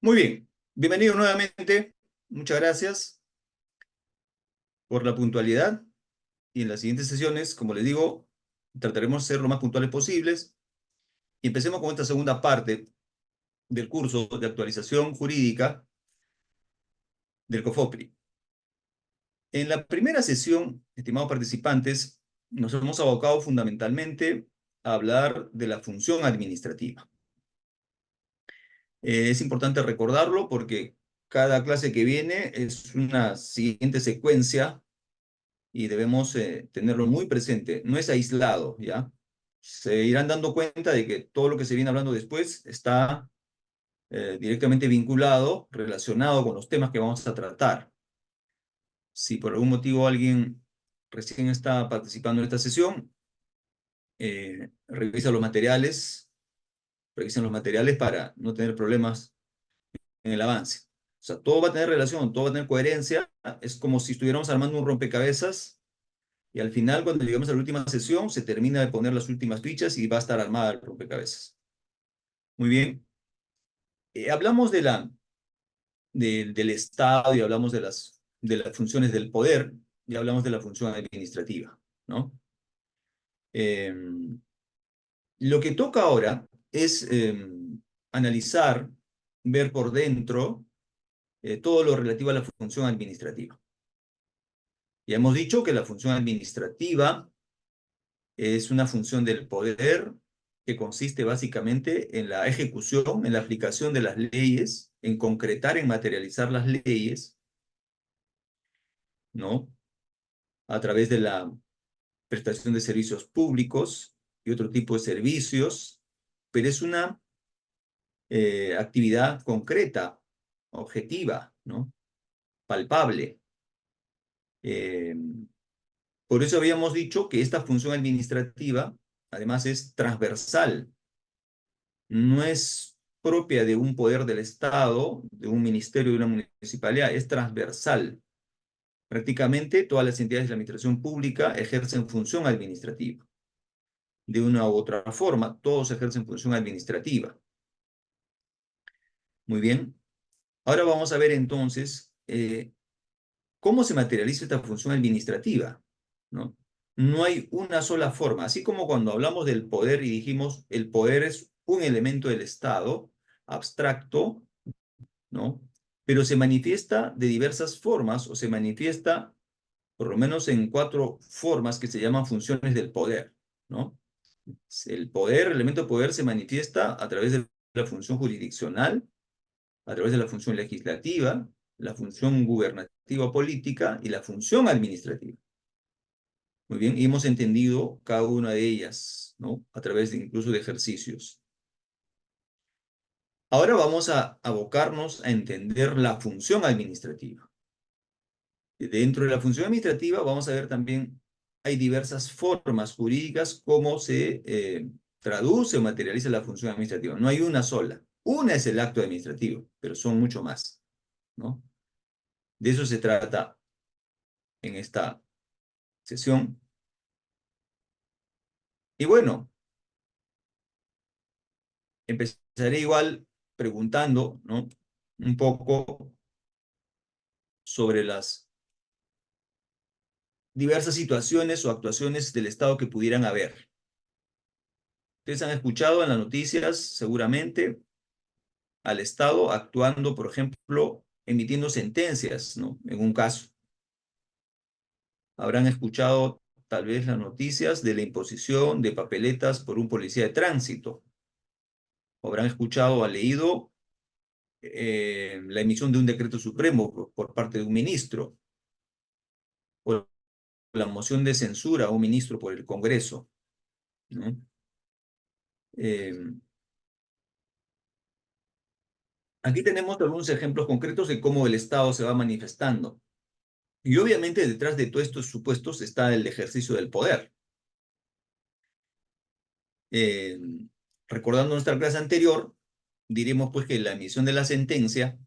Muy bien, bienvenido nuevamente. Muchas gracias por la puntualidad. Y en las siguientes sesiones, como les digo, trataremos de ser lo más puntuales posibles. Y empecemos con esta segunda parte del curso de actualización jurídica del COFOPRI. En la primera sesión, estimados participantes, nos hemos abocado fundamentalmente a hablar de la función administrativa. Es importante recordarlo porque cada clase que viene es una siguiente secuencia y debemos tenerlo muy presente. No es aislado, ¿ya? Se irán dando cuenta de que todo lo que se viene hablando después está directamente vinculado, relacionado con los temas que vamos a tratar. Si por algún motivo alguien recién está participando en esta sesión, revisa los materiales, revisen los materiales para no tener problemas en el avance. O sea, todo va a tener relación, todo va a tener coherencia. Es como si estuviéramos armando un rompecabezas. Y al final, cuando lleguemos a la última sesión, se termina de poner las últimas fichas y va a estar armada el rompecabezas. Muy bien. Hablamos del Estado y hablamos de las funciones del poder y hablamos de la función administrativa, ¿no? Eh, lo que toca ahora es analizar, ver por dentro todo lo relativo a la función administrativa. Ya hemos dicho que la función administrativa es una función del poder que consiste básicamente en la ejecución, en la aplicación de las leyes, en concretar, en materializar las leyes, ¿no? A través de la prestación de servicios públicos y otro tipo de servicios, pero es una actividad concreta, objetiva, ¿no? Palpable. Eh, por eso habíamos dicho que esta función administrativa, además, es transversal. No es propia de un poder del Estado, de un ministerio, de una municipalidad, es transversal. Prácticamente todas las entidades de la administración pública ejercen función administrativa. De una u otra forma, todos ejercen función administrativa. Muy bien. Ahora vamos a ver entonces cómo se materializa esta función administrativa, ¿no? No hay una sola forma. Así como cuando hablamos del poder y dijimos el poder es un elemento del Estado abstracto, ¿no? Pero se manifiesta de diversas formas o se manifiesta por lo menos en 4 formas que se llaman funciones del poder, ¿no? El poder, el elemento de poder se manifiesta a través de la función jurisdiccional, a través de la función legislativa, la función gubernativa política y la función administrativa. Muy bien, y hemos entendido cada una de ellas, ¿no? A través de incluso de ejercicios. Ahora vamos a abocarnos a entender la función administrativa. Dentro de la función administrativa vamos a ver también, hay diversas formas jurídicas cómo se traduce o materializa la función administrativa. No hay una sola. Una es el acto administrativo, pero son mucho más, ¿no? De eso se trata en esta sesión. Y bueno, empezaré igual preguntando, ¿no? Un poco sobre las diversas situaciones o actuaciones del Estado que pudieran haber. Ustedes han escuchado en las noticias, seguramente, al Estado actuando, por ejemplo, emitiendo sentencias, ¿no? En un caso. Habrán escuchado tal vez las noticias de la imposición de papeletas por un policía de tránsito. O habrán escuchado o leído la emisión de un decreto supremo por parte de un ministro. O la moción de censura a un ministro por el Congreso, ¿no? Eh, aquí tenemos algunos ejemplos concretos de cómo el Estado se va manifestando. Y obviamente detrás de todos estos supuestos está el ejercicio del poder. Eh, recordando nuestra clase anterior, diremos pues que la emisión de la sentencia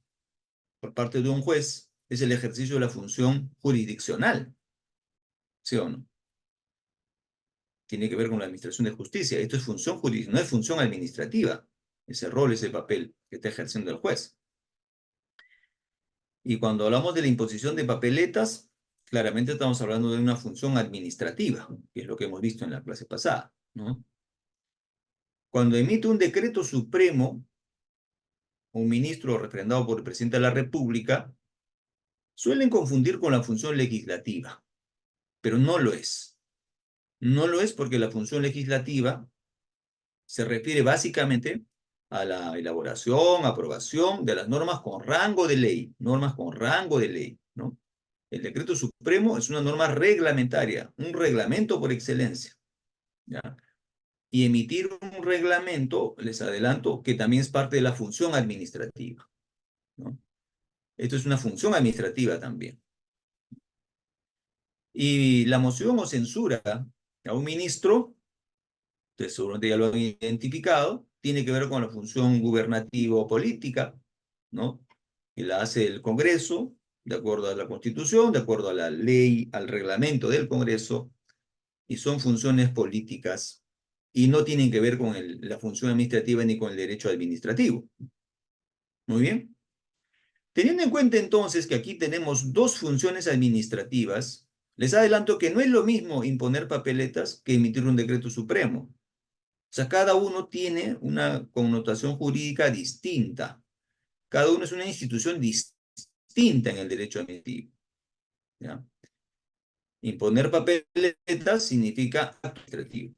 por parte de un juez es el ejercicio de la función jurisdiccional, ¿sí o no? Tiene que ver con la administración de justicia. Esto es función jurídica, no es función administrativa. Ese rol, ese papel que está ejerciendo el juez. Y cuando hablamos de la imposición de papeletas, claramente estamos hablando de una función administrativa, que es lo que hemos visto en la clase pasada, ¿no? Cuando emite un decreto supremo, un ministro refrendado por el presidente de la República, suelen confundir con la función legislativa, pero no lo es. No lo es porque la función legislativa se refiere básicamente a la elaboración, aprobación de las normas con rango de ley, normas con rango de ley, ¿no? El decreto supremo es una norma reglamentaria, un reglamento por excelencia, ¿ya? Y emitir un reglamento, les adelanto, que también es parte de la función administrativa, ¿no? Esto es una función administrativa también. Y la moción o censura a un ministro, ustedes seguramente ya lo han identificado, tiene que ver con la función gubernativo-política, ¿no? Que la hace el Congreso, de acuerdo a la Constitución, de acuerdo a la ley, al reglamento del Congreso, y son funciones políticas y no tienen que ver con la función administrativa ni con el derecho administrativo. Muy bien. Teniendo en cuenta entonces que aquí tenemos dos funciones administrativas, les adelanto que no es lo mismo imponer papeletas que emitir un decreto supremo. O sea, cada uno tiene una connotación jurídica distinta. Cada uno es una institución distinta en el derecho administrativo, ¿ya? Imponer papeletas significa acto administrativo,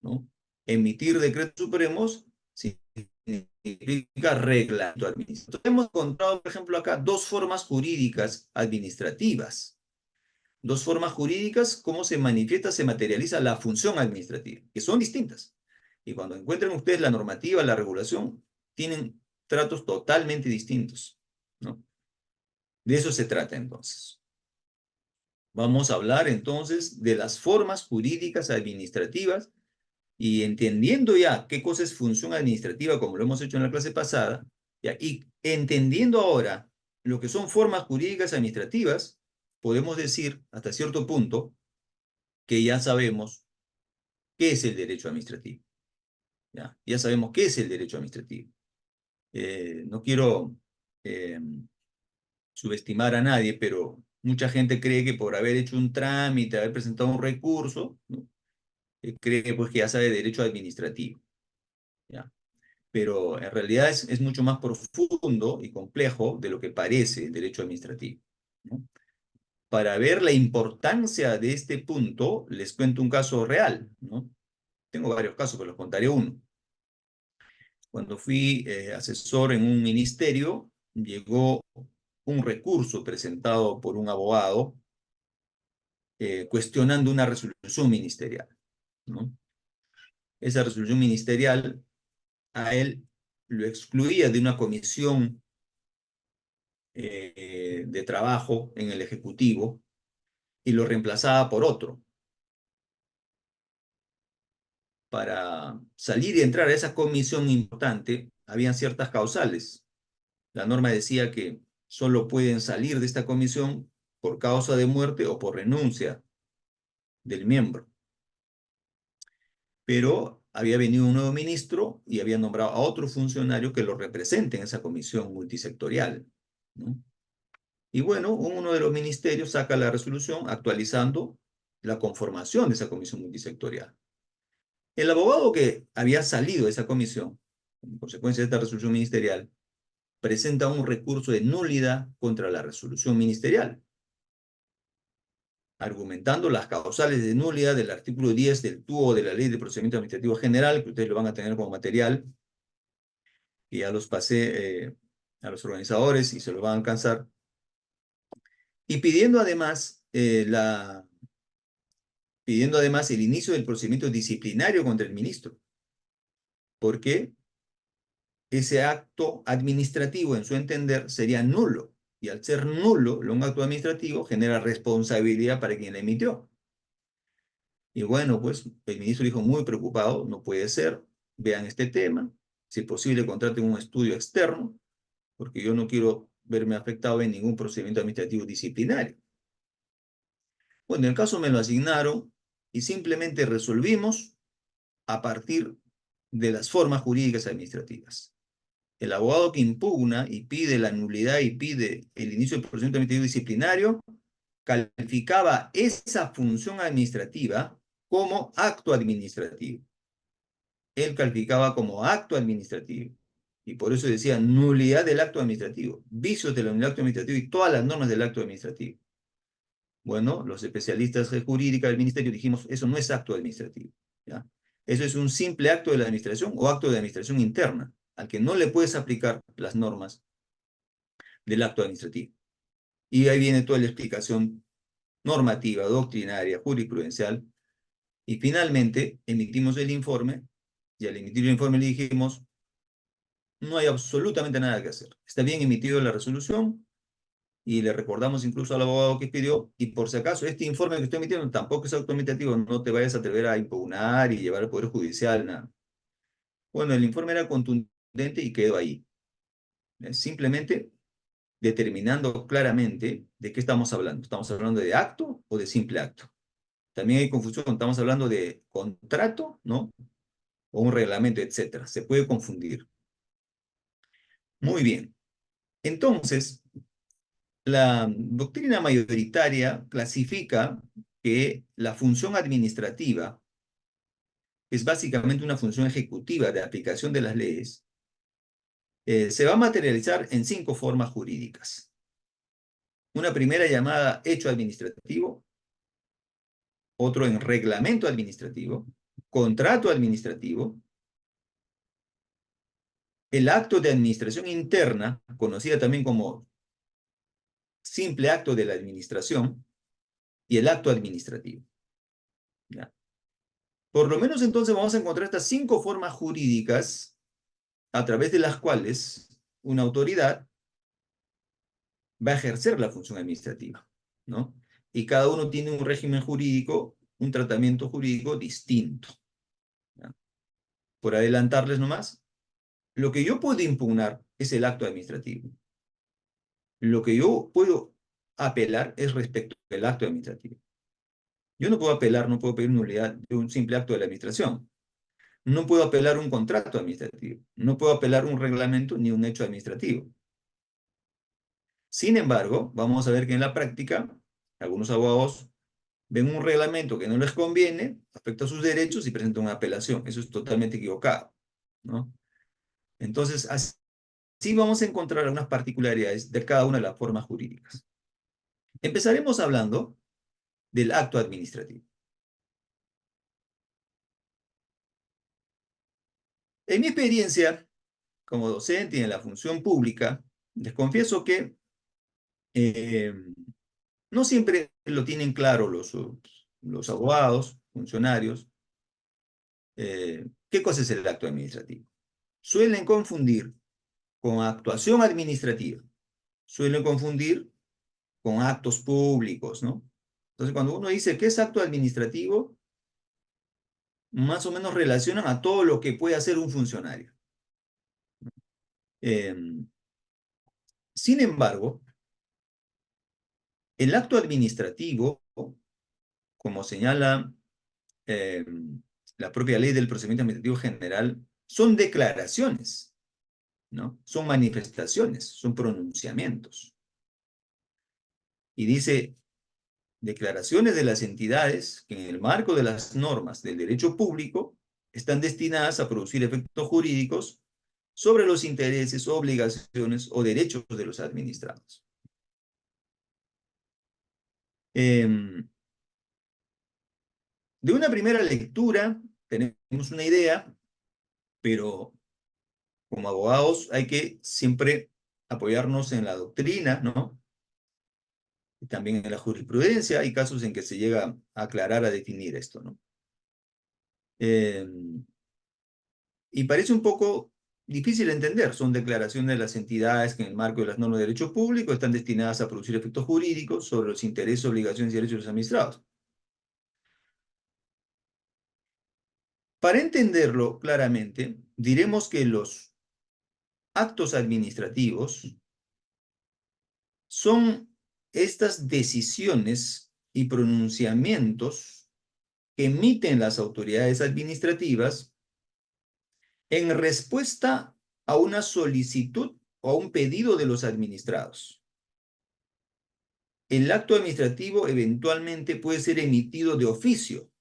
¿no? Emitir decretos supremos significa reglamento administrativo. Hemos encontrado, por ejemplo, acá dos formas jurídicas administrativas. Dos formas jurídicas, cómo se manifiesta, se materializa la función administrativa, que son distintas. Y cuando encuentren ustedes la normativa, la regulación, tienen tratos totalmente distintos, ¿no? De eso se trata entonces. Vamos a hablar entonces de las formas jurídicas administrativas y entendiendo ya qué cosa es función administrativa, como lo hemos hecho en la clase pasada, ya, y entendiendo ahora lo que son formas jurídicas administrativas, podemos decir hasta cierto punto que ya sabemos qué es el derecho administrativo. Ya sabemos qué es el derecho administrativo. No quiero eh, subestimar a nadie, pero mucha gente cree que por haber hecho un trámite, haber presentado un recurso, ¿no? Cree pues que ya sabe derecho administrativo, ¿ya? Pero en realidad es mucho más profundo y complejo de lo que parece el derecho administrativo, ¿no? Para ver la importancia de este punto, les cuento un caso real, ¿no? Tengo varios casos, pero les contaré uno. Cuando fui asesor en un ministerio, llegó un recurso presentado por un abogado cuestionando una resolución ministerial, ¿no? Esa resolución ministerial a él lo excluía de una comisión de trabajo en el Ejecutivo y lo reemplazaba por otro. Para salir y entrar a esa comisión importante, habían ciertas causales. La norma decía que solo pueden salir de esta comisión por causa de muerte o por renuncia del miembro. Pero había venido un nuevo ministro y había nombrado a otro funcionario que lo represente en esa comisión multisectorial, ¿no? Y bueno, uno de los ministerios saca la resolución actualizando la conformación de esa comisión multisectorial. El abogado que había salido de esa comisión, en consecuencia de esta resolución ministerial, presenta un recurso de nulidad contra la resolución ministerial, argumentando las causales de nulidad del artículo 10 del TUO de la Ley de Procedimiento Administrativo General, que ustedes lo van a tener como material, y ya los pasé a los organizadores y se los van a alcanzar, y pidiendo además el inicio del procedimiento disciplinario contra el ministro, porque ese acto administrativo, en su entender, sería nulo, y al ser nulo, un acto administrativo genera responsabilidad para quien la emitió. Y bueno, pues el ministro dijo muy preocupado, no puede ser, vean este tema, si es posible contraten un estudio externo, porque yo no quiero verme afectado en ningún procedimiento administrativo disciplinario. Bueno, en el caso me lo asignaron y simplemente resolvimos a partir de las formas jurídicas administrativas. el abogado que impugna y pide la nulidad y pide el inicio del procedimiento administrativo disciplinario, calificaba esa función administrativa como acto administrativo. Él calificaba como acto administrativo. Y por eso decía nulidad del acto administrativo, vicios del acto administrativo y todas las normas del acto administrativo. Bueno, los especialistas de jurídica del ministerio dijimos, eso no es acto administrativo, ¿ya? Eso es un simple acto de la administración o acto de administración interna, al que no le puedes aplicar las normas del acto administrativo. Y ahí viene toda la explicación normativa, doctrinaria, jurisprudencial. Y finalmente emitimos el informe, y al emitir el informe le dijimos, no hay absolutamente nada que hacer. Está bien emitido la resolución, y le recordamos incluso al abogado que pidió, y por si acaso, este informe que estoy emitiendo tampoco es autoritativo, no te vayas a atrever a impugnar y llevar al Poder Judicial, nada. Bueno, el informe era contundente y quedó ahí. Simplemente determinando claramente de qué estamos hablando. ¿Estamos hablando de acto o de simple acto? También hay confusión, estamos hablando de contrato, ¿no? O un reglamento, etcétera. Se puede confundir. Muy bien. Entonces, la doctrina mayoritaria clasifica que la función administrativa es básicamente una función ejecutiva de aplicación de las leyes. Se va a materializar en 5 formas jurídicas. Una primera llamada hecho administrativo, otro en reglamento administrativo, contrato administrativo, el acto de administración interna, conocida también como simple acto de la administración, y el acto administrativo. ¿Ya? Por lo menos entonces vamos a encontrar estas 5 formas jurídicas a través de las cuales una autoridad va a ejercer la función administrativa, ¿no? Y cada uno tiene un régimen jurídico, un tratamiento jurídico distinto, ¿ya? Por adelantarles nomás, lo que yo puedo impugnar es el acto administrativo. Lo que yo puedo apelar es respecto del acto administrativo. Yo no puedo apelar, no puedo pedir nulidad de un simple acto de la administración. No puedo apelar un contrato administrativo. No puedo apelar un reglamento ni un hecho administrativo. Sin embargo, vamos a ver que en la práctica, algunos abogados ven un reglamento que no les conviene, afecta a sus derechos y presentan una apelación. Eso es totalmente equivocado, ¿no? Entonces, así vamos a encontrar algunas particularidades de cada una de las formas jurídicas. Empezaremos hablando del acto administrativo. En mi experiencia como docente y en la función pública, les confieso que eh, no siempre lo tienen claro los abogados, funcionarios, qué cosa es el acto administrativo. Suelen confundir con actuación administrativa, suelen confundir con actos públicos, ¿no? Entonces, cuando uno dice qué es acto administrativo, más o menos relacionan a todo lo que puede hacer un funcionario. Eh, Sin embargo, el acto administrativo, como señala eh, la propia ley del procedimiento administrativo general, son declaraciones, ¿no? Son manifestaciones, son pronunciamientos. Y dice, declaraciones de las entidades que en el marco de las normas del derecho público están destinadas a producir efectos jurídicos sobre los intereses, obligaciones o derechos de los administrados. De una primera lectura tenemos una idea, pero como abogados hay que siempre apoyarnos en la doctrina, ¿no? Y también en la jurisprudencia. Hay casos en que se llega a aclarar, a definir esto, ¿no? Y parece un poco difícil de entender. Son declaraciones de las entidades que en el marco de las normas de derecho público están destinadas a producir efectos jurídicos sobre los intereses, obligaciones y derechos de los administrados. Para entenderlo claramente, diremos que los actos administrativos son estas decisiones y pronunciamientos que emiten las autoridades administrativas en respuesta a una solicitud o a un pedido de los administrados. El acto administrativo eventualmente puede ser emitido de oficio,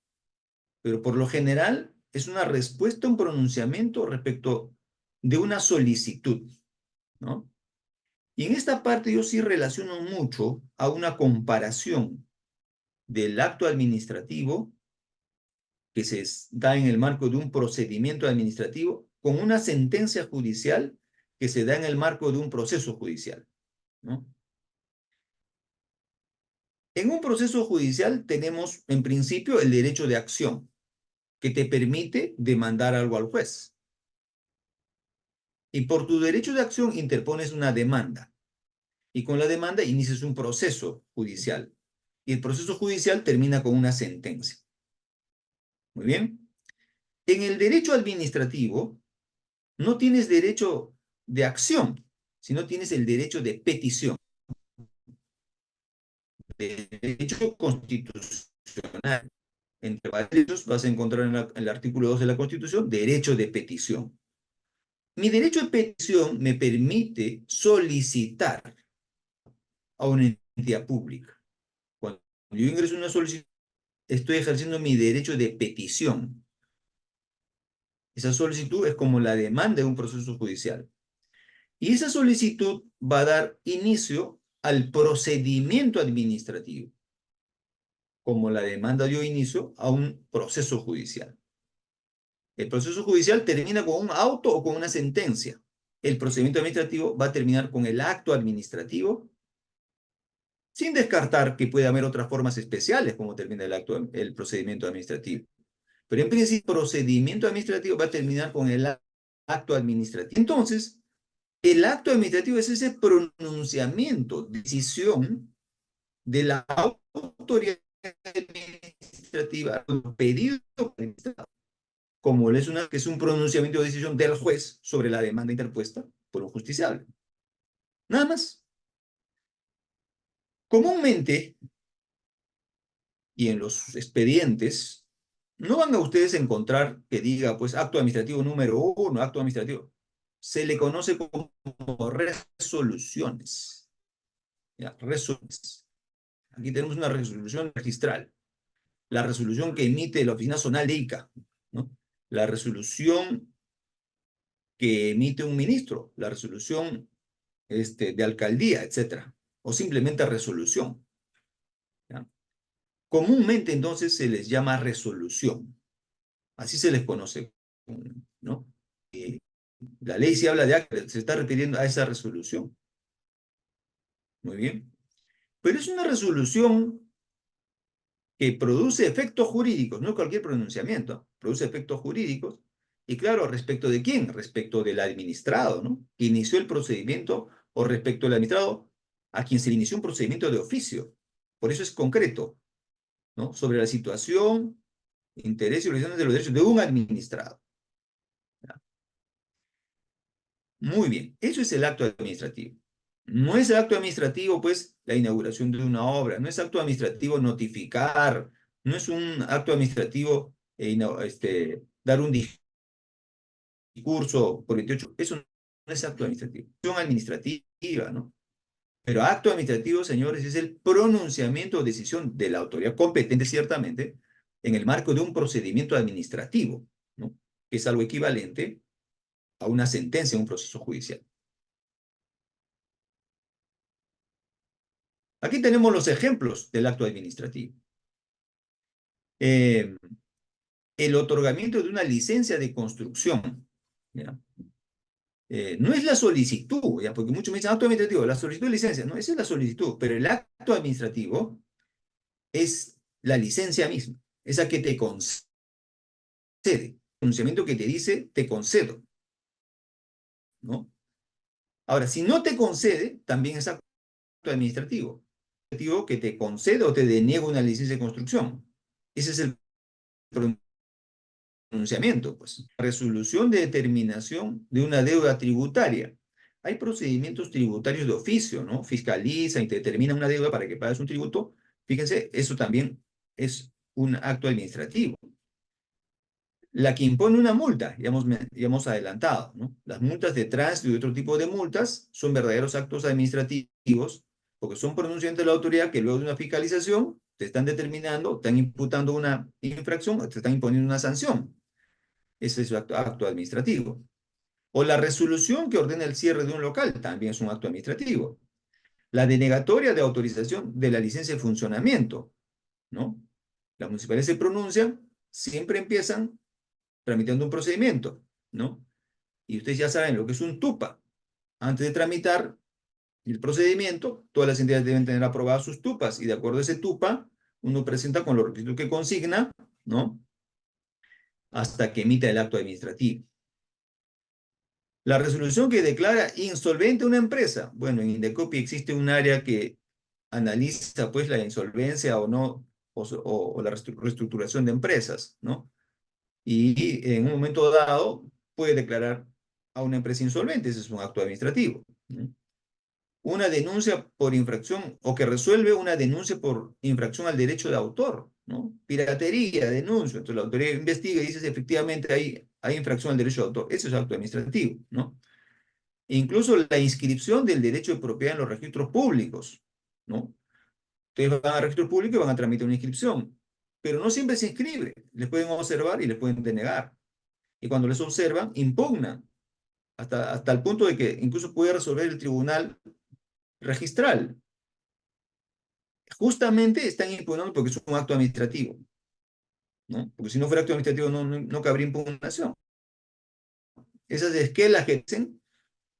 pero por lo general es una respuesta a un pronunciamiento respecto de una solicitud, ¿no? Y en esta parte yo sí relaciono mucho a una comparación del acto administrativo que se da en el marco de un procedimiento administrativo con una sentencia judicial que se da en el marco de un proceso judicial, ¿no? En un proceso judicial tenemos, en principio, el derecho de acción, que te permite demandar algo al juez. Y por tu derecho de acción interpones una demanda. Y con la demanda inicias un proceso judicial. Y el proceso judicial termina con una sentencia. Muy bien. En el derecho administrativo no tienes derecho de acción, sino tienes el derecho de petición. Derecho constitucional. Entre varios derechos vas a encontrar en el artículo 2 de la Constitución derecho de petición. Mi derecho de petición me permite solicitar a una entidad pública. Cuando yo ingreso una solicitud, estoy ejerciendo mi derecho de petición. Esa solicitud es como la demanda de un proceso judicial. Y esa solicitud va a dar inicio al procedimiento administrativo, como la demanda dio inicio a un proceso judicial. El proceso judicial termina con un auto o con una sentencia. El procedimiento administrativo va a terminar con el acto administrativo, sin descartar que puede haber otras formas especiales como termina el procedimiento administrativo. Pero en principio, el procedimiento administrativo va a terminar con el acto administrativo. Entonces, el acto administrativo es ese pronunciamiento, decisión de la autoridad administrativa, pedido administrativo, como que es un pronunciamiento de decisión del juez sobre la demanda interpuesta por un justiciable. Nada más. Comúnmente, y en los expedientes, no van a ustedes encontrar que diga, pues, acto administrativo número 1, acto administrativo. Se le conoce como resoluciones. ¿Ya? Resoluciones. Aquí tenemos una resolución registral. La resolución que emite la Oficina Zonal de Ica, ¿no? La resolución que emite un ministro, la resolución de alcaldía, etcétera, o simplemente resolución. ¿Ya? Comúnmente entonces se les llama resolución, así se les conoce, ¿no? La ley se habla de acta, se está refiriendo a esa resolución. Muy bien. Pero es una resolución que produce efectos jurídicos, no cualquier pronunciamiento, produce efectos jurídicos. Y claro, ¿respecto de quién? Respecto del administrado, ¿no? Que inició el procedimiento, o respecto del administrado a quien se le inició un procedimiento de oficio. Por eso es concreto, ¿no? Sobre la situación, interés y obligaciones de los derechos de un administrado. ¿Ya? Muy bien, eso es el acto administrativo. No es el acto administrativo, pues, la inauguración de una obra, no es acto administrativo notificar, no es un acto administrativo dar un discurso por 28, eso no es acto administrativo, es acción administrativa, ¿no? Pero acto administrativo, señores, es el pronunciamiento o decisión de la autoridad competente, ciertamente, en el marco de un procedimiento administrativo, ¿no? Que es algo equivalente a una sentencia en un proceso judicial. Aquí tenemos los ejemplos del acto administrativo. El otorgamiento de una licencia de construcción, ¿ya? No es la solicitud, ¿ya? Porque muchos me dicen acto administrativo, la solicitud de licencia, no, esa es la solicitud, pero el acto administrativo es la licencia misma, esa que te concede, el pronunciamiento que te dice, te concedo, ¿no? Ahora, si no te concede, también es acto administrativo, que te concede o te deniega una licencia de construcción. Ese es el pronunciamiento, pues. Resolución de determinación de una deuda tributaria. Hay procedimientos tributarios de oficio, ¿no? Fiscaliza y te determina una deuda para que pagues un tributo. Fíjense, eso también es un acto administrativo. la que impone una multa, ya hemos adelantado, ¿no? Las multas de tránsito y otro tipo de multas son verdaderos actos administrativos, porque son pronunciamientos de la autoridad que luego de una fiscalización te están determinando, te están imputando una infracción, te están imponiendo una sanción. Ese es su acto administrativo. O la resolución que ordena el cierre de un local, también es un acto administrativo. La denegatoria de autorización de la licencia de funcionamiento, ¿no? Las municipalidades se pronuncian, siempre empiezan tramitando un procedimiento, ¿no? Y ustedes ya saben lo que es un TUPA. Antes de tramitar el procedimiento, todas las entidades deben tener aprobadas sus TUPAs y de acuerdo a ese TUPA, uno presenta con los requisitos que consigna, ¿no? Hasta que emita el acto administrativo. La resolución que declara insolvente una empresa. Bueno, en Indecopi existe un área que analiza pues la insolvencia o no, o la reestructuración de empresas, ¿no? Y en un momento dado puede declarar a una empresa insolvente, ese es un acto administrativo, ¿no? Una denuncia por infracción o que resuelve una denuncia por infracción al derecho de autor, ¿no? Piratería, denuncio. Entonces la autoridad investiga y dice si efectivamente hay infracción al derecho de autor. Ese es acto administrativo, ¿no? E incluso la inscripción del derecho de propiedad en los registros públicos, ¿no? Ustedes van a registros públicos y van a tramitar una inscripción, pero no siempre se inscribe. Les pueden observar y les pueden denegar. Y cuando les observan, impugnan, hasta el punto de que incluso puede resolver el tribunal registral. Justamente están impugnando porque es un acto administrativo, ¿no? Porque si no fuera acto administrativo no cabría impugnación. Esas esquelas que dicen,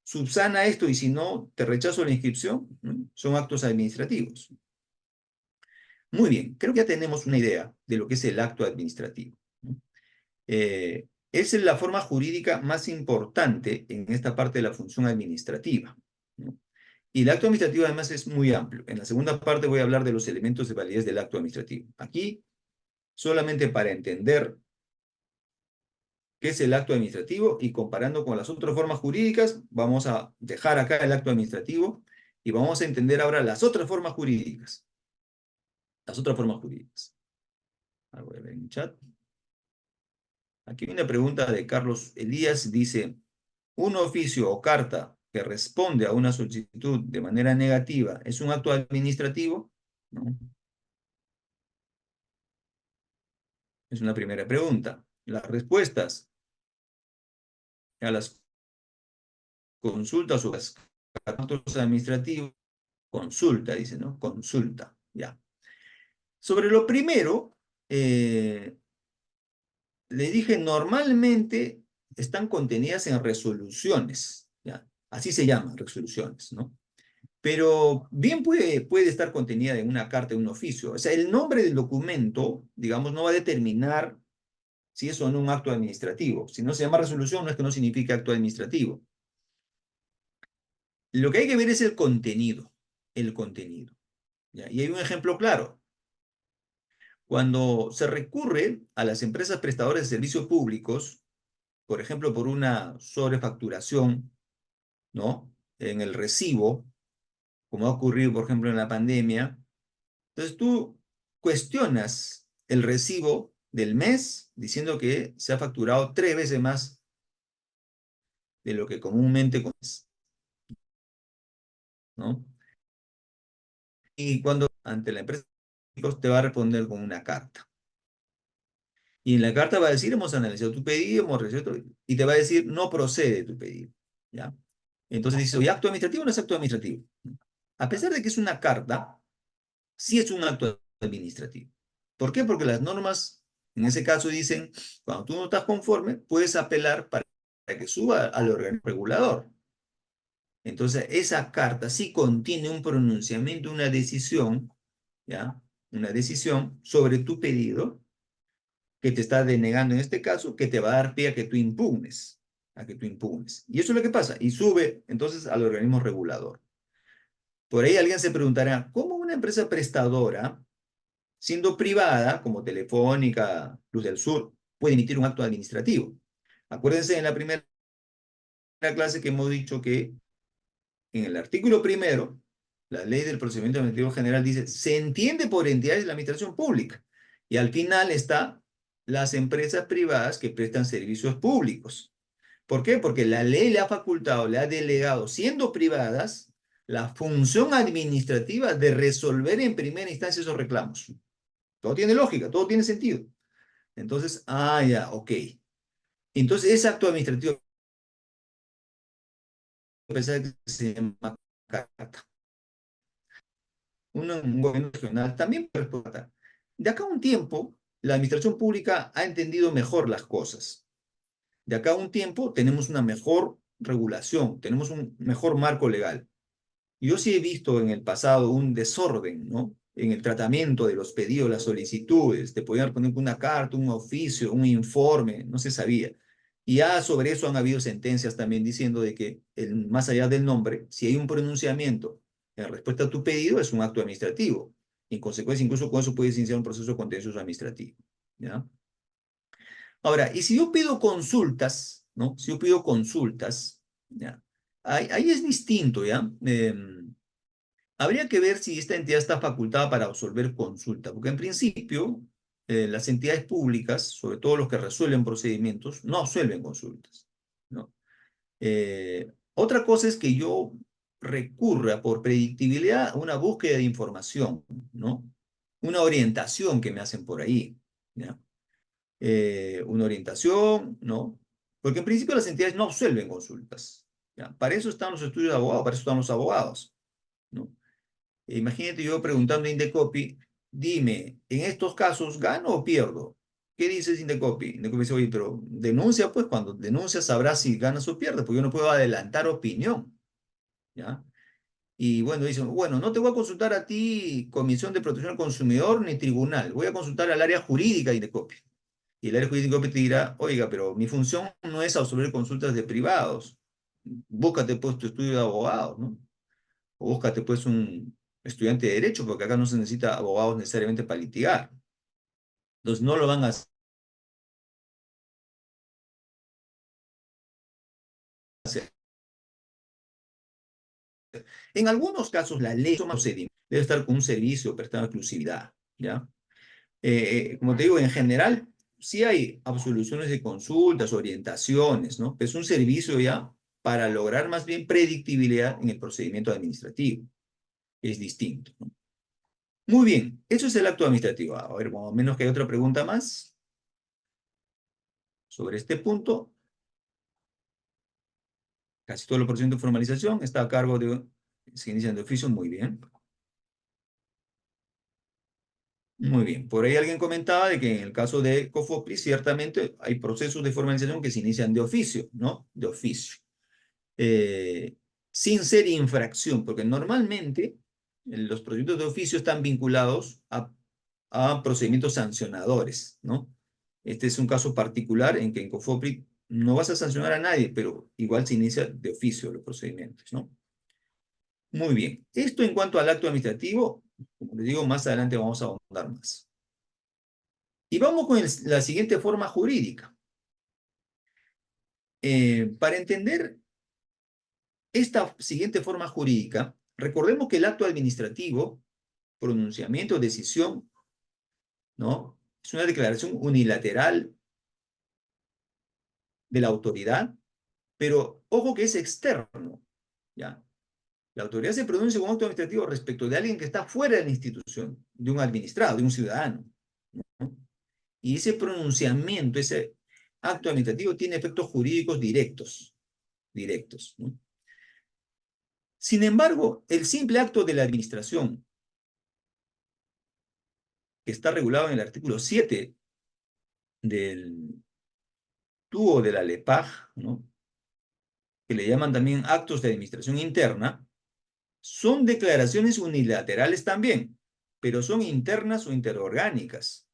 subsana esto y si no, te rechazo la inscripción, ¿no? Son actos administrativos. Muy bien, creo que ya tenemos una idea de lo que es el acto administrativo, ¿no? Esa es la forma jurídica más importante en esta parte de la función administrativa, ¿no? Y el acto administrativo además es muy amplio. En la segunda parte voy a hablar de los elementos de validez del acto administrativo. Aquí, solamente para entender qué es el acto administrativo y comparando con las otras formas jurídicas, vamos a dejar acá el acto administrativo y vamos a entender ahora las otras formas jurídicas. Las otras formas jurídicas. Voy a ver en el chat. Aquí hay una pregunta de Carlos Elías, dice, un oficio o carta que responde a una solicitud de manera negativa, ¿es un acto administrativo? ¿No? Es una primera pregunta. Las respuestas a las consultas o los actos administrativos, consulta, dice, ¿no? Consulta, ya. Sobre lo primero, le dije, normalmente están contenidas en resoluciones, ¿ya? Así se llaman, resoluciones, ¿no? Pero bien puede estar contenida en una carta, en un oficio. O sea, el nombre del documento, digamos, no va a determinar si es o no un acto administrativo. Si no se llama resolución, no es que no signifique acto administrativo. Lo que hay que ver es el contenido, el contenido, ¿ya? Y hay un ejemplo claro. Cuando se recurre a las empresas prestadoras de servicios públicos, por ejemplo, por una sobrefacturación, ¿no? En el recibo, como ha ocurrido, por ejemplo, en la pandemia, entonces tú cuestionas el recibo del mes diciendo que se ha facturado 3 veces más de lo que comúnmente conoces, ¿no? Y cuando ante la empresa te va a responder con una carta. Y en la carta va a decir, hemos analizado tu pedido, hemos recibido, y te va a decir, no procede tu pedido, ¿ya? Entonces dice, ¿y acto administrativo o no es acto administrativo? A pesar de que es una carta, sí es un acto administrativo. ¿Por qué? Porque las normas, en ese caso, dicen, cuando tú no estás conforme, puedes apelar para que suba al órgano regulador. Entonces, esa carta sí contiene un pronunciamiento, una decisión, ¿ya? Una decisión sobre tu pedido, que te está denegando en este caso, que te va a dar pie a que tú impugnes, a que tú impugnes. Y eso es lo que pasa, y sube entonces al organismo regulador. Por ahí alguien se preguntará, ¿cómo una empresa prestadora, siendo privada, como Telefónica, Luz del Sur, puede emitir un acto administrativo? Acuérdense en la primera clase que hemos dicho que en el artículo primero, la ley del procedimiento administrativo general dice, se entiende por entidades de la administración pública. Y al final está las empresas privadas que prestan servicios públicos. ¿Por qué? Porque la ley le ha facultado, le ha delegado, siendo privadas, la función administrativa de resolver en primera instancia esos reclamos. Todo tiene lógica, todo tiene sentido. Entonces, ya, ok. Entonces, ese acto administrativo, a pesar de que se llama carta, un gobierno regional también puede explotar. De acá a un tiempo, la administración pública ha entendido mejor las cosas. De acá a un tiempo, tenemos una mejor regulación, tenemos un mejor marco legal. Yo sí he visto en el pasado un desorden, ¿no? En el tratamiento de los pedidos, las solicitudes. Te podían poner una carta, un oficio, un informe, no se sabía. Y ya sobre eso han habido sentencias también diciendo de que más allá del nombre, si hay un pronunciamiento en respuesta a tu pedido, es un acto administrativo. Y en consecuencia, incluso con eso puedes iniciar un proceso contencioso administrativo. ¿Ya? Ahora, y si yo pido consultas, ¿no? Si yo pido consultas, ¿ya? Ahí es distinto, ¿ya? Habría que ver si esta entidad está facultada para absolver consulta, porque en principio las entidades públicas, sobre todo los que resuelven procedimientos, no absuelven consultas, ¿no? Otra cosa es que yo recurra por predictibilidad a una búsqueda de información, ¿no? Una orientación que me hacen por ahí, ¿ya? Una orientación, ¿no? Porque en principio las entidades no absuelven consultas, ¿ya? Para eso están los estudios de abogado, para eso están los abogados, ¿no? Imagínate yo preguntando a Indecopi, dime, ¿en estos casos gano o pierdo? ¿Qué dices Indecopi? Indecopi dice, oye, pero denuncia, pues cuando denuncias sabrás si ganas o pierdes, porque yo no puedo adelantar opinión, ¿ya? Y bueno, dicen, bueno, no te voy a consultar a ti, Comisión de Protección al Consumidor, ni tribunal, voy a consultar al área jurídica de Indecopi. Y el área jurídica de Indecopi te dirá, oiga, pero mi función no es absolver consultas de privados, búscate pues tu estudio de abogados, ¿no? O búscate pues un estudiante de derecho, porque acá no se necesita abogados necesariamente para litigar. Entonces no lo van a hacer. En algunos casos la ley debe estar con un servicio prestado exclusividad, ¿ya? Como te digo, en general sí hay absoluciones de consultas, orientaciones, ¿no? Es un servicio ya para lograr más bien predictibilidad en el procedimiento administrativo. Es distinto, ¿no? Muy bien, eso es el acto administrativo. A ver, más o menos que hay otra pregunta más sobre este punto. Casi todo el procedimiento de formalización está a cargo de, se inician de oficio, muy bien. Muy bien. Por ahí alguien comentaba de que en el caso de COFOPRI, ciertamente hay procesos de formalización que se inician de oficio, ¿no? De oficio. Eh, Sin ser infracción, porque normalmente los procedimientos de oficio están vinculados a procedimientos sancionadores, ¿no? Este es un caso particular en que en COFOPRI no vas a sancionar a nadie, pero igual se inicia de oficio los procedimientos, ¿no? Muy bien. Esto en cuanto al acto administrativo, como les digo, más adelante vamos a ahondar más. Y vamos con la siguiente forma jurídica. Para entender esta siguiente forma jurídica, recordemos que el acto administrativo, pronunciamiento, decisión, ¿no? Es una declaración unilateral de la autoridad, pero ojo que es externo, ¿ya? La autoridad se pronuncia como acto administrativo respecto de alguien que está fuera de la institución, de un administrado, de un ciudadano, ¿no? Y ese pronunciamiento, ese acto administrativo tiene efectos jurídicos directos, ¿no? Sin embargo, el simple acto de la administración, que está regulado en el artículo 7 del TUO de la LEPAJ, ¿no? Que le llaman también actos de administración interna, son declaraciones unilaterales también, pero son internas o interorgánicas,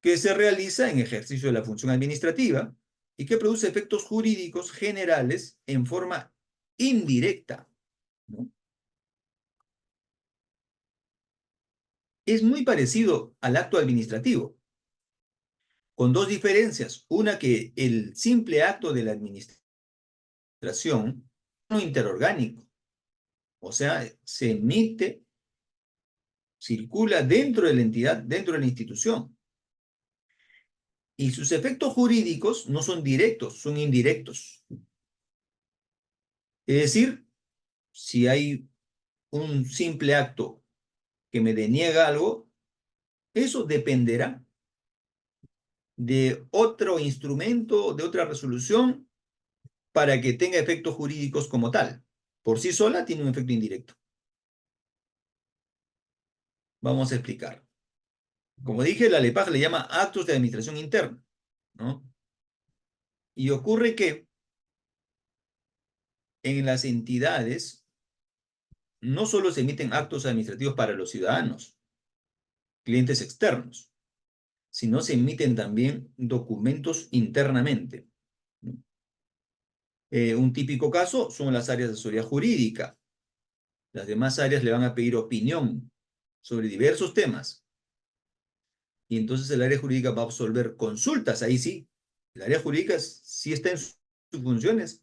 que se realiza en ejercicio de la función administrativa y que produce efectos jurídicos generales en forma indirecta, ¿no? Es muy parecido al acto administrativo, con dos diferencias. Una, que el simple acto de la administración no interorgánico, o sea, se emite circula dentro de la entidad, dentro de la institución. Y sus efectos jurídicos no son directos, son indirectos. Es decir, si hay un simple acto que me deniega algo, eso dependerá de otro instrumento, de otra resolución, para que tenga efectos jurídicos como tal. Por sí sola tiene un efecto indirecto. Vamos a explicar. Como dije, la LEPAJ le llama actos de administración interna, ¿no? Y ocurre que en las entidades no solo se emiten actos administrativos para los ciudadanos, clientes externos, sino se emiten también documentos internamente. Un típico caso son las áreas de asesoría jurídica. Las demás áreas le van a pedir opinión sobre diversos temas. Y entonces el área jurídica va a absolver consultas. Ahí sí, el área jurídica sí está en sus funciones.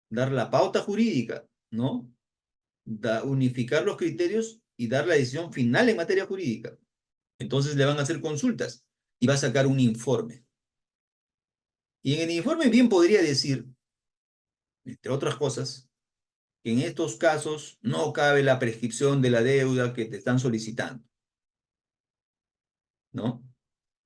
Dar la pauta jurídica, ¿no? Unificar los criterios y dar la decisión final en materia jurídica. Entonces le van a hacer consultas y va a sacar un informe. Y en el informe bien podría decir, entre otras cosas, que en estos casos no cabe la prescripción de la deuda que te están solicitando, ¿no?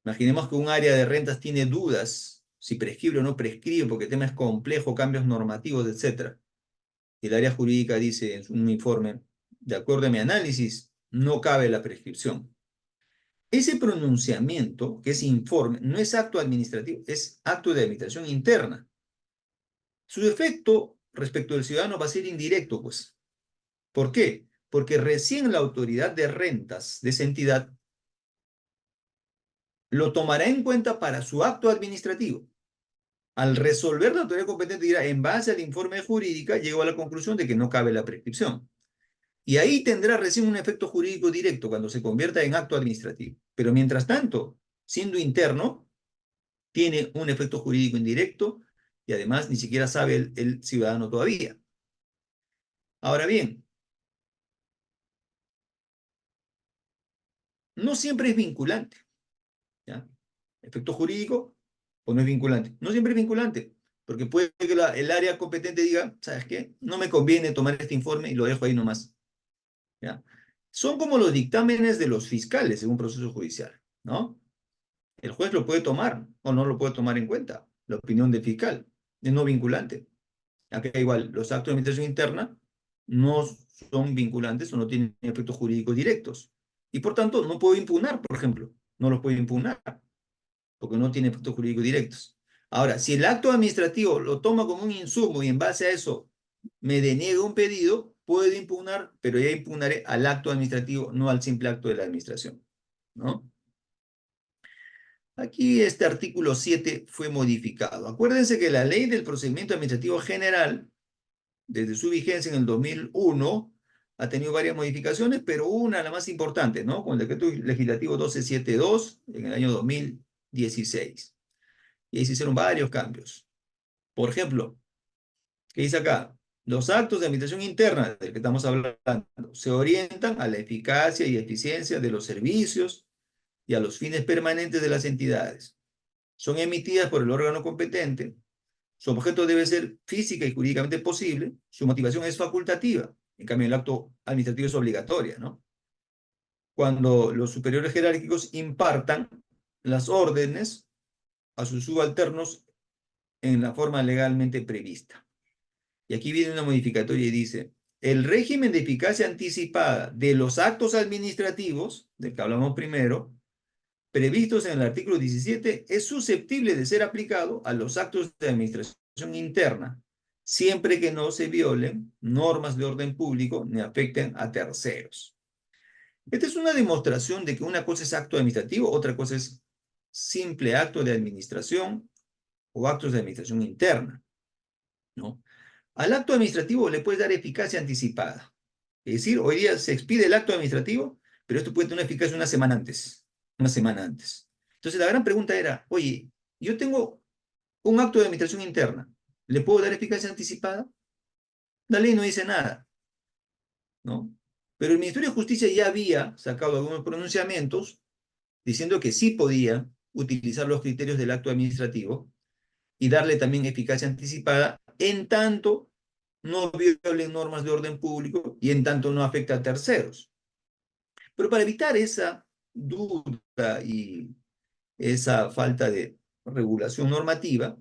Imaginemos que un área de rentas tiene dudas si prescribe o no prescribe porque el tema es complejo, cambios normativos, etc. Y el área jurídica dice en un informe, de acuerdo a mi análisis, no cabe la prescripción. Ese pronunciamiento, que es informe, no es acto administrativo, es acto de administración interna. Su efecto respecto del ciudadano va a ser indirecto, pues. ¿Por qué? Porque recién la autoridad de rentas de esa entidad lo tomará en cuenta para su acto administrativo. Al resolver, la autoridad competente dirá, en base al informe jurídica, llegó a la conclusión de que no cabe la prescripción. Y ahí tendrá recién un efecto jurídico directo cuando se convierta en acto administrativo. Pero mientras tanto, siendo interno, tiene un efecto jurídico indirecto y además ni siquiera sabe el ciudadano todavía. Ahora bien, no siempre es vinculante, ¿ya? Efecto jurídico o no es vinculante. No siempre es vinculante, porque puede que el área competente diga, ¿sabes qué? No me conviene tomar este informe y lo dejo ahí nomás, ¿ya? Son como los dictámenes de los fiscales en un proceso judicial, ¿no? El juez lo puede tomar o no lo puede tomar en cuenta. La opinión del fiscal es no vinculante. Acá igual, los actos de administración interna no son vinculantes o no tienen efectos jurídicos directos. Y por tanto, no puedo impugnar, por ejemplo. No los puedo impugnar porque no tiene efectos jurídicos directos. Ahora, si el acto administrativo lo toma como un insumo y en base a eso me deniega un pedido, puedo impugnar, pero ya impugnaré al acto administrativo, no al simple acto de la administración, ¿no? Aquí este artículo 7 fue modificado. Acuérdense que la Ley del Procedimiento Administrativo General, desde su vigencia en el 2001, ha tenido varias modificaciones, pero una, la más importante, ¿no? Con el decreto legislativo 1272 en el año 2016. Y ahí se hicieron varios cambios. Por ejemplo, ¿qué dice acá? Los actos de administración interna del que estamos hablando se orientan a la eficacia y eficiencia de los servicios y a los fines permanentes de las entidades. Son emitidas por el órgano competente. Su objeto debe ser física y jurídicamente posible. Su motivación es facultativa. En cambio, el acto administrativo es obligatoria, ¿no? Cuando los superiores jerárquicos impartan las órdenes a sus subalternos en la forma legalmente prevista. Y aquí viene una modificatoria y dice, el régimen de eficacia anticipada de los actos administrativos, del que hablamos primero, previstos en el artículo 17, es susceptible de ser aplicado a los actos de administración interna, siempre que no se violen normas de orden público ni afecten a terceros. Esta es una demostración de que una cosa es acto administrativo, otra cosa es simple acto de administración o actos de administración interna, ¿no? Al acto administrativo le puedes dar eficacia anticipada. Es decir, hoy día se expide el acto administrativo, pero esto puede tener una eficacia una semana antes. Una semana antes. Entonces la gran pregunta era, oye, yo tengo un acto de administración interna, ¿le puedo dar eficacia anticipada? La ley no dice nada, ¿no? Pero el Ministerio de Justicia ya había sacado algunos pronunciamientos diciendo que sí podía utilizar los criterios del acto administrativo y darle también eficacia anticipada en tanto no violen normas de orden público y en tanto no afecte a terceros. Pero para evitar esa duda y esa falta de regulación normativa,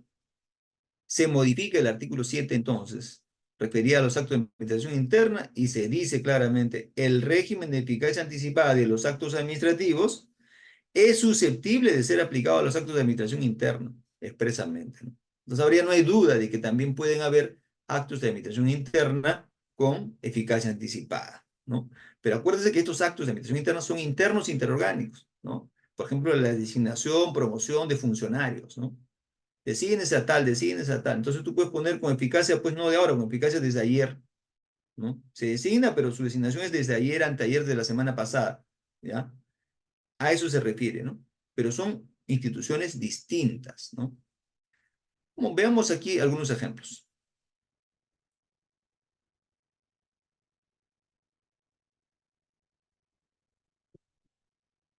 se modifica el artículo 7 entonces, refería a los actos de administración interna y se dice claramente, el régimen de eficacia anticipada de los actos administrativos es susceptible de ser aplicado a los actos de administración interna, expresamente, ¿no? Entonces, ahora ya no hay duda de que también pueden haber actos de administración interna con eficacia anticipada, ¿no? Pero acuérdense que estos actos de administración interna son internos e interorgánicos, ¿no? Por ejemplo, la designación, promoción de funcionarios, ¿no? Desígnese a tal, desígnese a tal. Entonces tú puedes poner con eficacia, pues no de ahora, con eficacia desde ayer, ¿no? Se designa, pero su designación es desde ayer, anteayer de la semana pasada, ¿ya? A eso se refiere, ¿no? Pero son instituciones distintas, ¿no? Como veamos aquí algunos ejemplos.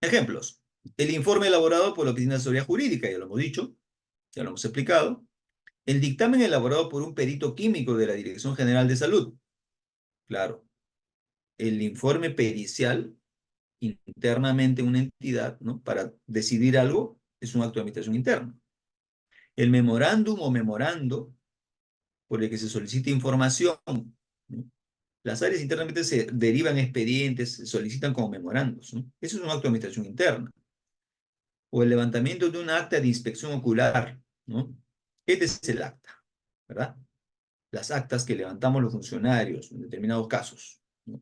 Ejemplos. El informe elaborado por la Oficina de Asesoría Jurídica, ya lo hemos dicho, ya lo hemos explicado. El dictamen elaborado por un perito químico de la Dirección General de Salud. Claro. El informe pericial internamente en una entidad, ¿no? Para decidir algo es un acto de administración interna. El memorándum o memorando por el que se solicita información, ¿no? Las áreas internamente se derivan expedientes, se solicitan como memorandos, ¿no? Eso es un acto de administración interna. O el levantamiento de un acta de inspección ocular, ¿no? Este es el acta, ¿verdad? Las actas que levantamos los funcionarios en determinados casos, ¿no?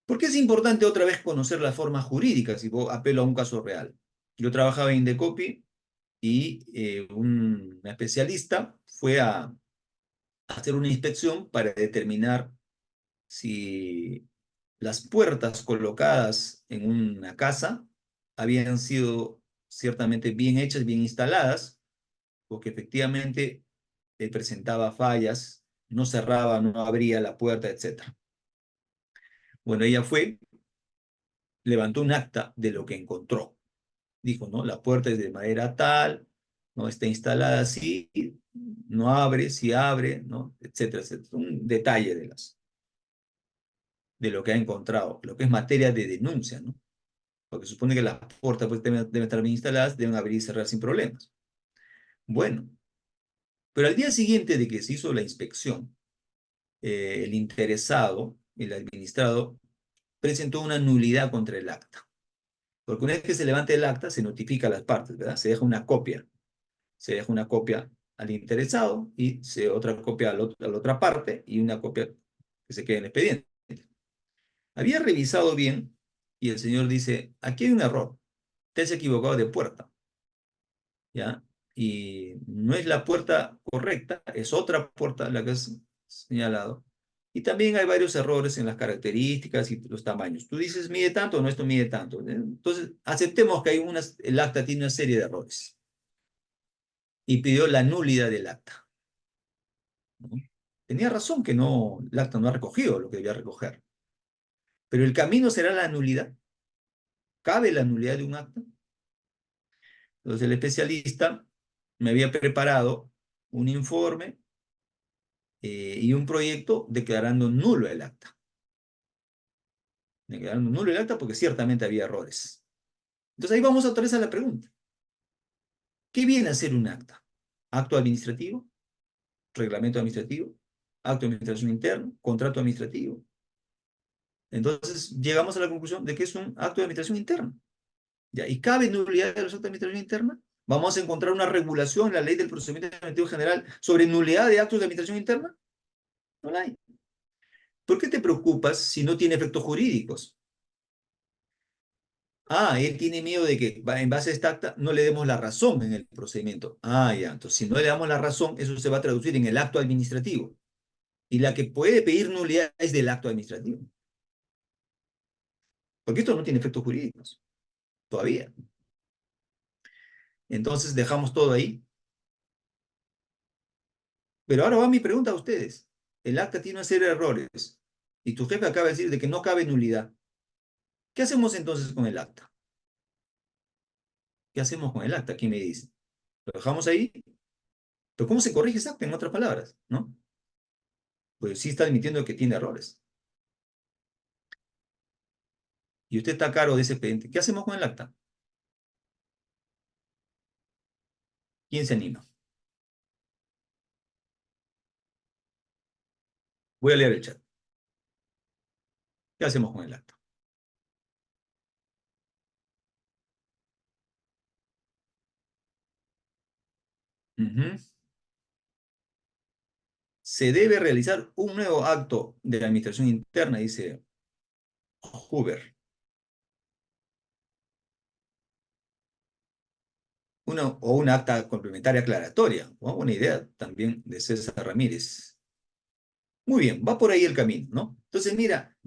¿Por qué es importante otra vez conocer las formas jurídicas si apelo a un caso real? Yo trabajaba en Indecopi y un especialista fue a hacer una inspección para determinar si las puertas colocadas en una casa habían sido ciertamente bien hechas, bien instaladas, porque efectivamente presentaba fallas, no cerraba, no abría la puerta, etc. Bueno, ella fue, levantó un acta de lo que encontró. Dijo, ¿no? La puerta es de madera tal, no está instalada así, no abre, sí abre, ¿no? Etcétera, etcétera. Un detalle de lo que ha encontrado, lo que es materia de denuncia, ¿no? Porque supone que las puertas pues, deben estar bien instaladas, deben abrir y cerrar sin problemas. Bueno, pero al día siguiente de que se hizo la inspección, el interesado, el administrado, presentó una nulidad contra el acta. Porque una vez que se levante el acta, se notifica a las partes, ¿verdad? Se deja una copia. Se deja una copia al interesado y otra copia a la otra parte y una copia que se quede en el expediente. Había revisado bien y el señor dice, aquí hay un error, te has equivocado de puerta, ¿ya? Y no es la puerta correcta, es otra puerta la que has señalado. Y también hay varios errores en las características y los tamaños. Tú dices, mide tanto, no, esto mide tanto. Entonces, aceptemos que el acta tiene una serie de errores. Y pidió la nulidad del acta, ¿no? Tenía razón que no, el acta no ha recogido lo que debía recoger. Pero el camino será la nulidad. ¿Cabe la nulidad de un acta? Entonces el especialista me había preparado un informe y un proyecto declarando nulo el acta. Declarando nulo el acta porque ciertamente había errores. Entonces ahí vamos otra vez a la pregunta. ¿Qué viene a ser un acta? ¿Acto administrativo? ¿Reglamento administrativo? ¿Acto de administración interna? ¿Contrato administrativo? Entonces llegamos a la conclusión de que es un acto de administración interna. ¿Ya? ¿Y cabe nulidad de los actos de administración interna? ¿Vamos a encontrar una regulación en la ley del procedimiento administrativo general sobre nulidad de actos de administración interna? No la hay. ¿Por qué te preocupas si no tiene efectos jurídicos? Ah, él tiene miedo de que en base a esta acta no le demos la razón en el procedimiento. Ah, ya, entonces si no le damos la razón, eso se va a traducir en el acto administrativo. Y la que puede pedir nulidad es del acto administrativo. Porque esto no tiene efectos jurídicos, todavía. Entonces dejamos todo ahí. Pero ahora va mi pregunta a ustedes. El acta tiene una serie de errores. y tu jefe acaba de decir de que no cabe nulidad. ¿Qué hacemos entonces con el acta? ¿Qué hacemos con el acta? ¿Quién me dice? ¿Lo dejamos ahí? ¿Pero cómo se corrige ese acta, en otras palabras? ¿No? Pues sí está admitiendo que tiene errores. Y usted está a cargo de ese expediente. ¿Qué hacemos con el acta? ¿Quién se anima? Voy a leer el chat. ¿Qué hacemos con el acta? Ujú. Se debe realizar un nuevo acto de la administración interna, dice Huber. O una acta complementaria aclaratoria. ¿No? Buena idea también de César Ramírez. Muy bien, va por ahí el camino, ¿no? Entonces, mira,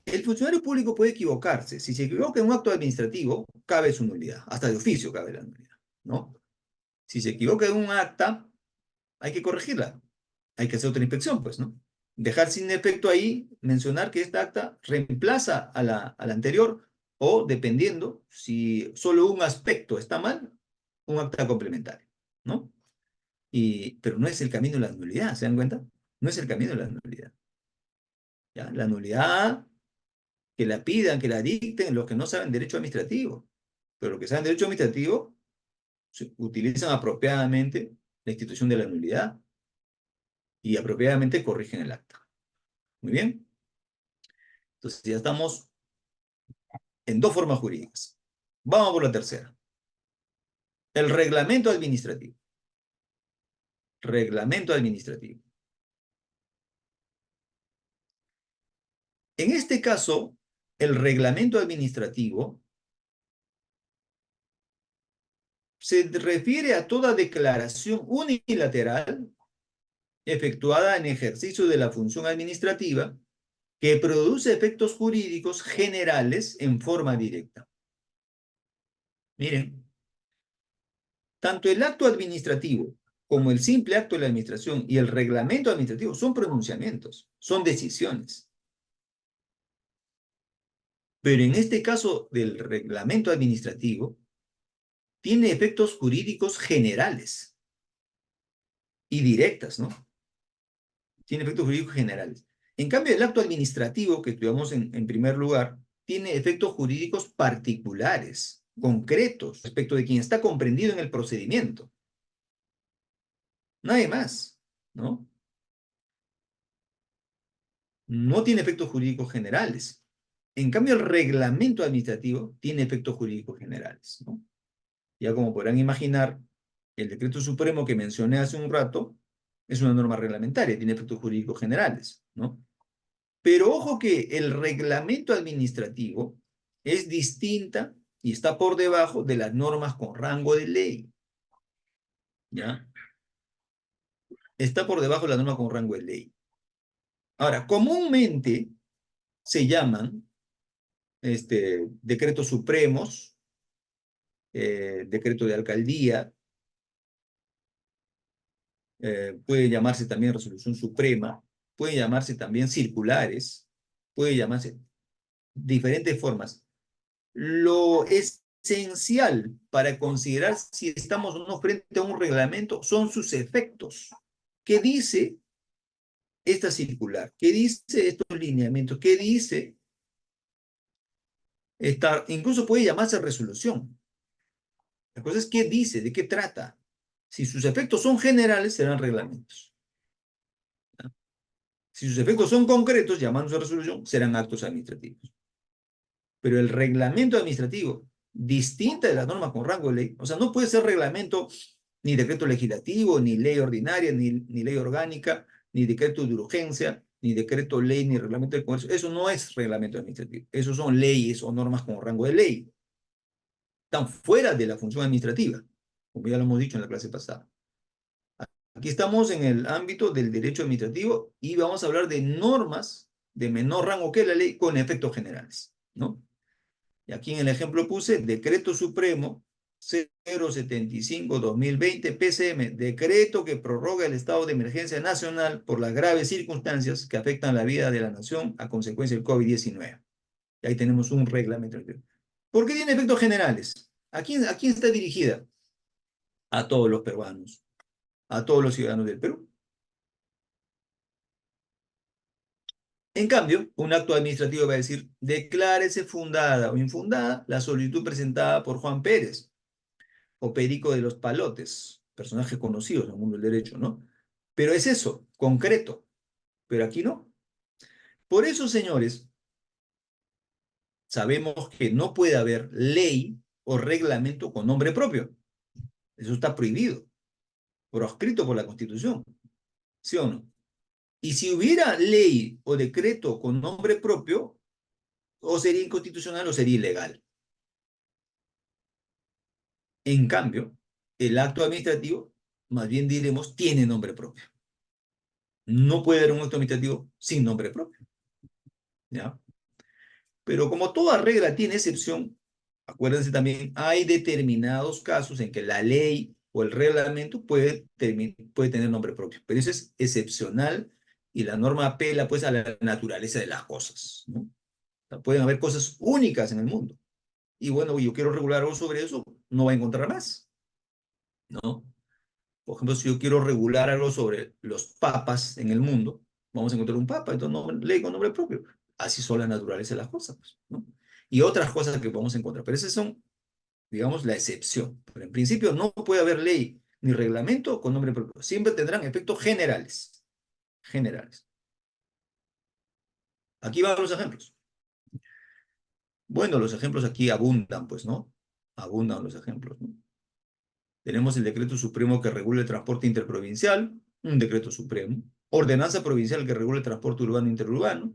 el funcionario público puede equivocarse. Si se equivoca en un acto administrativo, cabe su nulidad. Hasta de oficio cabe la nulidad, ¿no? Si se equivoca en un acta, hay que corregirla. Hay que hacer otra inspección, pues, ¿no? Dejar sin efecto ahí, mencionar que esta acta reemplaza a la anterior o, dependiendo, si solo un aspecto está mal, un acta complementario, ¿no? Pero no es el camino de la nulidad, ¿se dan cuenta? No es el camino de la nulidad. ¿Ya? La nulidad, que la pidan, que la dicten los que no saben derecho administrativo. Pero los que saben derecho administrativo utilizan apropiadamente la institución de la nulidad y apropiadamente corrigen el acta. Muy bien. Entonces ya estamos en dos formas jurídicas. Vamos por la tercera. El reglamento administrativo. Reglamento administrativo. En este caso, el reglamento administrativo se refiere a toda declaración unilateral efectuada en ejercicio de la función administrativa que produce efectos jurídicos generales en forma directa. Miren, tanto el acto administrativo como el simple acto de la administración y el reglamento administrativo son pronunciamientos, son decisiones. Pero en este caso del reglamento administrativo, tiene efectos jurídicos generales y directas, ¿no? Tiene efectos jurídicos generales. En cambio, el acto administrativo que estudiamos en primer lugar, tiene efectos jurídicos particulares, concretos, respecto de quien está comprendido en el procedimiento. Nadie más, ¿no? No tiene efectos jurídicos generales. En cambio, el reglamento administrativo tiene efectos jurídicos generales, ¿no? Ya como podrán imaginar, el decreto supremo que mencioné hace un rato es una norma reglamentaria, tiene efectos jurídicos generales, ¿no? Pero ojo que el reglamento administrativo es distinta y está por debajo de las normas con rango de ley, ¿ya? Está por debajo de la norma con rango de ley. Ahora, comúnmente se llaman decretos supremos, decreto de alcaldía, puede llamarse también resolución suprema, puede llamarse también circulares, puede llamarse diferentes formas. Lo esencial para considerar si estamos o no frente a un reglamento son sus efectos. ¿Qué dice esta circular? ¿Qué dice estos lineamientos? ¿Qué dice esta? Incluso puede llamarse resolución. La cosa es qué dice, de qué trata. Si sus efectos son generales, serán reglamentos. Si sus efectos son concretos, llamándose resolución, serán actos administrativos. Pero el reglamento administrativo, distinta de las normas con rango de ley, o sea, no puede ser reglamento ni decreto legislativo, ni ley ordinaria, ni ley orgánica, ni decreto de urgencia, ni decreto ley, ni reglamento de comercio. Eso no es reglamento administrativo. Eso son leyes o normas con rango de ley. Están fuera de la función administrativa, como ya lo hemos dicho en la clase pasada. Aquí estamos en el ámbito del derecho administrativo y vamos a hablar de normas de menor rango que la ley con efectos generales, ¿no? Y aquí en el ejemplo puse decreto supremo 075-2020 PCM, decreto que prorroga el estado de emergencia nacional por las graves circunstancias que afectan la vida de la nación a consecuencia del COVID-19. Y ahí tenemos un reglamento. ¿Por qué tiene efectos generales? A quién está dirigida? A todos los peruanos, a todos los ciudadanos del Perú. En cambio, un acto administrativo va a decir, declárese fundada o infundada la solicitud presentada por Juan Pérez o Perico de los Palotes, personajes conocidos en el mundo del derecho, ¿no? Pero es eso, concreto. Pero aquí no. Por eso, señores, sabemos que no puede haber ley o reglamento con nombre propio. Eso está prohibido, proscrito por la Constitución. ¿Sí o no? Y si hubiera ley o decreto con nombre propio, o sería inconstitucional o sería ilegal. En cambio, el acto administrativo, más bien diremos, tiene nombre propio. No puede haber un acto administrativo sin nombre propio. ¿Ya? Pero como toda regla tiene excepción, acuérdense también, hay determinados casos en que la ley o el reglamento puede tener nombre propio, pero eso es excepcional y la norma apela pues a la naturaleza de las cosas, ¿no? O sea, pueden haber cosas únicas en el mundo. Y bueno, yo quiero regular algo sobre eso, no va a encontrar más, ¿no? Por ejemplo, si yo quiero regular algo sobre los papas en el mundo, vamos a encontrar un papa, entonces no, ley con nombre propio. Así son la naturaleza de las cosas, pues, ¿no? Y otras cosas que vamos a encontrar. Pero esas son, digamos, la excepción. Pero en principio no puede haber ley ni reglamento con nombre propio. Siempre tendrán efectos generales. Generales. Aquí van los ejemplos. Bueno, los ejemplos aquí abundan, pues, ¿no? Abundan los ejemplos, ¿no? Tenemos el decreto supremo que regula el transporte interprovincial, un decreto supremo. Ordenanza provincial que regula el transporte urbano e interurbano.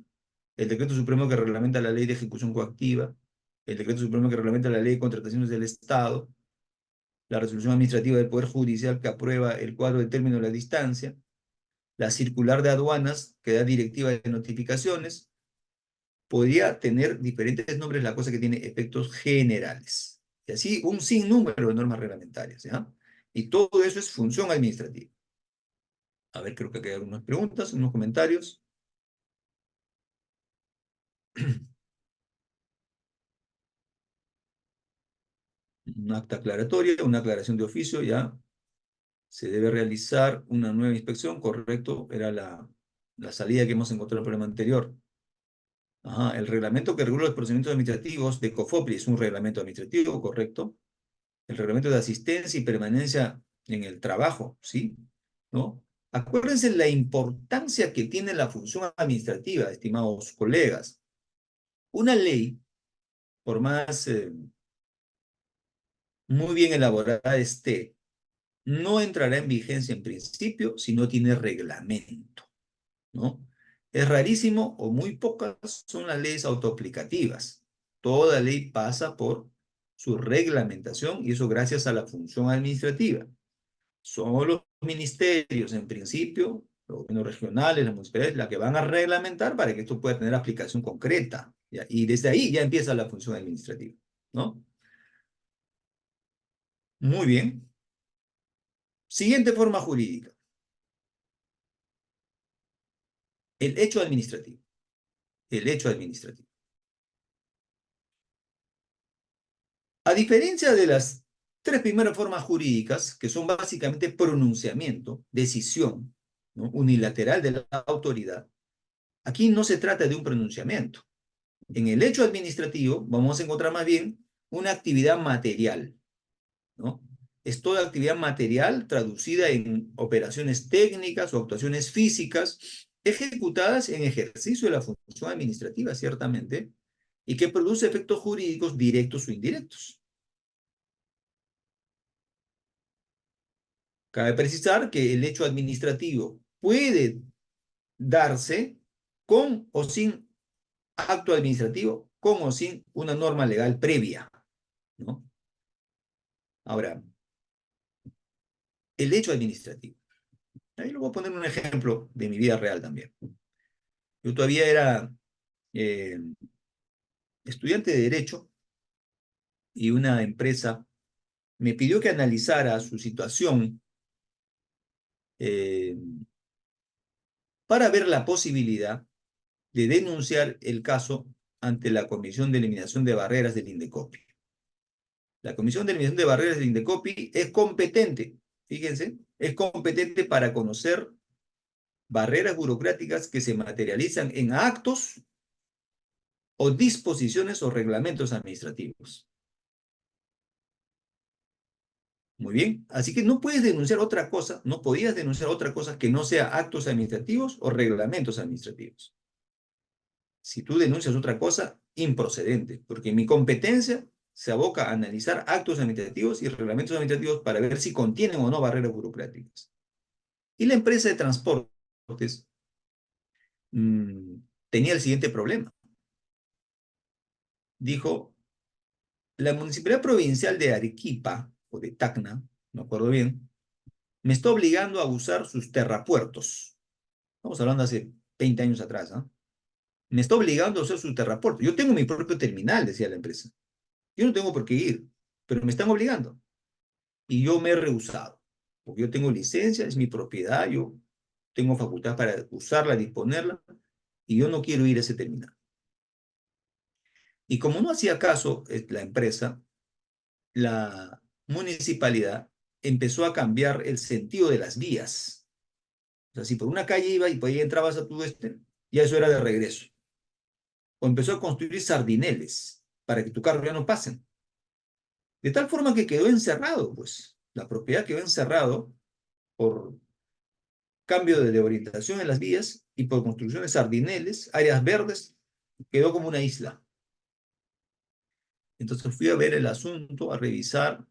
El decreto supremo que reglamenta la ley de ejecución coactiva. El decreto supremo que reglamenta la ley de contrataciones del Estado. La resolución administrativa del Poder Judicial que aprueba el cuadro de término de la distancia. La circular de aduanas que da directiva de notificaciones. Podría tener diferentes nombres la cosa que tiene efectos generales. Y así un sinnúmero de normas reglamentarias, ¿ya? Y todo eso es función administrativa. A ver, creo que hay algunas preguntas, unos comentarios. Un acta aclaratoria, una aclaración de oficio, ya. Se debe realizar una nueva inspección, correcto, era la salida que hemos encontrado en el problema anterior. Ajá, el reglamento que regula los procedimientos administrativos de COFOPRI es un reglamento administrativo, correcto. El reglamento de asistencia y permanencia en el trabajo, ¿sí? ¿No? Acuérdense la importancia que tiene la función administrativa, estimados colegas. Una ley, por más muy bien elaborada esté, no entrará en vigencia en principio si no tiene reglamento, ¿no? Es rarísimo o muy pocas son las leyes autoaplicativas. Toda ley pasa por su reglamentación y eso gracias a la función administrativa. Son los ministerios, en principio, los gobiernos regionales, las municipalidades, las que van a reglamentar para que esto pueda tener aplicación concreta. ¿Ya? Y desde ahí ya empieza la función administrativa, ¿no? Muy bien. Siguiente forma jurídica. El hecho administrativo. El hecho administrativo. A diferencia de las tres primeras formas jurídicas, que son básicamente pronunciamiento, decisión, ¿no? Unilateral de la autoridad, aquí no se trata de un pronunciamiento. En el hecho administrativo vamos a encontrar más bien una actividad material, ¿no? Es toda actividad material traducida en operaciones técnicas o actuaciones físicas ejecutadas en ejercicio de la función administrativa, ciertamente, y que produce efectos jurídicos directos o indirectos. Cabe precisar que el hecho administrativo puede darse con o sin acto administrativo, con o sin una norma legal previa, ¿no? Ahora, el hecho administrativo. Ahí le voy a poner un ejemplo de mi vida real también. Yo todavía era eh, estudiante de Derecho y una empresa me pidió que analizara su situación eh, para ver la posibilidad de denunciar el caso ante la Comisión de Eliminación de Barreras del INDECOPI. La Comisión de Eliminación de Barreras del INDECOPI es competente, fíjense, es competente para conocer barreras burocráticas que se materializan en actos o disposiciones o reglamentos administrativos. Muy bien, así que no puedes denunciar otra cosa, no podías denunciar otra cosa que no sea actos administrativos o reglamentos administrativos. Si tú denuncias otra cosa, improcedente, porque mi competencia se aboca a analizar actos administrativos y reglamentos administrativos para ver si contienen o no barreras burocráticas. Y la empresa de transportes mmm, tenía el siguiente problema. Dijo, la Municipalidad Provincial de Arequipa, o de Tacna, no me acuerdo bien, me está obligando a usar sus terrapuertos. Estamos hablando hace 20 años atrás, ¿no? Me está obligando a usar sus terrapuertos. Yo tengo mi propio terminal, decía la empresa. Yo no tengo por qué ir, pero me están obligando. Y yo me he rehusado, porque yo tengo licencia, es mi propiedad, yo tengo facultad para usarla, disponerla, y yo no quiero ir a ese terminal. Y como no hacía caso la empresa, la municipalidad empezó a cambiar el sentido de las vías. O sea, si por una calle iba y por ahí entrabas a tu ya eso era de regreso. O empezó a construir sardineles para que tu carro ya no pasen. De tal forma que quedó encerrado, pues. La propiedad quedó encerrado por cambio de orientación en las vías y por construcción de sardineles, áreas verdes, quedó como una isla. Entonces fui a ver el asunto, a revisar,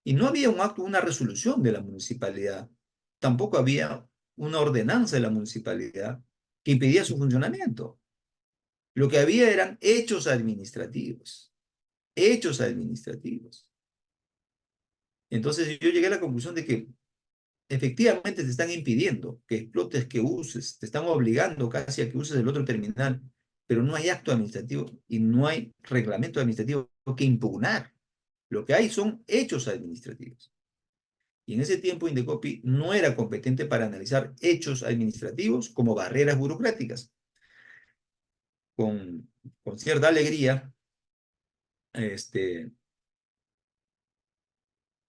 y no había un acto, una resolución de la municipalidad. Tampoco había una ordenanza de la municipalidad que impedía su funcionamiento. Lo que había eran hechos administrativos. Hechos administrativos. Entonces yo llegué a la conclusión de que efectivamente te están impidiendo que explotes, que uses, te están obligando casi a que uses el otro terminal, pero no hay acto administrativo y no hay reglamento administrativo que impugnar. Lo que hay son hechos administrativos. Y en ese tiempo Indecopi no era competente para analizar hechos administrativos como barreras burocráticas. Con, con cierta alegría,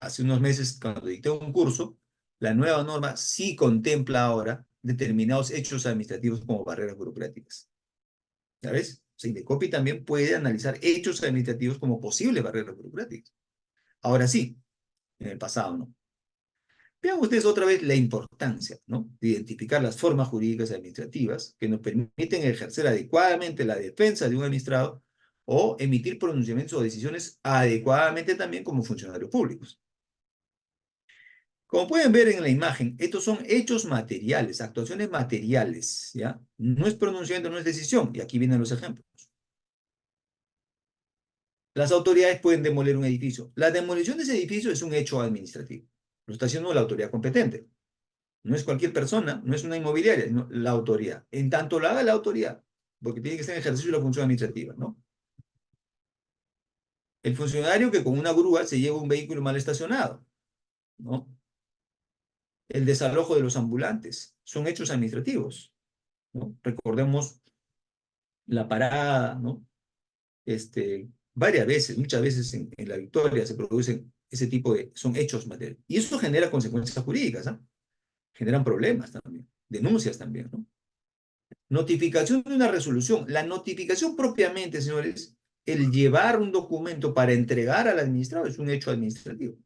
hace unos meses, cuando dicté un curso, la nueva norma sí contempla ahora determinados hechos administrativos como barreras burocráticas. ¿Sabes? O sea, Indecopi también puede analizar hechos administrativos como posibles barreras burocráticas. Ahora sí, en el pasado no. Vean ustedes otra vez la importancia, ¿no?, de identificar las formas jurídicas y administrativas que nos permiten ejercer adecuadamente la defensa de un administrado o emitir pronunciamientos o decisiones adecuadamente también como funcionarios públicos. Como pueden ver en la imagen, estos son hechos materiales, actuaciones materiales, ¿ya? No es pronunciamiento, no es decisión, y aquí vienen los ejemplos. Las autoridades pueden demoler un edificio. La demolición de ese edificio es un hecho administrativo. Lo está haciendo la autoridad competente. No es cualquier persona, no es una inmobiliaria, no, la autoridad. En tanto la haga la autoridad, porque tiene que estar en ejercicio de la función administrativa, ¿no? El funcionario que con una grúa se lleva un vehículo mal estacionado, ¿no? El desalojo de los ambulantes, son hechos administrativos, ¿no? Recordemos la parada, ¿no? Varias veces, muchas veces en la Victoria se producen ese tipo de, son hechos materiales. Y eso genera consecuencias jurídicas, ¿no? Generan problemas también, denuncias también, ¿no? Notificación de una resolución. La notificación propiamente, señores, el llevar un documento para entregar al administrado es un hecho administrativo.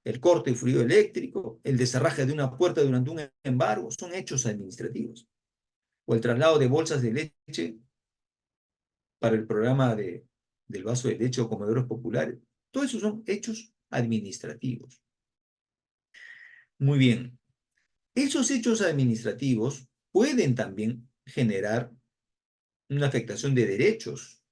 El corte de fluido eléctrico, el desarraje de una puerta durante un embargo, son hechos administrativos. O el traslado de bolsas de leche para el programa del vaso de leche o comedores populares. Todo eso son hechos administrativos. Muy bien. Esos hechos administrativos pueden también generar una afectación de derechos,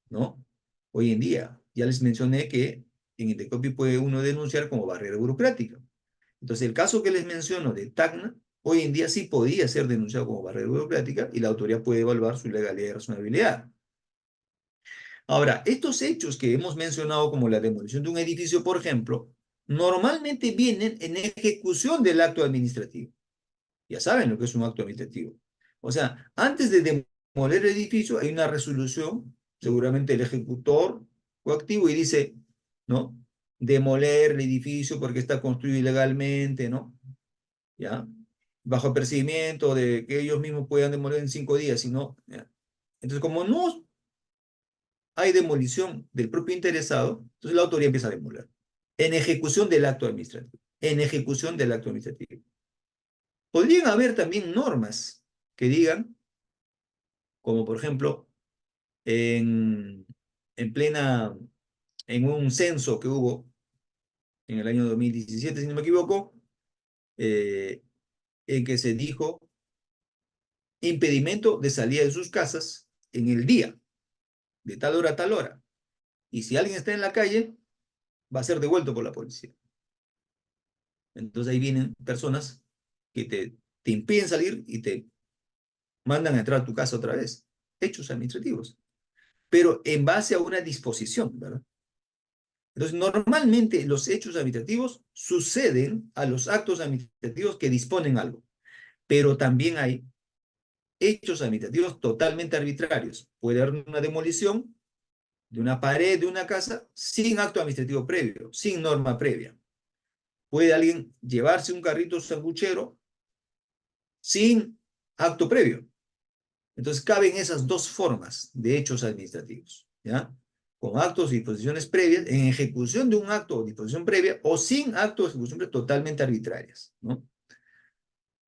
¿no? Hoy en día, ya les mencioné que en Indecopi puede uno denunciar como barrera burocrática. Entonces, el caso que les menciono de Tacna, hoy en día sí podía ser denunciado como barrera burocrática y la autoridad puede evaluar su legalidad y razonabilidad. Ahora, estos hechos que hemos mencionado, como la demolición de un edificio, por ejemplo, normalmente vienen en ejecución del acto administrativo. Ya saben lo que es un acto administrativo. O sea, antes de demoler el edificio, hay una resolución, seguramente el ejecutor coactivo, y dice, ¿no? Demoler el edificio porque está construido ilegalmente, ¿no? ¿Ya? Bajo el percibimiento de que ellos mismos puedan demoler en 5 días, si no, ¿ya? Entonces, como no hay demolición del propio interesado, entonces la autoría empieza a demoler. En ejecución del acto administrativo. En ejecución del acto administrativo. Podrían haber también normas que digan, como por ejemplo, en, en plena, en un censo que hubo en el año 2017, si no me equivoco, eh, en que se dijo impedimento de salida de sus casas en el día, de tal hora a tal hora. Y si alguien está en la calle, va a ser devuelto por la policía. Entonces ahí vienen personas que te impiden salir y te mandan a entrar a tu casa otra vez. Hechos administrativos. Pero en base a una disposición, ¿verdad? Entonces, normalmente los hechos administrativos suceden a los actos administrativos que disponen algo, pero también hay hechos administrativos totalmente arbitrarios. Puede haber una demolición de una pared de una casa sin acto administrativo previo, sin norma previa. Puede alguien llevarse un carrito sanguchero sin acto previo. Entonces, caben esas dos formas de hechos administrativos, ¿ya? Con actos y disposiciones previas, en ejecución de un acto o disposición previa, o sin acto de ejecución previa totalmente arbitrarias, ¿no?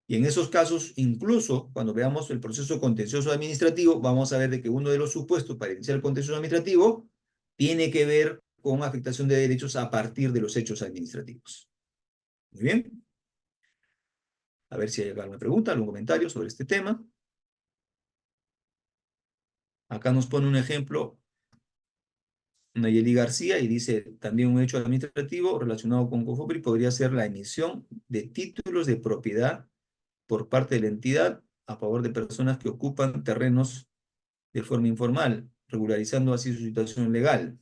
Y en esos casos, incluso cuando veamos el proceso contencioso administrativo, vamos a ver de que uno de los supuestos para iniciar el contencioso administrativo tiene que ver con afectación de derechos a partir de los hechos administrativos. Muy bien. A ver si hay alguna pregunta, algún comentario sobre este tema. Acá nos pone un ejemplo Nayeli García y dice, también un hecho administrativo relacionado con COFOPRI podría ser la emisión de títulos de propiedad por parte de la entidad a favor de personas que ocupan terrenos de forma informal, regularizando así su situación legal.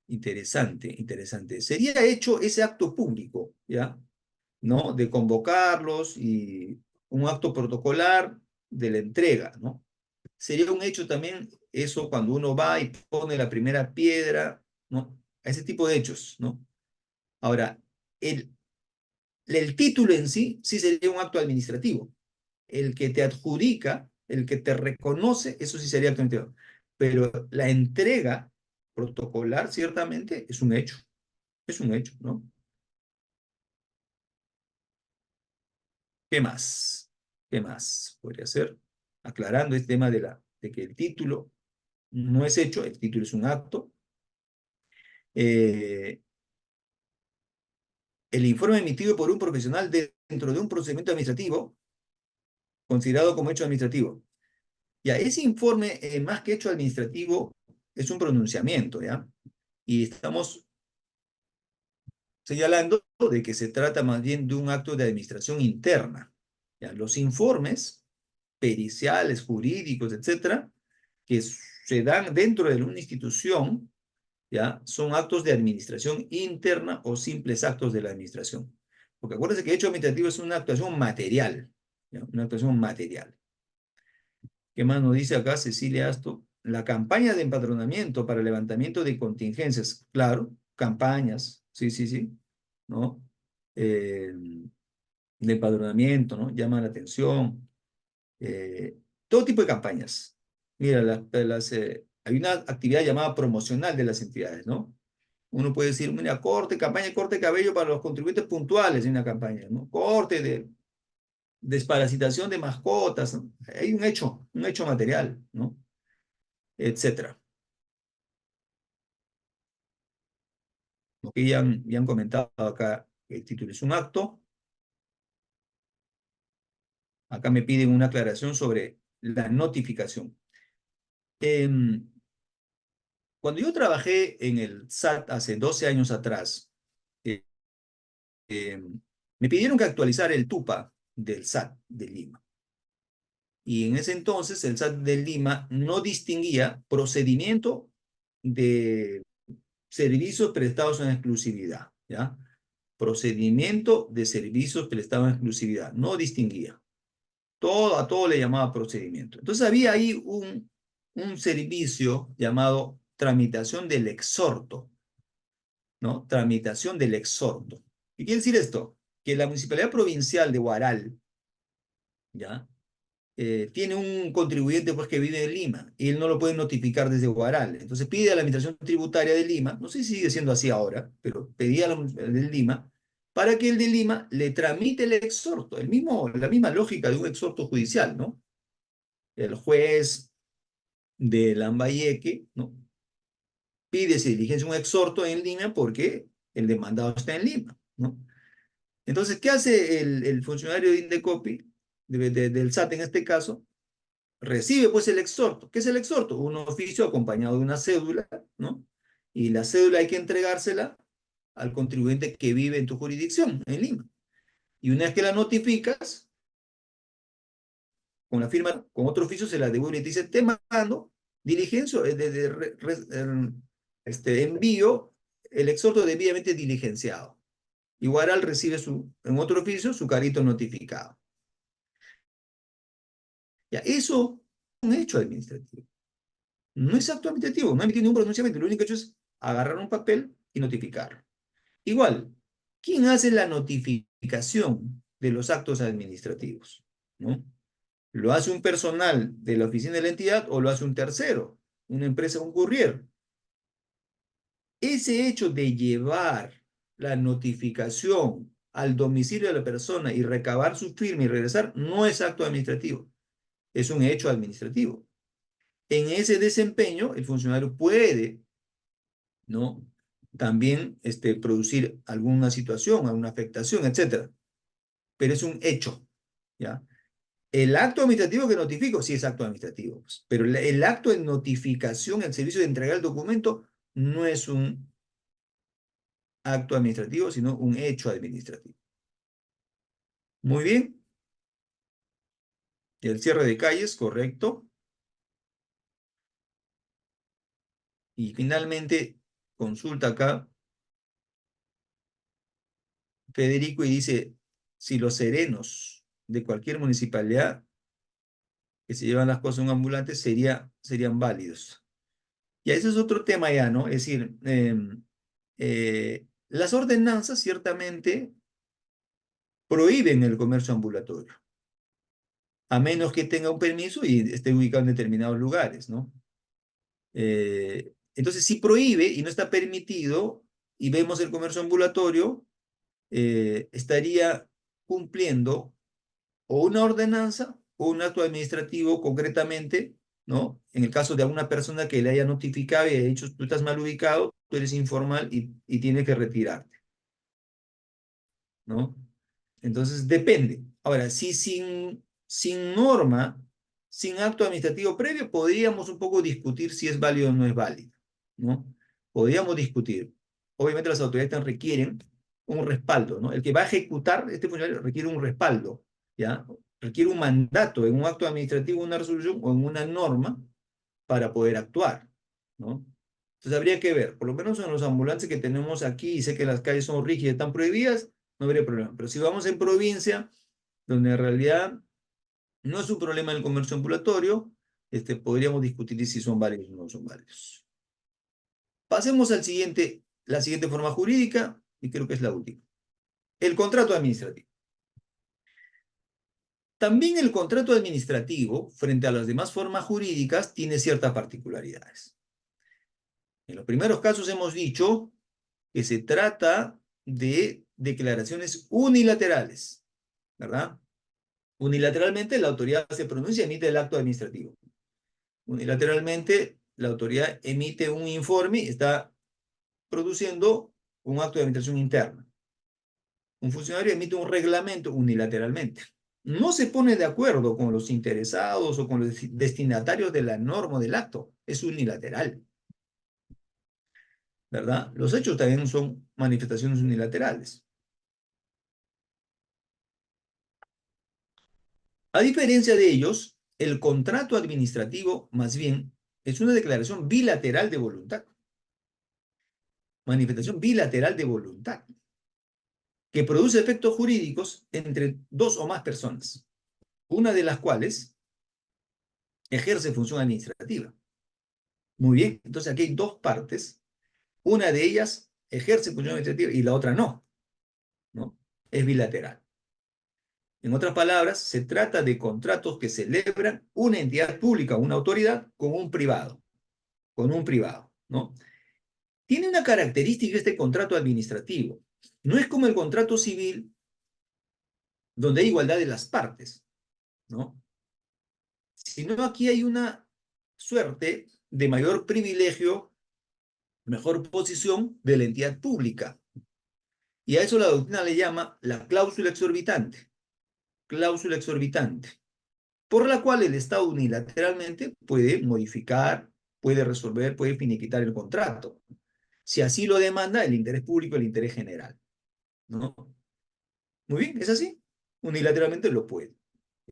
Interesante, interesante. Sería hecho ese acto público, ¿ya? ¿No? De convocarlos y un acto protocolar de la entrega, ¿no? Sería un hecho también eso cuando uno va y pone la primera piedra, ¿no? Ese tipo de hechos, ¿no? Ahora, el título en sí, sí sería un acto administrativo. El que te adjudica, el que te reconoce, eso sí sería acto administrativo. Pero la entrega protocolar, ciertamente, es un hecho, ¿no? ¿Qué más? ¿Qué más podría ser? Aclarando este tema de que el título no es hecho, el título es un acto. Eh, el informe emitido por un profesional dentro de un procedimiento administrativo, considerado como hecho administrativo. Ya, ese informe, más que hecho administrativo, es un pronunciamiento, ¿ya? Y estamos señalando de que se trata más bien de un acto de administración interna. ¿Ya? Los informes periciales, jurídicos, etcétera, que se dan dentro de una institución, ¿ya? Son actos de administración interna o simples actos de la administración. Porque acuérdense que hecho administrativo es una actuación material, ¿ya? Una actuación material. ¿Qué más nos dice acá Cecilia Asto? La campaña de empadronamiento para levantamiento de contingencias. Claro, campañas, sí, sí, sí, ¿no? Eh, de empadronamiento, ¿no? Llama la atención. Todo tipo de campañas. Mira, hay una actividad llamada promocional de las entidades, ¿no? Uno puede decir, mira, campaña de corte de cabello para los contribuyentes puntuales en una campaña, ¿no? Corte de desparasitación de mascotas, ¿no? Hay un hecho material, ¿no? Etcétera. Lo que ya han comentado acá, el título es un acto. Acá me piden una aclaración sobre la notificación. Em, Cuando yo trabajé en el SAT hace 12 años atrás, eh, me pidieron que actualizara el TUPA del SAT de Lima. Y en ese entonces el SAT de Lima no distinguía procedimiento de servicios prestados en exclusividad, ¿ya? Procedimiento de servicios prestados en exclusividad. No distinguía. A todo le llamaba procedimiento. Entonces había ahí un servicio llamado tramitación del exhorto, ¿no? Tramitación del exhorto. ¿Qué quiere decir esto? Que la Municipalidad Provincial de Huaral, ¿ya? Tiene un contribuyente pues, que vive en Lima y él no lo puede notificar desde Huaral. Entonces pide a la Administración Tributaria de Lima, no sé si sigue siendo así ahora, pero pedía a la de Lima para que el de Lima le tramite el exhorto, la misma lógica de un exhorto judicial, ¿no? El juez de Lambayeque, ¿no? Pide se diligencia un exhorto en Lima porque el demandado está en Lima, ¿no? Entonces, ¿qué hace el funcionario de Indecopi, del SAT en este caso? Recibe pues el exhorto. ¿Qué es el exhorto? Un oficio acompañado de una cédula, ¿no? Y la cédula hay que entregársela al contribuyente que vive en tu jurisdicción, en Lima. Y una vez que la notificas, con la firma, con otro oficio se la devuelve y te dice, te mando diligencia, envío el exhorto debidamente diligenciado. Igual al recibe en otro oficio su carito notificado. Ya, eso es un hecho administrativo. No es acto administrativo, no emite ningún pronunciamiento. Lo único que he hecho es agarrar un papel y notificarlo. Igual, ¿quién hace la notificación de los actos administrativos? ¿No? ¿Lo hace un personal de la oficina de la entidad o lo hace un tercero, una empresa, un courier? Ese hecho de llevar la notificación al domicilio de la persona y recabar su firma y regresar no es acto administrativo, es un hecho administrativo. En ese desempeño, el funcionario puede, ¿no? También producir alguna situación, alguna afectación, etcétera. Pero es un hecho, ¿ya? El acto administrativo que notifico, sí es acto administrativo, pues, pero el acto de notificación, el servicio de entregar el documento, no es un acto administrativo, sino un hecho administrativo. Muy bien. Y el cierre de calles, correcto. Y finalmente, consulta acá Federico y dice, si los serenos de cualquier municipalidad que se llevan las cosas en un ambulante serían válidos. Y ese es otro tema ya, ¿no? Es decir, las ordenanzas ciertamente prohíben el comercio ambulatorio, a menos que tenga un permiso y esté ubicado en determinados lugares, ¿no? Entonces, si prohíbe y no está permitido y vemos el comercio ambulatorio, estaría cumpliendo o una ordenanza o un acto administrativo concretamente, ¿no? En el caso de alguna persona que le haya notificado y haya dicho, tú estás mal ubicado, tú eres informal y tienes que retirarte, ¿no? Entonces, depende. Ahora, si sin norma, sin acto administrativo previo, podríamos un poco discutir si es válido o no es válido, ¿no? Podríamos discutir. Obviamente las autoridades requieren un respaldo, ¿no? El que va a ejecutar este funcionario requiere un respaldo, ¿ya? Requiere un mandato en un acto administrativo, una resolución o en una norma para poder actuar, ¿no? Entonces habría que ver, por lo menos en los ambulantes que tenemos aquí, y sé que las calles son rígidas, están prohibidas, no habría problema. Pero si vamos en provincia, donde en realidad no es un problema el comercio ambulatorio, podríamos discutir si son válidos o no son válidos. Pasemos la siguiente forma jurídica, y creo que es la última. El contrato administrativo. También el contrato administrativo, frente a las demás formas jurídicas, tiene ciertas particularidades. En los primeros casos hemos dicho que se trata de declaraciones unilaterales, ¿verdad? Unilateralmente la autoridad se pronuncia y emite el acto administrativo. Unilateralmente la autoridad emite un informe y está produciendo un acto de administración interna. Un funcionario emite un reglamento unilateralmente. No se pone de acuerdo con los interesados o con los destinatarios de la norma o del acto. Es unilateral, ¿verdad? Los hechos también son manifestaciones unilaterales. A diferencia de ellos, el contrato administrativo, más bien, es una declaración bilateral de voluntad, manifestación bilateral de voluntad, que produce efectos jurídicos entre dos o más personas, una de las cuales ejerce función administrativa. Muy bien, entonces aquí hay dos partes, una de ellas ejerce función administrativa y la otra no, ¿no? Es bilateral. En otras palabras, se trata de contratos que celebran una entidad pública, una autoridad, con un privado, ¿no? Tiene una característica este contrato administrativo. No es como el contrato civil, donde hay igualdad de las partes, ¿no? Sino aquí hay una suerte de mayor privilegio, mejor posición de la entidad pública. Y a eso la doctrina le llama la cláusula exorbitante, por la cual el Estado unilateralmente puede modificar, puede resolver, puede finiquitar el contrato, si así lo demanda el interés público, el interés general, ¿no? Muy bien, es así. Unilateralmente lo puede,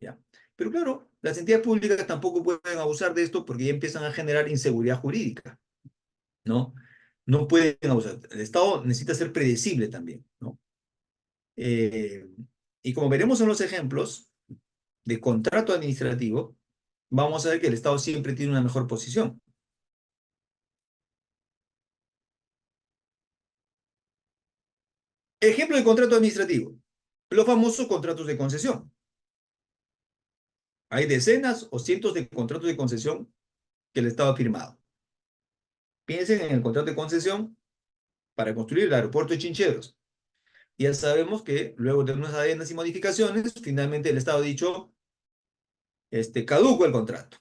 ¿ya? Pero claro, las entidades públicas tampoco pueden abusar de esto porque ya empiezan a generar inseguridad jurídica, ¿no? No pueden abusar. El Estado necesita ser predecible también, ¿no? Eh, y como veremos en los ejemplos de contrato administrativo, vamos a ver que el Estado siempre tiene una mejor posición. Ejemplo de contrato administrativo. Los famosos contratos de concesión. Hay decenas o cientos de contratos de concesión que el Estado ha firmado. Piensen en el contrato de concesión para construir el aeropuerto de Chincheros. Ya sabemos que luego de unas adendas y modificaciones, finalmente el Estado ha dicho, caduco el contrato,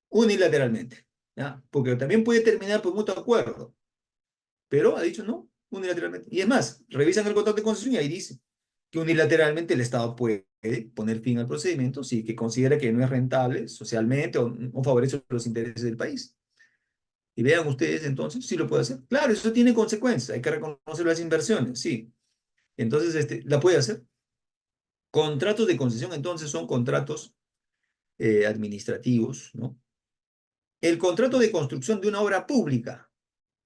unilateralmente, ¿ya? Porque también puede terminar por mutuo acuerdo, pero ha dicho no, unilateralmente. Y es más, revisan el contrato de concesión y ahí dice que unilateralmente el Estado puede poner fin al procedimiento si que considera que no es rentable socialmente o favorece los intereses del país. Y vean ustedes entonces si lo puede hacer. Claro, eso tiene consecuencias, hay que reconocer las inversiones, sí. Entonces, la puede hacer. Contratos de concesión entonces son contratos administrativos, ¿no? El contrato de construcción de una obra pública,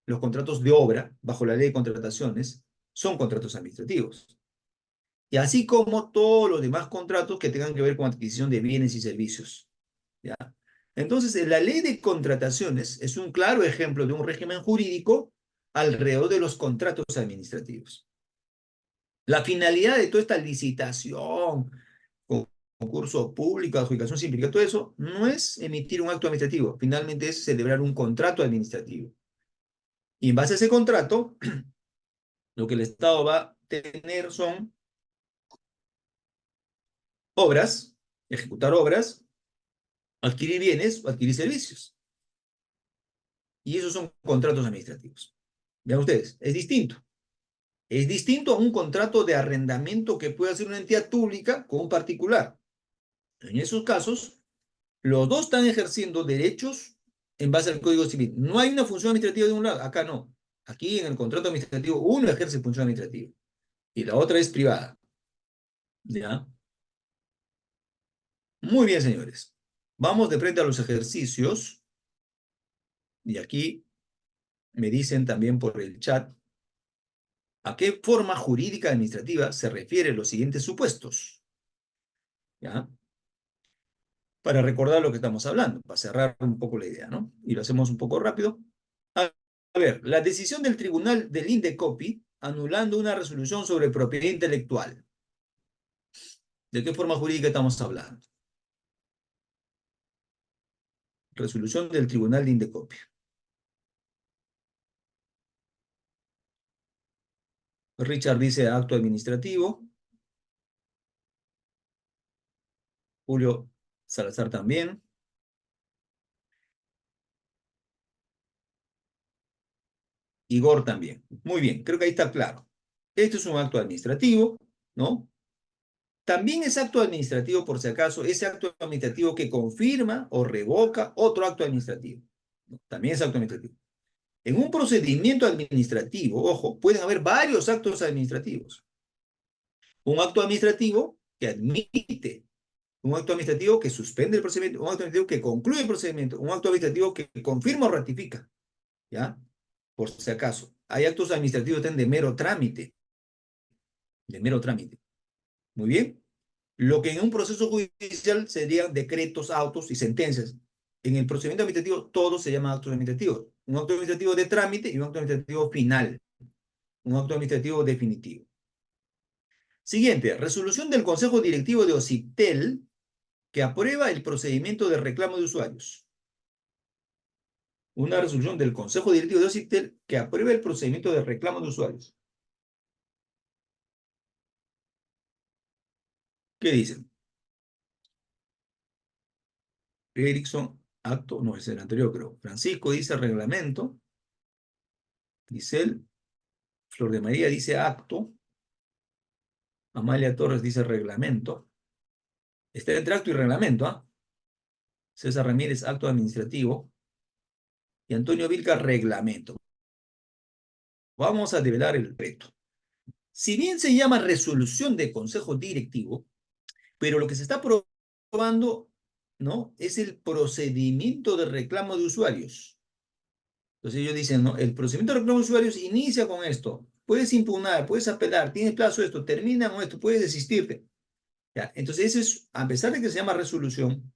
los contratos de obra bajo la ley de contrataciones, son contratos administrativos. Y así como todos los demás contratos que tengan que ver con adquisición de bienes y servicios, ¿ya? Entonces, la ley de contrataciones es un claro ejemplo de un régimen jurídico alrededor de los contratos administrativos. La finalidad de toda esta licitación, concurso público, adjudicación simplificada, todo eso, no es emitir un acto administrativo, finalmente es celebrar un contrato administrativo. Y en base a ese contrato, lo que el Estado va a tener son obras, ejecutar obras, adquirir bienes o adquirir servicios. Y esos son contratos administrativos. Vean ustedes, es distinto. Es distinto a un contrato de arrendamiento que puede hacer una entidad pública con un particular. En esos casos, los dos están ejerciendo derechos en base al Código Civil. No hay una función administrativa de un lado, acá no. Aquí en el contrato administrativo uno ejerce función administrativa y la otra es privada. ¿Ya? Muy bien, señores. Vamos de frente a los ejercicios y aquí me dicen también por el chat a qué forma jurídica administrativa se refieren los siguientes supuestos. ¿Ya? Para recordar lo que estamos hablando, para cerrar un poco la idea, ¿no? Y lo hacemos un poco rápido. A ver, la decisión del tribunal del INDECOPI anulando una resolución sobre propiedad intelectual. ¿De qué forma jurídica estamos hablando? Resolución del tribunal de INDECOPI. Richard dice acto administrativo. Julio Salazar también. Igor también. Muy bien, creo que ahí está claro. Esto es un acto administrativo, ¿no? También es acto administrativo, por si acaso, ese acto administrativo que confirma o revoca otro acto administrativo. ¿No? También es acto administrativo. En un procedimiento administrativo, ojo, pueden haber varios actos administrativos. Un acto administrativo que admite un acto administrativo que suspende el procedimiento, un acto administrativo que concluye el procedimiento, un acto administrativo que confirma o ratifica, ¿ya? Por si acaso. Hay actos administrativos que están de mero trámite. Muy bien. Lo que en un proceso judicial serían decretos, autos y sentencias. En el procedimiento administrativo todo se llama actos administrativos. Un acto administrativo de trámite y un acto administrativo final. Un acto administrativo definitivo. Siguiente, resolución del Consejo Directivo de OCIPTEL que aprueba el procedimiento de reclamo de usuarios. Una resolución del Consejo Directivo de OCIPTEL que aprueba el procedimiento de reclamo de usuarios. ¿Qué dicen? Erickson, acto, no es el anterior, creo. Francisco dice reglamento. Giselle, Flor de María dice acto. Amalia Torres dice reglamento. Está entre acto y reglamento, ¿ah? César Ramírez, acto administrativo. Y Antonio Vilca, reglamento. Vamos a develar el reto. Si bien se llama resolución de consejo directivo, pero lo que se está probando, ¿no?, es el procedimiento de reclamo de usuarios. Entonces ellos dicen, ¿no?, el procedimiento de reclamo de usuarios inicia con esto. Puedes impugnar, puedes apelar, tienes plazo esto, termina con esto, puedes desistirte. ¿Ya? Entonces ese es, a pesar de que se llama resolución,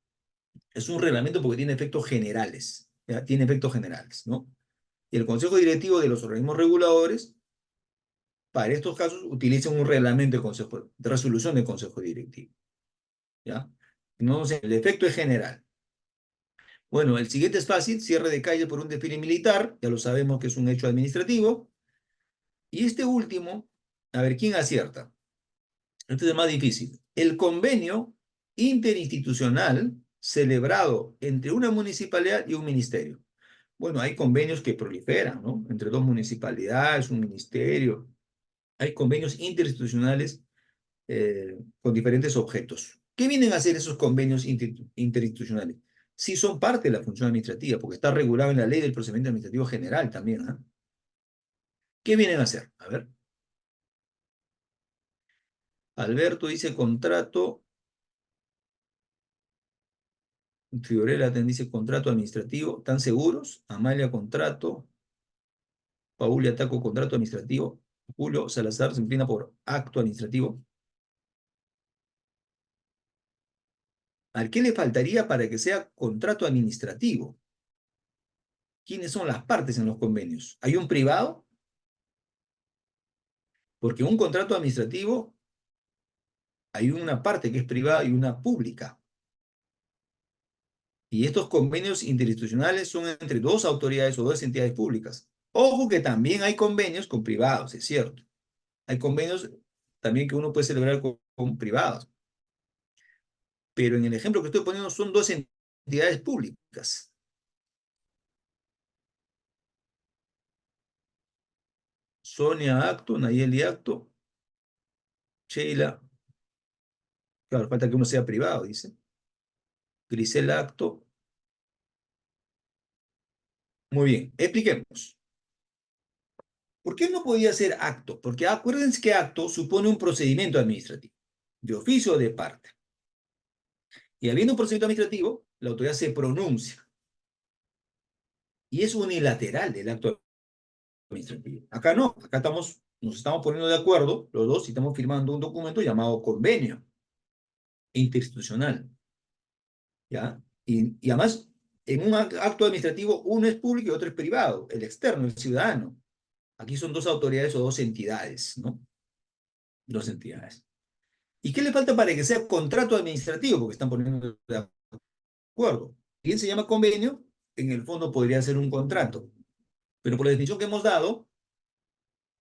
es un reglamento porque tiene efectos generales. ¿Ya? Tiene efectos generales, ¿no? Y el consejo directivo de los organismos reguladores, para estos casos, utilizan un reglamento de resolución del consejo directivo. ¿Ya? No sé, el efecto es general. Bueno, el siguiente es fácil, cierre de calle por un desfile militar, ya lo sabemos que es un hecho administrativo. Y este último, a ver, ¿quién acierta? Este es el más difícil. El convenio interinstitucional celebrado entre una municipalidad y un ministerio. Bueno, hay convenios que proliferan, ¿no? Entre dos municipalidades, un ministerio. Hay convenios interinstitucionales con diferentes objetos. ¿Qué vienen a hacer esos convenios interinstitucionales? Sí son parte de la función administrativa, porque está regulado en la ley del procedimiento administrativo general también, ¿eh? ¿Qué vienen a hacer? A ver. Alberto dice contrato. Fiorella dice contrato administrativo. ¿Están seguros? Amalia, contrato. Paula Taco, contrato administrativo. Julio Salazar se inclina por acto administrativo. ¿A qué le faltaría para que sea contrato administrativo? ¿Quiénes son las partes en los convenios? ¿Hay un privado? Porque un contrato administrativo hay una parte que es privada y una pública. Y estos convenios interinstitucionales son entre dos autoridades o dos entidades públicas. Ojo que también hay convenios con privados, es cierto. Hay convenios también que uno puede celebrar con privados. Pero en el ejemplo que estoy poniendo son dos entidades públicas. Sonia acto, Nayeli acto, Sheila, claro, falta que uno sea privado, dice. Grisela acto. Muy bien, expliquemos. ¿Por qué no podía ser acto? Porque acuérdense que acto supone un procedimiento administrativo, de oficio o de parte. Y habiendo un procedimiento administrativo, la autoridad se pronuncia. Y es unilateral el acto administrativo. Acá no, acá nos estamos poniendo de acuerdo, los dos, y estamos firmando un documento llamado convenio interinstitucional. ¿Ya? Y además, en un acto administrativo, uno es público y otro es privado, el externo, el ciudadano. Aquí son dos autoridades o dos entidades, ¿no? Dos entidades. ¿Y qué le falta para que sea contrato administrativo? Porque están poniendo de acuerdo. Bien se llama convenio, en el fondo podría ser un contrato. Pero por la definición que hemos dado,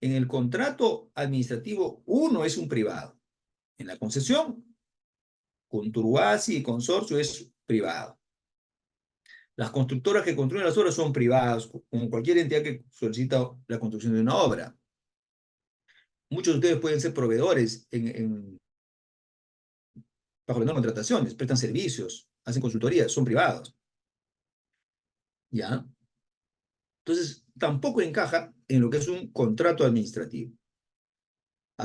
en el contrato administrativo, uno es un privado. En la concesión, Conturhuasi y consorcio es privado. Las constructoras que construyen las obras son privadas, como cualquier entidad que solicita la construcción de una obra. Muchos de ustedes pueden ser proveedores bajo la norma de contrataciones, prestan servicios, hacen consultorías, son privados. ¿Ya? Entonces, tampoco encaja en lo que es un contrato administrativo.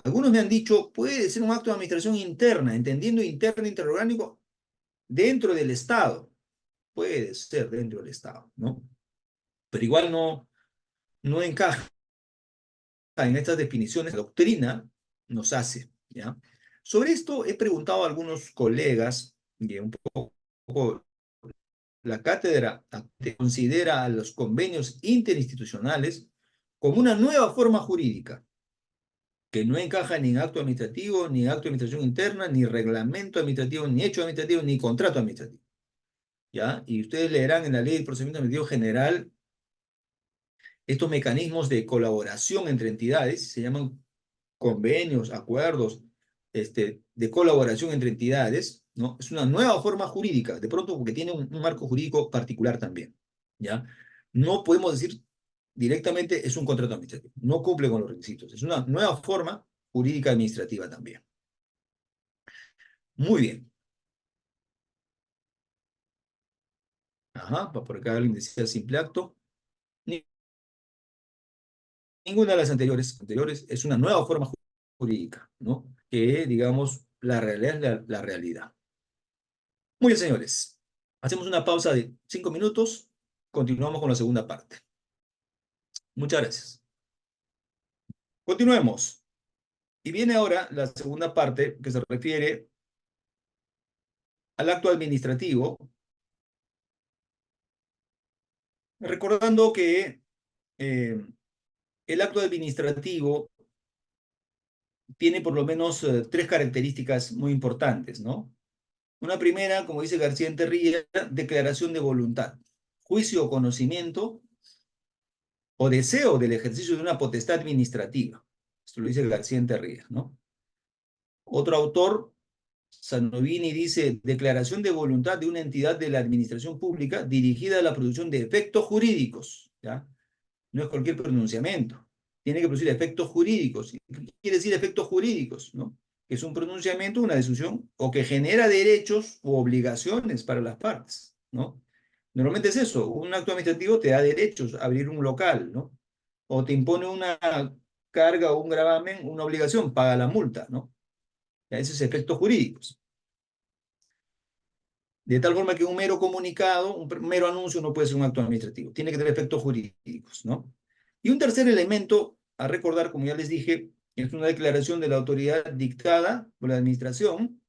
Algunos me han dicho, puede ser un acto de administración interna, entendiendo interno interorgánico dentro del Estado. Puede ser dentro del Estado, ¿no? Pero igual no encaja en estas definiciones. La doctrina nos hace, ¿ya? Sobre esto he preguntado a algunos colegas y un poco la cátedra considera a los convenios interinstitucionales como una nueva forma jurídica que no encaja ni en acto administrativo, ni en acto de administración interna, ni reglamento administrativo, ni hecho administrativo, ni contrato administrativo. ¿Ya? Y ustedes leerán en la Ley de Procedimiento Administrativo General estos mecanismos de colaboración entre entidades, se llaman convenios, acuerdos de colaboración entre entidades, ¿no? Es una nueva forma jurídica, de pronto porque tiene un marco jurídico particular también, ¿ya? No podemos decir directamente es un contrato administrativo, no cumple con los requisitos, es una nueva forma jurídica administrativa también. Muy bien. Ajá, por acá alguien decía simple acto. Ninguna de las anteriores es una nueva forma jurídica, ¿no? Que, digamos, la realidad es la realidad. Muy bien, señores. Hacemos una pausa de 5 minutos. Continuamos con la segunda parte. Muchas gracias. Continuemos. Y viene ahora la segunda parte que se refiere al acto administrativo, recordando que el acto administrativo tiene por lo menos tres características muy importantes, ¿no? Una primera, como dice García Enterría, declaración de voluntad, juicio o conocimiento o deseo del ejercicio de una potestad administrativa. Esto lo dice García Enterría, ¿no? Otro autor, Sanovini, dice declaración de voluntad de una entidad de la administración pública dirigida a la producción de efectos jurídicos, ¿ya? No es cualquier pronunciamiento. Tiene que producir efectos jurídicos. ¿Qué quiere decir efectos jurídicos? ¿No? Que es un pronunciamiento, una decisión, o que genera derechos u obligaciones para las partes, ¿no? Normalmente es eso. Un acto administrativo te da derechos a abrir un local, ¿no? O te impone una carga o un gravamen, una obligación, paga la multa, ¿no? Ya, esos efectos jurídicos. De tal forma que un mero comunicado, un mero anuncio no puede ser un acto administrativo. Tiene que tener efectos jurídicos, ¿no? Y un tercer elemento a recordar, como ya les dije, es una declaración de la autoridad dictada por la administración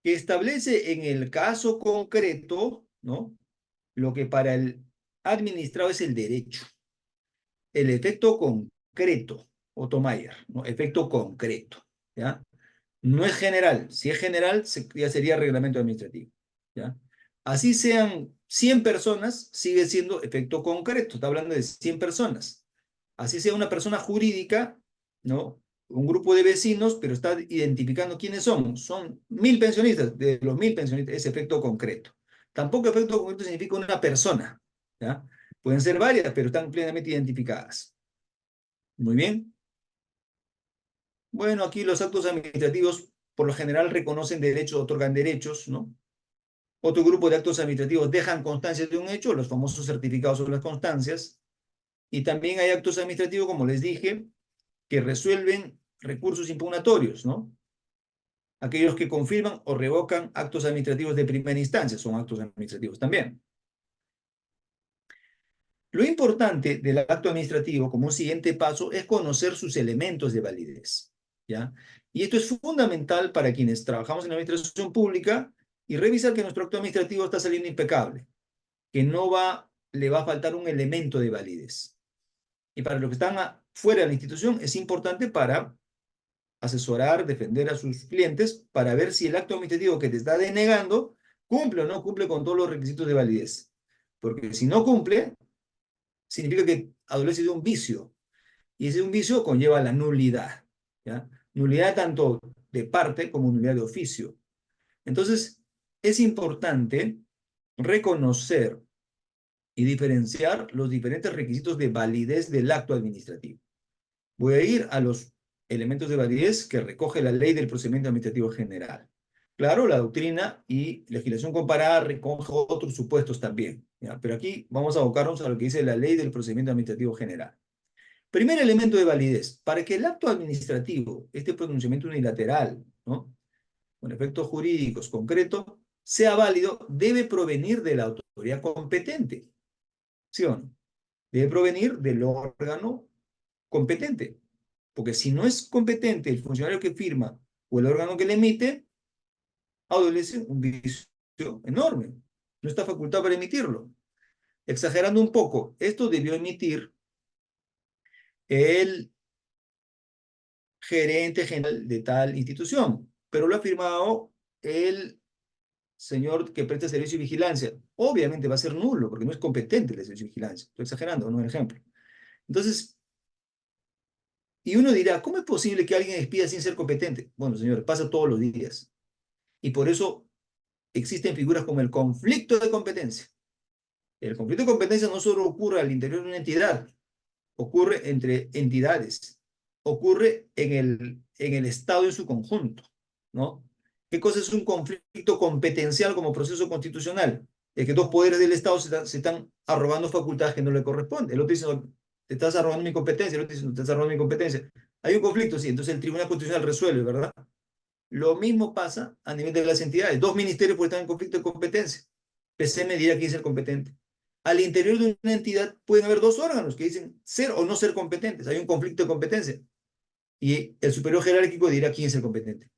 que establece en el caso concreto, ¿no? Lo que para el administrado es el derecho. El efecto concreto, Otto Mayer, ¿no? Efecto concreto, ¿ya? No es general. Si es general, ya sería reglamento administrativo, ¿ya? Así sean 100 personas, sigue siendo efecto concreto. Está hablando de 100 personas. Así sea una persona jurídica, ¿no? Un grupo de vecinos, pero está identificando quiénes son. Son 1000 pensionistas. De los 1000 pensionistas es efecto concreto. Tampoco efecto concreto significa una persona, ¿ya? Pueden ser varias, pero están plenamente identificadas. Muy bien. Bueno, aquí los actos administrativos por lo general reconocen derechos, otorgan derechos, ¿no? Otro grupo de actos administrativos dejan constancia de un hecho, los famosos certificados sobre las constancias. Y también hay actos administrativos, como les dije, que resuelven recursos impugnatorios, ¿no? Aquellos que confirman o revocan actos administrativos de primera instancia son actos administrativos también. Lo importante del acto administrativo como un siguiente paso es conocer sus elementos de validez, ¿ya? Y esto es fundamental para quienes trabajamos en la administración pública y revisar que nuestro acto administrativo está saliendo impecable, que le va a faltar un elemento de validez. Y para los que están fuera de la institución es importante para asesorar, defender a sus clientes para ver si el acto administrativo que te está denegando cumple o no cumple con todos los requisitos de validez. Porque si no cumple, significa que adolece de un vicio. Y ese un vicio conlleva la nulidad, ¿ya? Nulidad tanto de parte como nulidad de oficio. Entonces, es importante reconocer y diferenciar los diferentes requisitos de validez del acto administrativo. Voy a ir a los elementos de validez que recoge la Ley del Procedimiento Administrativo General. Claro, la doctrina y legislación comparada recoge otros supuestos también, ¿ya? Pero aquí vamos a abocarnos a lo que dice la Ley del Procedimiento Administrativo General. Primer elemento de validez. Para que el acto administrativo, este pronunciamiento unilateral, ¿no? Con efectos jurídicos concretos, sea válido, debe provenir de la autoridad competente, ¿sí o no? Debe provenir del órgano competente, porque si no es competente el funcionario que firma o el órgano que le emite, adolece un vicio enorme. No está facultado para emitirlo. Exagerando un poco, esto debió emitir el gerente general de tal institución, pero lo ha firmado el señor que presta servicio de vigilancia. Obviamente va a ser nulo, porque no es competente el servicio de vigilancia. Estoy exagerando, no es un ejemplo. Entonces, y uno dirá, ¿cómo es posible que alguien expida sin ser competente? Bueno, señores, pasa todos los días. Y por eso existen figuras como el conflicto de competencia. El conflicto de competencia no solo ocurre al interior de una entidad, ocurre entre entidades, ocurre en el Estado en su conjunto, ¿no? ¿Qué cosa es un conflicto competencial como proceso constitucional? Es que dos poderes del Estado se están arrogando facultades que no le corresponden. El otro dice, no, te estás arrogando mi competencia, el otro dice, no, te estás arrogando mi competencia. Hay un conflicto, sí, entonces el Tribunal Constitucional resuelve, ¿verdad? Lo mismo pasa a nivel de las entidades. Dos ministerios pueden estar en conflicto de competencia. PC me dirá quién es el competente. Al interior de una entidad pueden haber dos órganos que dicen ser o no ser competentes. Hay un conflicto de competencia. Y el superior jerárquico dirá quién es el competente.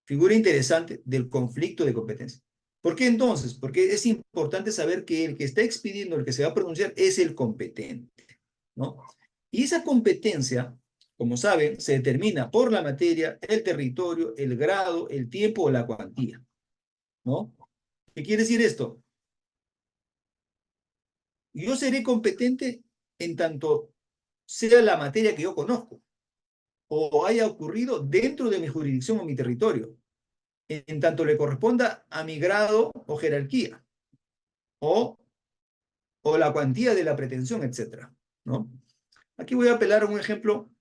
Figura interesante del conflicto de competencia. ¿Por qué entonces? Porque es importante saber que el que está expidiendo, el que se va a pronunciar, es el competente, ¿no? Y esa competencia, como saben, se determina por la materia, el territorio, el grado, el tiempo o la cuantía, ¿no? ¿Qué quiere decir esto? Yo seré competente en tanto sea la materia que yo conozco o haya ocurrido dentro de mi jurisdicción o mi territorio, en tanto le corresponda a mi grado o jerarquía o, o la cuantía de la pretensión, etcétera, ¿no? Aquí voy a apelar a un ejemplo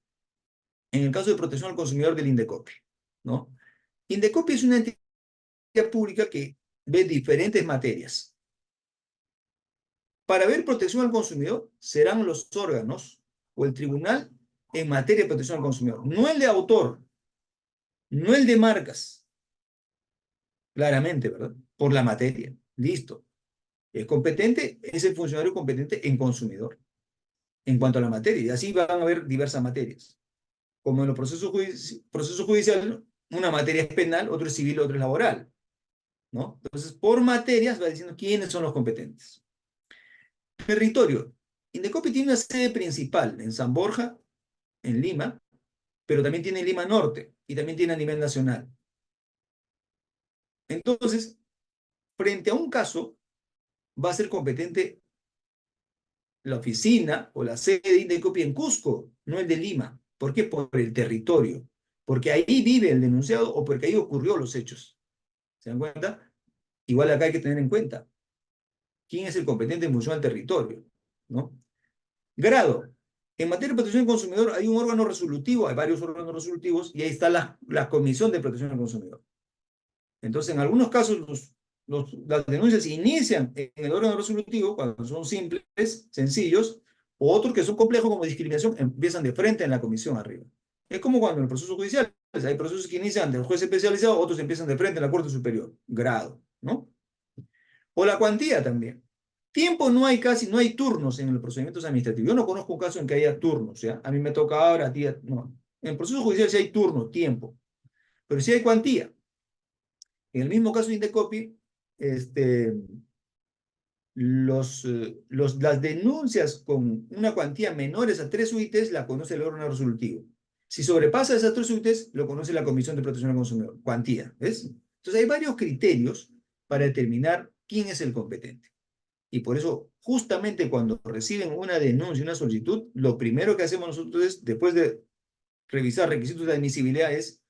en el caso de protección al consumidor del Indecopi, ¿no? Indecopi es una entidad pública que ve diferentes materias. Para ver protección al consumidor serán los órganos o el tribunal en materia de protección al consumidor, no el de autor, no el de marcas, claramente, ¿verdad? Por la materia, listo. Es competente, es el funcionario competente en consumidor, en cuanto a la materia, y así van a haber diversas materias. Como en los procesos judiciales, una materia es penal, otro es civil, otro es laboral, ¿no? Entonces, por materias va diciendo quiénes son los competentes. Territorio. Indecopi tiene una sede principal en San Borja, en Lima, pero también tiene en Lima Norte y también tiene a nivel nacional. Entonces, frente a un caso, va a ser competente la oficina o la sede de Indecopi en Cusco, no el de Lima. ¿Por qué? Por el territorio. Porque ahí vive el denunciado o porque ahí ocurrió los hechos. ¿Se dan cuenta? Igual acá hay que tener en cuenta quién es el competente en función al territorio, ¿no? Grado. En materia de protección del consumidor hay un órgano resolutivo, hay varios órganos resolutivos, y ahí está la Comisión de Protección del Consumidor. Entonces, en algunos casos, las denuncias se inician en el órgano resolutivo cuando son simples, sencillos, o otros que son complejos como discriminación, empiezan de frente en la comisión arriba. Es como cuando en el proceso judicial hay procesos que inician del juez especializado, otros empiezan de frente en la Corte Superior, grado, ¿no? O la cuantía también. Tiempo no hay casi, no hay turnos en los procedimientos administrativos. Yo no conozco un caso en que haya turnos, ¿ya? A mí me toca ahora, a ti, no. En el proceso judicial sí hay turno, tiempo, pero sí hay cuantía. En el mismo caso de Indecopi, este, las denuncias con una cuantía menores a 3 UITs la conoce el órgano resolutivo. Si sobrepasa esas 3 UITs, lo conoce la Comisión de Protección al Consumidor. Cuantía, ¿ves? Entonces hay varios criterios para determinar quién es el competente. Y por eso, justamente cuando reciben una denuncia, una solicitud, lo primero que hacemos nosotros es, después de revisar requisitos de admisibilidad, es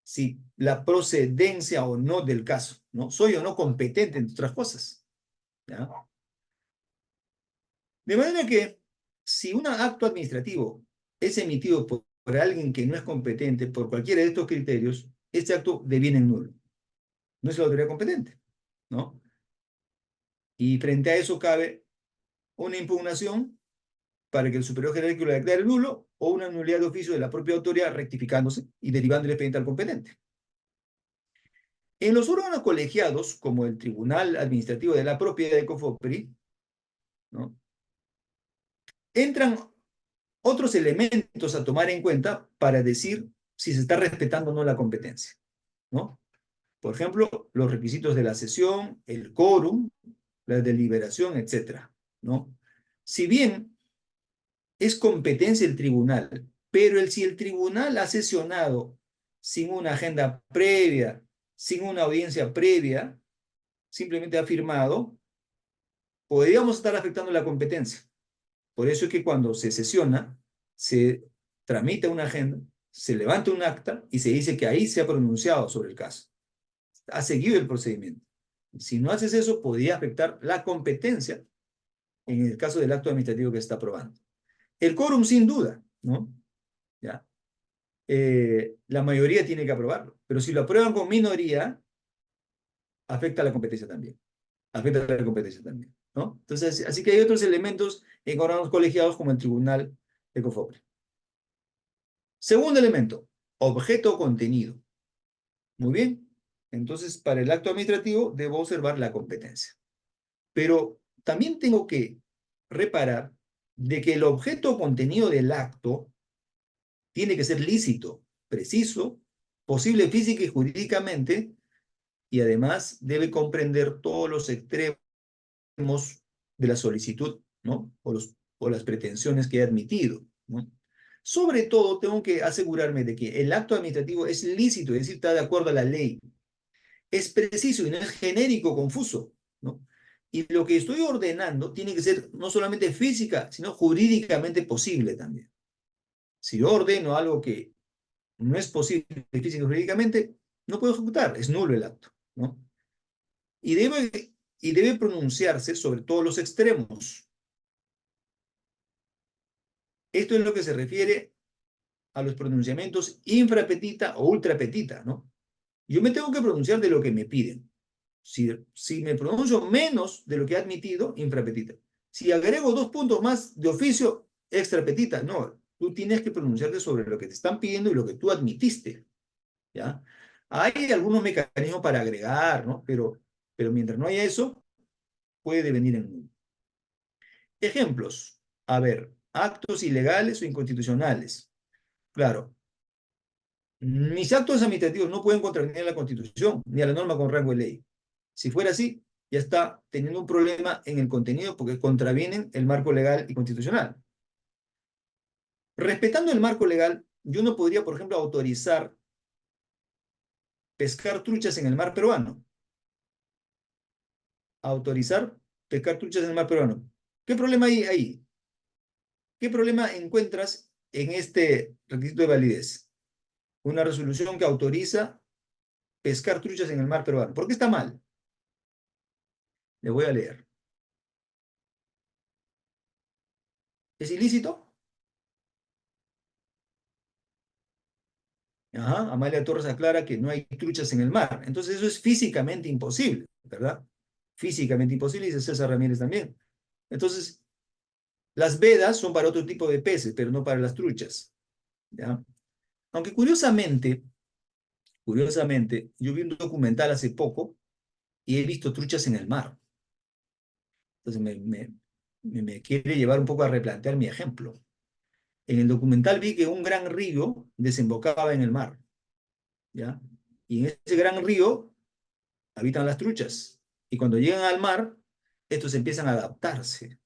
si la procedencia o no del caso, ¿no? Soy o no competente, entre otras cosas, ¿ya? De manera que, si un acto administrativo es emitido por alguien que no es competente por cualquiera de estos criterios, este acto deviene nulo. No es la autoridad competente, ¿no? Y frente a eso cabe una impugnación para que el superior jerárquico le declare nulo o una nulidad de oficio de la propia autoridad rectificándose y derivando el expediente al competente. En los órganos colegiados, como el Tribunal Administrativo de la Propiedad de COFOPRI, ¿no?, entran otros elementos a tomar en cuenta para decir si se está respetando o no la competencia, ¿no? Por ejemplo, los requisitos de la sesión, el quórum, la deliberación, etcétera, ¿no? Si bien es competencia del tribunal, pero si el tribunal ha sesionado sin una agenda previa, sin una audiencia previa, simplemente ha firmado, podríamos estar afectando la competencia. Por eso es que cuando se sesiona, se tramita una agenda, se levanta un acta y se dice que ahí se ha pronunciado sobre el caso. Ha seguido el procedimiento. Si no haces eso, podría afectar la competencia en el caso del acto administrativo que se está aprobando. El quórum, sin duda, ¿no? ¿Ya? La mayoría tiene que aprobarlo, pero si lo aprueban con minoría, afecta a la competencia también. Afecta a la competencia también, ¿no? Entonces, así que hay otros elementos en órganos colegiados como el Tribunal de COFOPRI. Segundo elemento, objeto o contenido. Muy bien. Entonces, para el acto administrativo debo observar la competencia. Pero también tengo que reparar de que el objeto o contenido del acto tiene que ser lícito, preciso, posible física y jurídicamente, y además debe comprender todos los extremos de la solicitud, ¿no? O las pretensiones que he admitido, ¿no? Sobre todo, tengo que asegurarme de que el acto administrativo es lícito, es decir, está de acuerdo a la ley, es preciso y no es genérico, confuso, ¿no? Y lo que estoy ordenando tiene que ser no solamente física, sino jurídicamente posible también. Si yo ordeno algo que no es posible física y jurídicamente, no puedo ejecutar, es nulo el acto, ¿no? Y debe pronunciarse sobre todos los extremos. Esto es lo que se refiere a los pronunciamientos infrapetita o ultrapetita, ¿no? Yo me tengo que pronunciar de lo que me piden. Si me pronuncio menos de lo que he admitido, infrapetita. Si agrego 2 puntos más de oficio, extrapetita. No, tú tienes que pronunciarte sobre lo que te están pidiendo y lo que tú admitiste, ¿ya? Hay algunos mecanismos para agregar, ¿no? Pero mientras no haya eso, puede venir en nulo. Ejemplos. A ver, actos ilegales o inconstitucionales. Claro, mis actos administrativos no pueden contravenir a la Constitución ni a la norma con rango de ley. Si fuera así, ya está teniendo un problema en el contenido porque contravienen el marco legal y constitucional. Respetando el marco legal, yo no podría, por ejemplo, autorizar pescar truchas en el mar peruano. Autorizar pescar truchas en el mar peruano. ¿Qué problema hay ahí? ¿Qué problema encuentras en este requisito de validez? Una resolución que autoriza pescar truchas en el mar peruano. ¿Por qué está mal? Le voy a leer. ¿Es ilícito? Ajá, Amalia Torres aclara que no hay truchas en el mar. Entonces eso es físicamente imposible, ¿verdad? Físicamente imposible, dice César Ramírez también. Entonces, las vedas son para otro tipo de peces, pero no para las truchas, ¿ya? Aunque curiosamente, yo vi un documental hace poco y he visto truchas en el mar. Entonces me quiere llevar un poco a replantear mi ejemplo. En el documental vi que un gran río desembocaba en el mar, ¿ya? Y en ese gran río habitan las truchas. Y cuando llegan al mar, estos empiezan a adaptarse.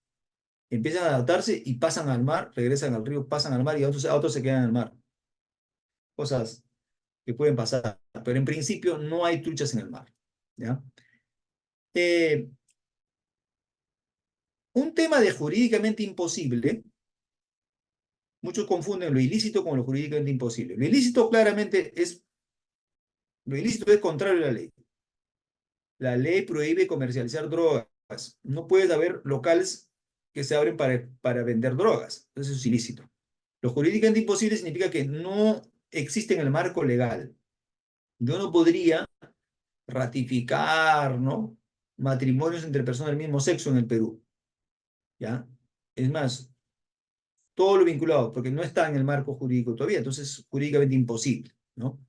Empiezan a adaptarse y pasan al mar, regresan al río, pasan al mar y a otros se quedan en el mar. Cosas que pueden pasar. Pero en principio no hay truchas en el mar, ¿ya? Eh, un tema de jurídicamente imposible, muchos confunden lo ilícito con lo jurídicamente imposible. Lo ilícito es contrario a la ley. La ley prohíbe comercializar drogas. No puede haber locales que se abren para vender drogas. Entonces eso es ilícito. Lo jurídicamente imposible significa que no existe en el marco legal. Yo no podría ratificar, ¿no?, matrimonios entre personas del mismo sexo en el Perú, ¿ya? Es más, todo lo vinculado, porque no está en el marco jurídico todavía, entonces es jurídicamente imposible, ¿no?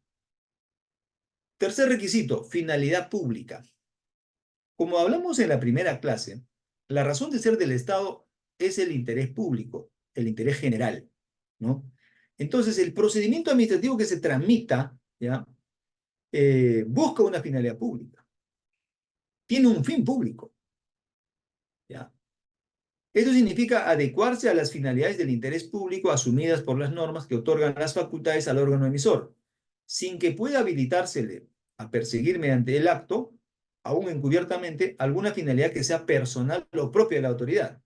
Tercer requisito, finalidad pública. Como hablamos en la primera clase, la razón de ser del Estado es el interés público, el interés general, ¿no? Entonces, el procedimiento administrativo que se tramita, ¿ya? Busca una finalidad pública, tiene un fin público, ¿ya? Esto significa adecuarse a las finalidades del interés público asumidas por las normas que otorgan las facultades al órgano emisor, sin que pueda habilitársele a perseguir mediante el acto, aún encubiertamente, alguna finalidad que sea personal o propia de la autoridad,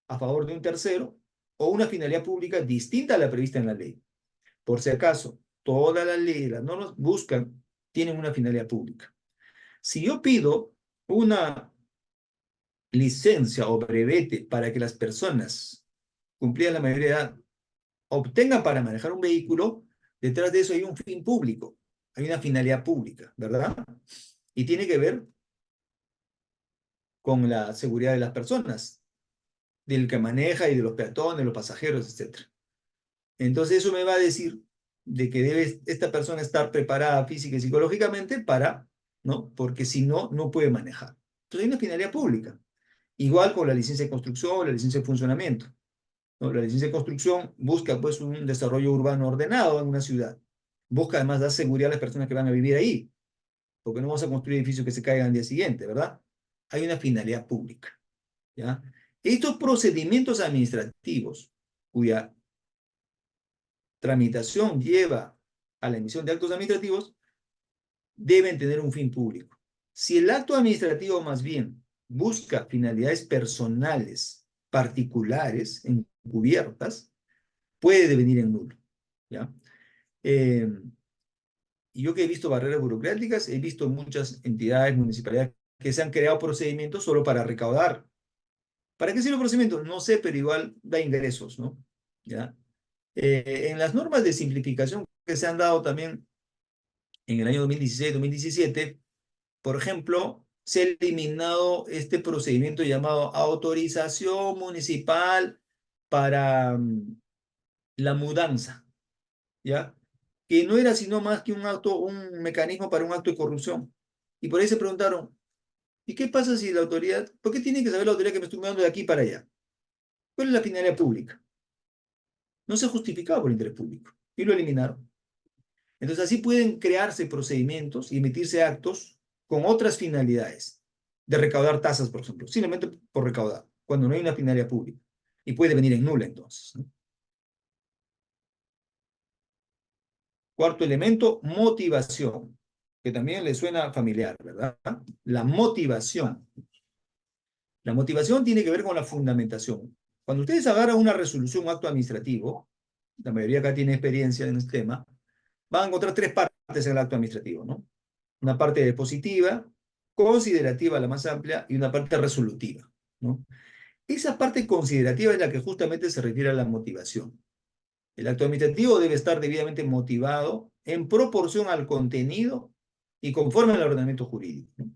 a favor de un tercero, o una finalidad pública distinta a la prevista en la ley. Por si acaso, todas las leyes, las normas tienen una finalidad pública. Si yo pido una licencia o brevete para que las personas cumplidas la mayoría de edad obtengan para manejar un vehículo, detrás de eso hay un fin público, hay una finalidad pública, ¿verdad? Y tiene que ver con la seguridad de las personas, del que maneja y de los peatones, los pasajeros, etc. Entonces eso me va a decir de que debe esta persona estar preparada física y psicológicamente para, ¿no? Porque si no, no puede manejar. Entonces hay una finalidad pública. Igual con la licencia de construcción, la licencia de funcionamiento, ¿no? La licencia de construcción busca pues un desarrollo urbano ordenado en una ciudad. Busca además dar seguridad a las personas que van a vivir ahí, porque no vamos a construir edificios que se caigan al día siguiente, ¿verdad? Hay una finalidad pública, ¿ya? Estos procedimientos administrativos cuya tramitación lleva a la emisión de actos administrativos deben tener un fin público. Si el acto administrativo más bien busca finalidades personales, particulares, encubiertas, puede devenir en nulo, ¿ya? Eh, y yo que he visto barreras burocráticas, he visto muchas entidades, municipalidades, que se han creado procedimientos solo para recaudar. ¿Para qué sirve el procedimiento? No sé, pero igual da ingresos, ¿no? ¿Ya? En las normas de simplificación que se han dado también en el año 2016-2017, por ejemplo, se ha eliminado este procedimiento llamado autorización municipal para la mudanza, ¿ya? Que no era sino más que un mecanismo para un acto de corrupción. Y por ahí se preguntaron, ¿y qué pasa si la autoridad, por qué tiene que saber la autoridad que me estoy mudando de aquí para allá? ¿Cuál es la finalidad pública? No se justificaba por el interés público y lo eliminaron. Entonces así pueden crearse procedimientos y emitirse actos con otras finalidades, de recaudar tasas, por ejemplo, simplemente por recaudar, cuando no hay una finalidad pública. Y puede venir en nula entonces, ¿no? Cuarto elemento, motivación, que también le suena familiar, ¿verdad? La motivación. La motivación tiene que ver con la fundamentación. Cuando ustedes agarran una resolución, un acto administrativo, la mayoría acá tiene experiencia en este tema, van a encontrar tres partes en el acto administrativo, ¿no? Una parte positiva, considerativa, la más amplia, y una parte resolutiva, ¿no? Esa parte considerativa es la que justamente se refiere a la motivación. El acto administrativo debe estar debidamente motivado en proporción al contenido y conforme al ordenamiento jurídico, ¿no?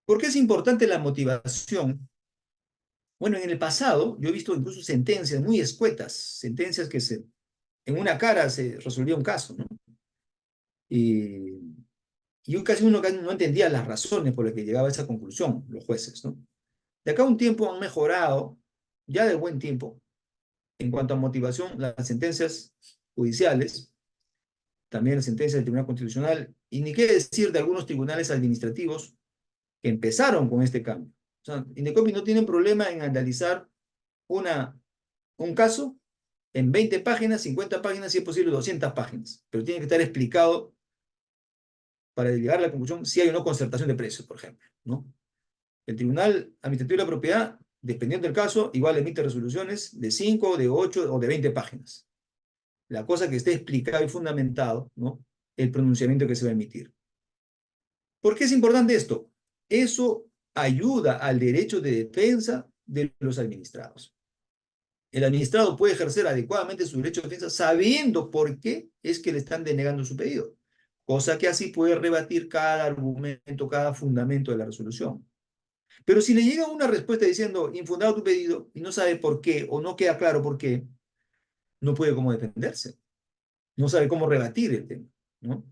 ¿Por qué es importante la motivación? Bueno, en el pasado yo he visto incluso sentencias muy escuetas, sentencias que en una cara se resolvía un caso, ¿no? Y yo casi no entendía las razones por las que llegaba a esa conclusión los jueces, ¿no? De acá a un tiempo han mejorado, ya de buen tiempo, en cuanto a motivación, las sentencias judiciales, también las sentencias del Tribunal Constitucional, y ni qué decir de algunos tribunales administrativos que empezaron con este cambio. O sea, Indecopi no tienen problema en analizar un caso en 20 páginas, 50 páginas, si es posible 200 páginas, pero tiene que estar explicado para llegar a la conclusión si hay o no concertación de precios, por ejemplo, ¿no? El Tribunal Administrativo de la Propiedad, dependiendo del caso, igual emite resoluciones de 5, de 8 o de 20 páginas. La cosa que esté explicado y fundamentado, ¿no? El pronunciamiento que se va a emitir. ¿Por qué es importante esto? Eso ayuda al derecho de defensa de los administrados. El administrado puede ejercer adecuadamente su derecho de defensa sabiendo por qué es que le están denegando su pedido, cosa que así puede rebatir cada argumento, cada fundamento de la resolución. Pero si le llega una respuesta diciendo infundado tu pedido y no sabe por qué o no queda claro por qué, no puede cómo defenderse. no sabe cómo rebatir el tema, ¿no?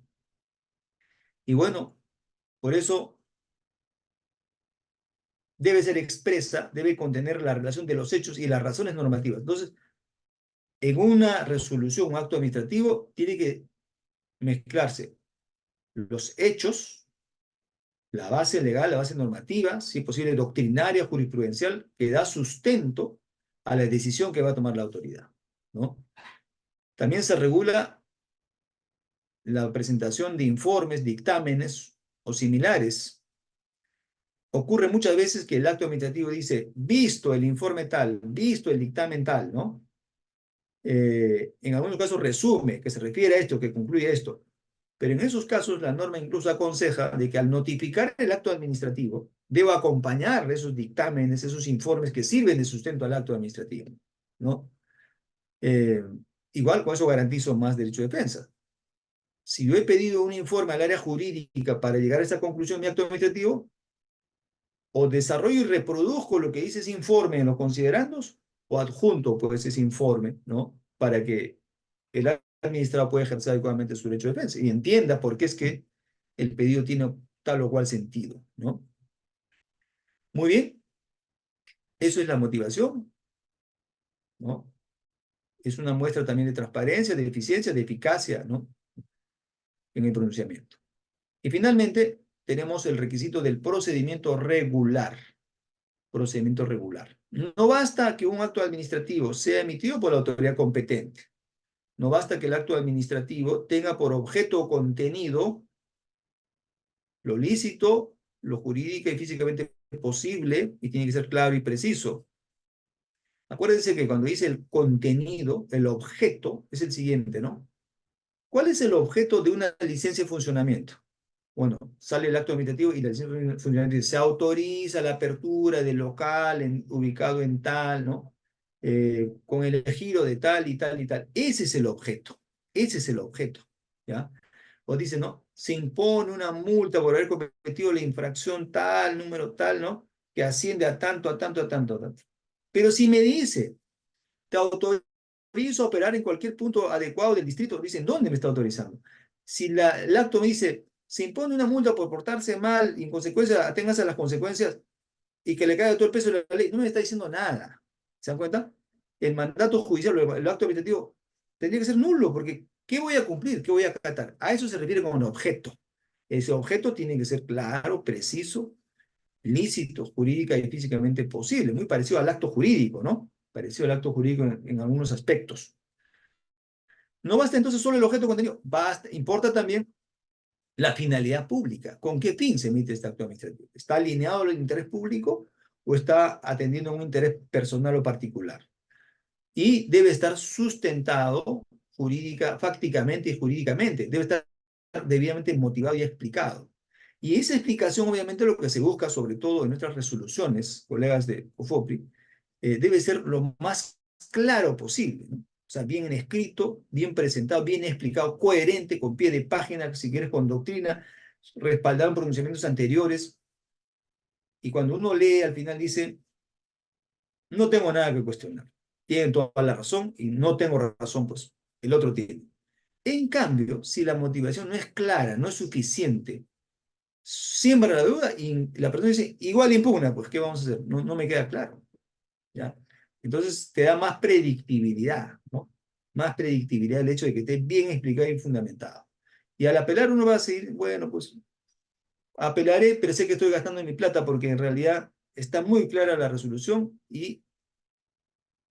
Y bueno, por eso debe ser expresa, debe contener la relación de los hechos y las razones normativas. Entonces, en una resolución, un acto administrativo, tiene que mezclarse los hechos, la base legal, la base normativa, si es posible doctrinaria, jurisprudencial, que da sustento a la decisión que va a tomar la autoridad, ¿no? También se regula la presentación de informes, dictámenes o similares. Ocurre muchas veces que el acto administrativo dice, visto el informe tal, visto el dictamen tal, ¿no? En algunos casos resume, que se refiere a esto, que concluye esto. Pero en esos casos la norma incluso aconseja de que al notificar el acto administrativo, deba acompañar esos dictámenes, esos informes que sirven de sustento al acto administrativo, ¿no? Eh, Igual con eso garantizo más derecho de defensa. Si yo he pedido un informe al área jurídica para llegar a esa conclusión de mi acto administrativo, o desarrollo y reproduzco lo que dice ese informe en los considerandos, o adjunto pues ese informe, ¿no? Para que el administrado pueda ejercer adecuadamente su derecho de defensa y entienda por qué es que el pedido tiene tal o cual sentido, ¿no? Muy bien, eso es la motivación, ¿no? Es una muestra también de transparencia, de eficiencia, de eficacia, ¿no? En el pronunciamiento. Y finalmente, tenemos el requisito del procedimiento regular. Procedimiento regular. No basta que un acto administrativo sea emitido por la autoridad competente. No basta que el acto administrativo tenga por objeto o contenido lo lícito, lo jurídica y físicamente posible, y tiene que ser claro y preciso. Acuérdense que cuando dice el contenido, el objeto es el siguiente, ¿no? ¿Cuál es el objeto de una licencia de funcionamiento? Bueno, sale el acto administrativo y la licencia de funcionamiento dice, se autoriza la apertura del local ubicado en tal, ¿no? Con el giro de tal y tal y tal. Ese es el objeto. Ese es el objeto, ¿ya? O dice, ¿no? Se impone una multa por haber cometido la infracción tal, número tal, ¿no? Que asciende a tanto, a tanto, a tanto, a tanto. Pero si me dice, te autorizo a operar en cualquier punto adecuado del distrito, dicen, ¿dónde me está autorizando? Si el acto me dice, se impone una multa por portarse mal y en consecuencia aténgase a las consecuencias y que le caiga todo el peso de la ley, no me está diciendo nada. ¿Se dan cuenta? El mandato judicial, el acto administrativo, tendría que ser nulo, porque ¿qué voy a cumplir? ¿Qué voy a acatar? A eso se refiere con un objeto. Ese objeto tiene que ser claro, preciso, lícito, jurídica y físicamente posible, muy parecido al acto jurídico, ¿no? Parecido al acto jurídico en algunos aspectos. No basta entonces solo el objeto contenido, basta, importa también la finalidad pública. ¿Con qué fin se emite este acto administrativo? ¿Está alineado al interés público o está atendiendo a un interés personal o particular? Y debe estar sustentado jurídica, fácticamente y jurídicamente. Debe estar debidamente motivado y explicado. Y esa explicación, obviamente, lo que se busca, sobre todo en nuestras resoluciones, colegas de COFOPRI, debe ser lo más claro posible, ¿no? O sea, bien escrito, bien presentado, bien explicado, coherente, con pie de página, si quieres con doctrina, respaldado en pronunciamientos anteriores. Y cuando uno lee, al final dice, no tengo nada que cuestionar. Tienen toda la razón y no tengo razón, pues el otro tiene. En cambio, si la motivación no es clara, no es suficiente, siembra la duda y la persona dice, igual impugna, pues ¿qué vamos a hacer? No, no me queda claro, ¿ya? Entonces te da más predictibilidad, ¿no? Más predictibilidad el hecho de que esté bien explicado y fundamentado. Y al apelar uno va a decir, bueno, pues apelaré, pero sé que estoy gastando mi plata porque en realidad está muy clara la resolución y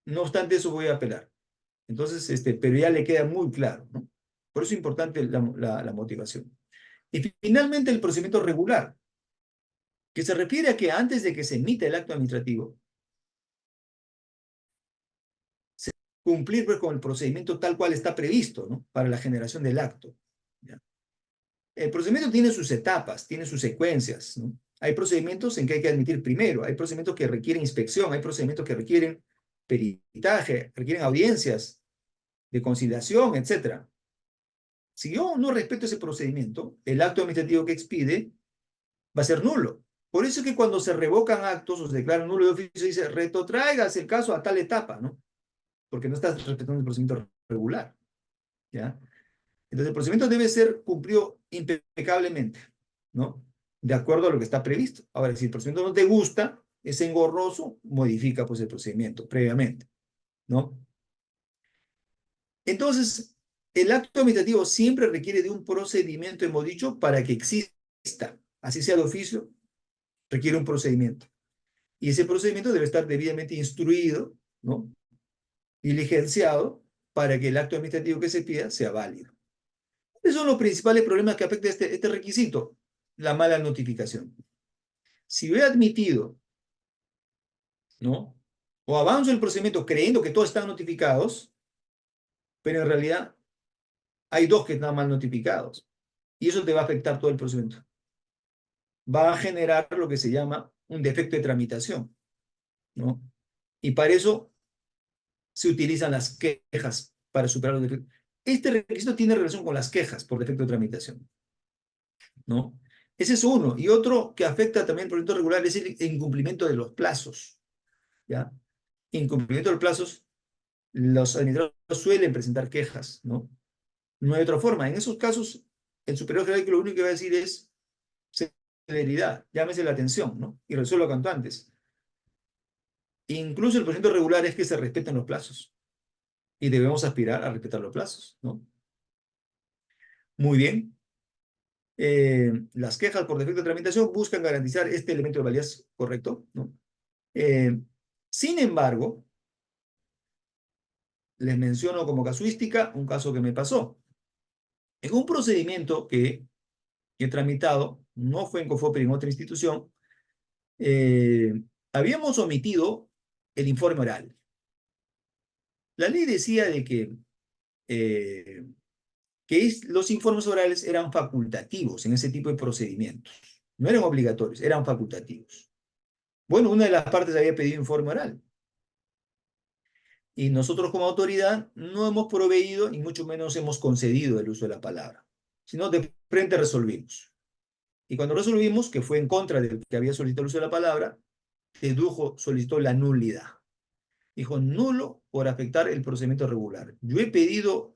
no obstante eso voy a apelar. Entonces, pero ya le queda muy claro, ¿no? Por eso es importante la motivación. Y finalmente el procedimiento regular, que se refiere a que antes de que se emita el acto administrativo, se cumplir pues, con el procedimiento tal cual está previsto, ¿no? Para la generación del acto, ¿ya? El procedimiento tiene sus etapas, tiene sus secuencias, ¿no? Hay procedimientos en que hay que admitir primero, hay procedimientos que requieren inspección, hay procedimientos que requieren peritaje, requieren audiencias de conciliación, etcétera. Si yo no respeto ese procedimiento, el acto administrativo que expide va a ser nulo. Por eso es que cuando se revocan actos o se declaran nulo de oficio, dice, retrotraigas el caso a tal etapa, ¿no? Porque no estás respetando el procedimiento regular, ¿ya? Entonces, el procedimiento debe ser cumplido impecablemente, ¿no? De acuerdo a lo que está previsto. Ahora, si el procedimiento no te gusta, es engorroso, modifica pues el procedimiento previamente, ¿no? Entonces, el acto administrativo siempre requiere de un procedimiento, hemos dicho, para que exista, así sea de oficio, requiere un procedimiento. Y ese procedimiento debe estar debidamente instruido, ¿no? Diligenciado, para que el acto administrativo que se pida sea válido. ¿Cuáles son los principales problemas que afecta este requisito? La mala notificación. Si yo he admitido, ¿no? O avanzo el procedimiento creyendo que todos están notificados, pero en realidad hay dos que están mal notificados. Y eso te va a afectar todo el procedimiento. Va a generar lo que se llama un defecto de tramitación, ¿no? Y para eso se utilizan las quejas para superar los defectos. Este requisito tiene relación con las quejas por defecto de tramitación, ¿no? Ese es uno. Y otro que afecta también el procedimiento regular es el incumplimiento de los plazos, ¿ya? Incumplimiento de los plazos, los administradores suelen presentar quejas, ¿no? No hay otra forma. En esos casos, el superior jerárquico lo único que va a decir es celeridad, llámese la atención, ¿no? Y resuelva cuanto antes. Incluso el procedimiento regular es que se respeten los plazos. Y debemos aspirar a respetar los plazos, ¿no? Muy bien. Las quejas por defecto de tramitación buscan garantizar este elemento de validez correcto, ¿no? Sin embargo, les menciono como casuística un caso que me pasó. En un procedimiento que he tramitado, no fue en COFOPER, en otra institución, habíamos omitido el informe oral. La ley decía de que los informes orales eran facultativos en ese tipo de procedimientos. No eran obligatorios, eran facultativos. Bueno, una de las partes había pedido informe oral. Y nosotros como autoridad no hemos proveído y mucho menos hemos concedido el uso de la palabra, sino de frente resolvimos. Y cuando resolvimos, que fue en contra del que había solicitado el uso de la palabra, solicitó la nulidad. Dijo nulo por afectar el procedimiento regular. Yo he pedido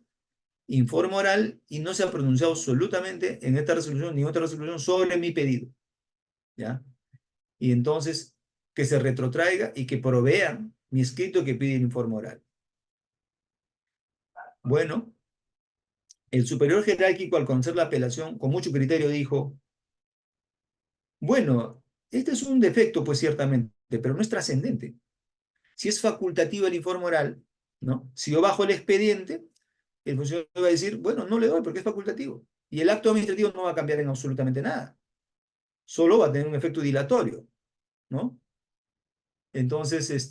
informe oral y no se ha pronunciado absolutamente en esta resolución ni en otra resolución sobre mi pedido, ¿ya? Y entonces que se retrotraiga y que provean mi escrito que pide el informe oral. Bueno, el superior jerárquico, al conocer la apelación, con mucho criterio dijo, bueno, este es un defecto, pues ciertamente, pero no es trascendente. Si es facultativo el informe oral, ¿no? Si yo bajo el expediente, el funcionario va a decir, bueno, no le doy porque es facultativo. Y el acto administrativo no va a cambiar en absolutamente nada. Solo va a tener un efecto dilatorio, ¿no? Entonces,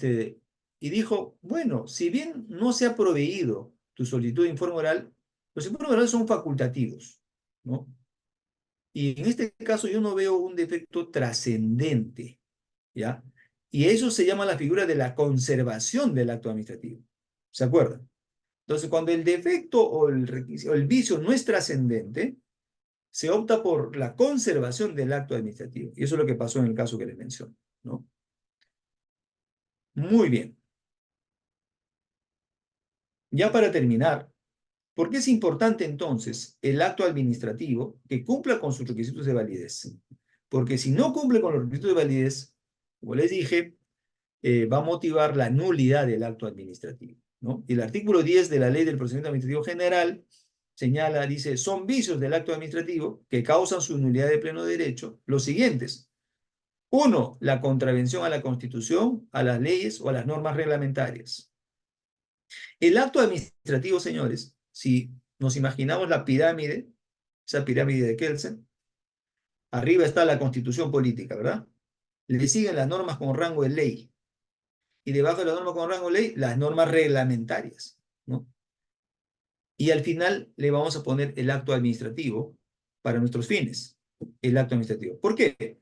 y dijo, bueno, si bien no se ha proveído tu solicitud de informe oral, los informes orales son facultativos, ¿no? Y en este caso yo no veo un defecto trascendente, ¿ya? Y eso se llama la figura de la conservación del acto administrativo. ¿Se acuerdan? Entonces, cuando el defecto o el vicio no es trascendente, se opta por la conservación del acto administrativo. Y eso es lo que pasó en el caso que les menciono, ¿no? Muy bien. Ya para terminar, ¿por qué es importante entonces el acto administrativo que cumpla con sus requisitos de validez? Porque si no cumple con los requisitos de validez, como les dije, va a motivar la nulidad del acto administrativo, ¿no? Y el artículo 10 de la Ley del Procedimiento Administrativo General señala, dice, son vicios del acto administrativo que causan su nulidad de pleno derecho los siguientes. Uno, la contravención a la Constitución, a las leyes o a las normas reglamentarias. El acto administrativo, señores, si nos imaginamos la pirámide, esa pirámide de Kelsen, arriba está la Constitución política, ¿verdad? Le siguen las normas con rango de ley. Y debajo de las normas con rango de ley, las normas reglamentarias, ¿no? Y al final le vamos a poner el acto administrativo para nuestros fines, el acto administrativo. ¿Por qué?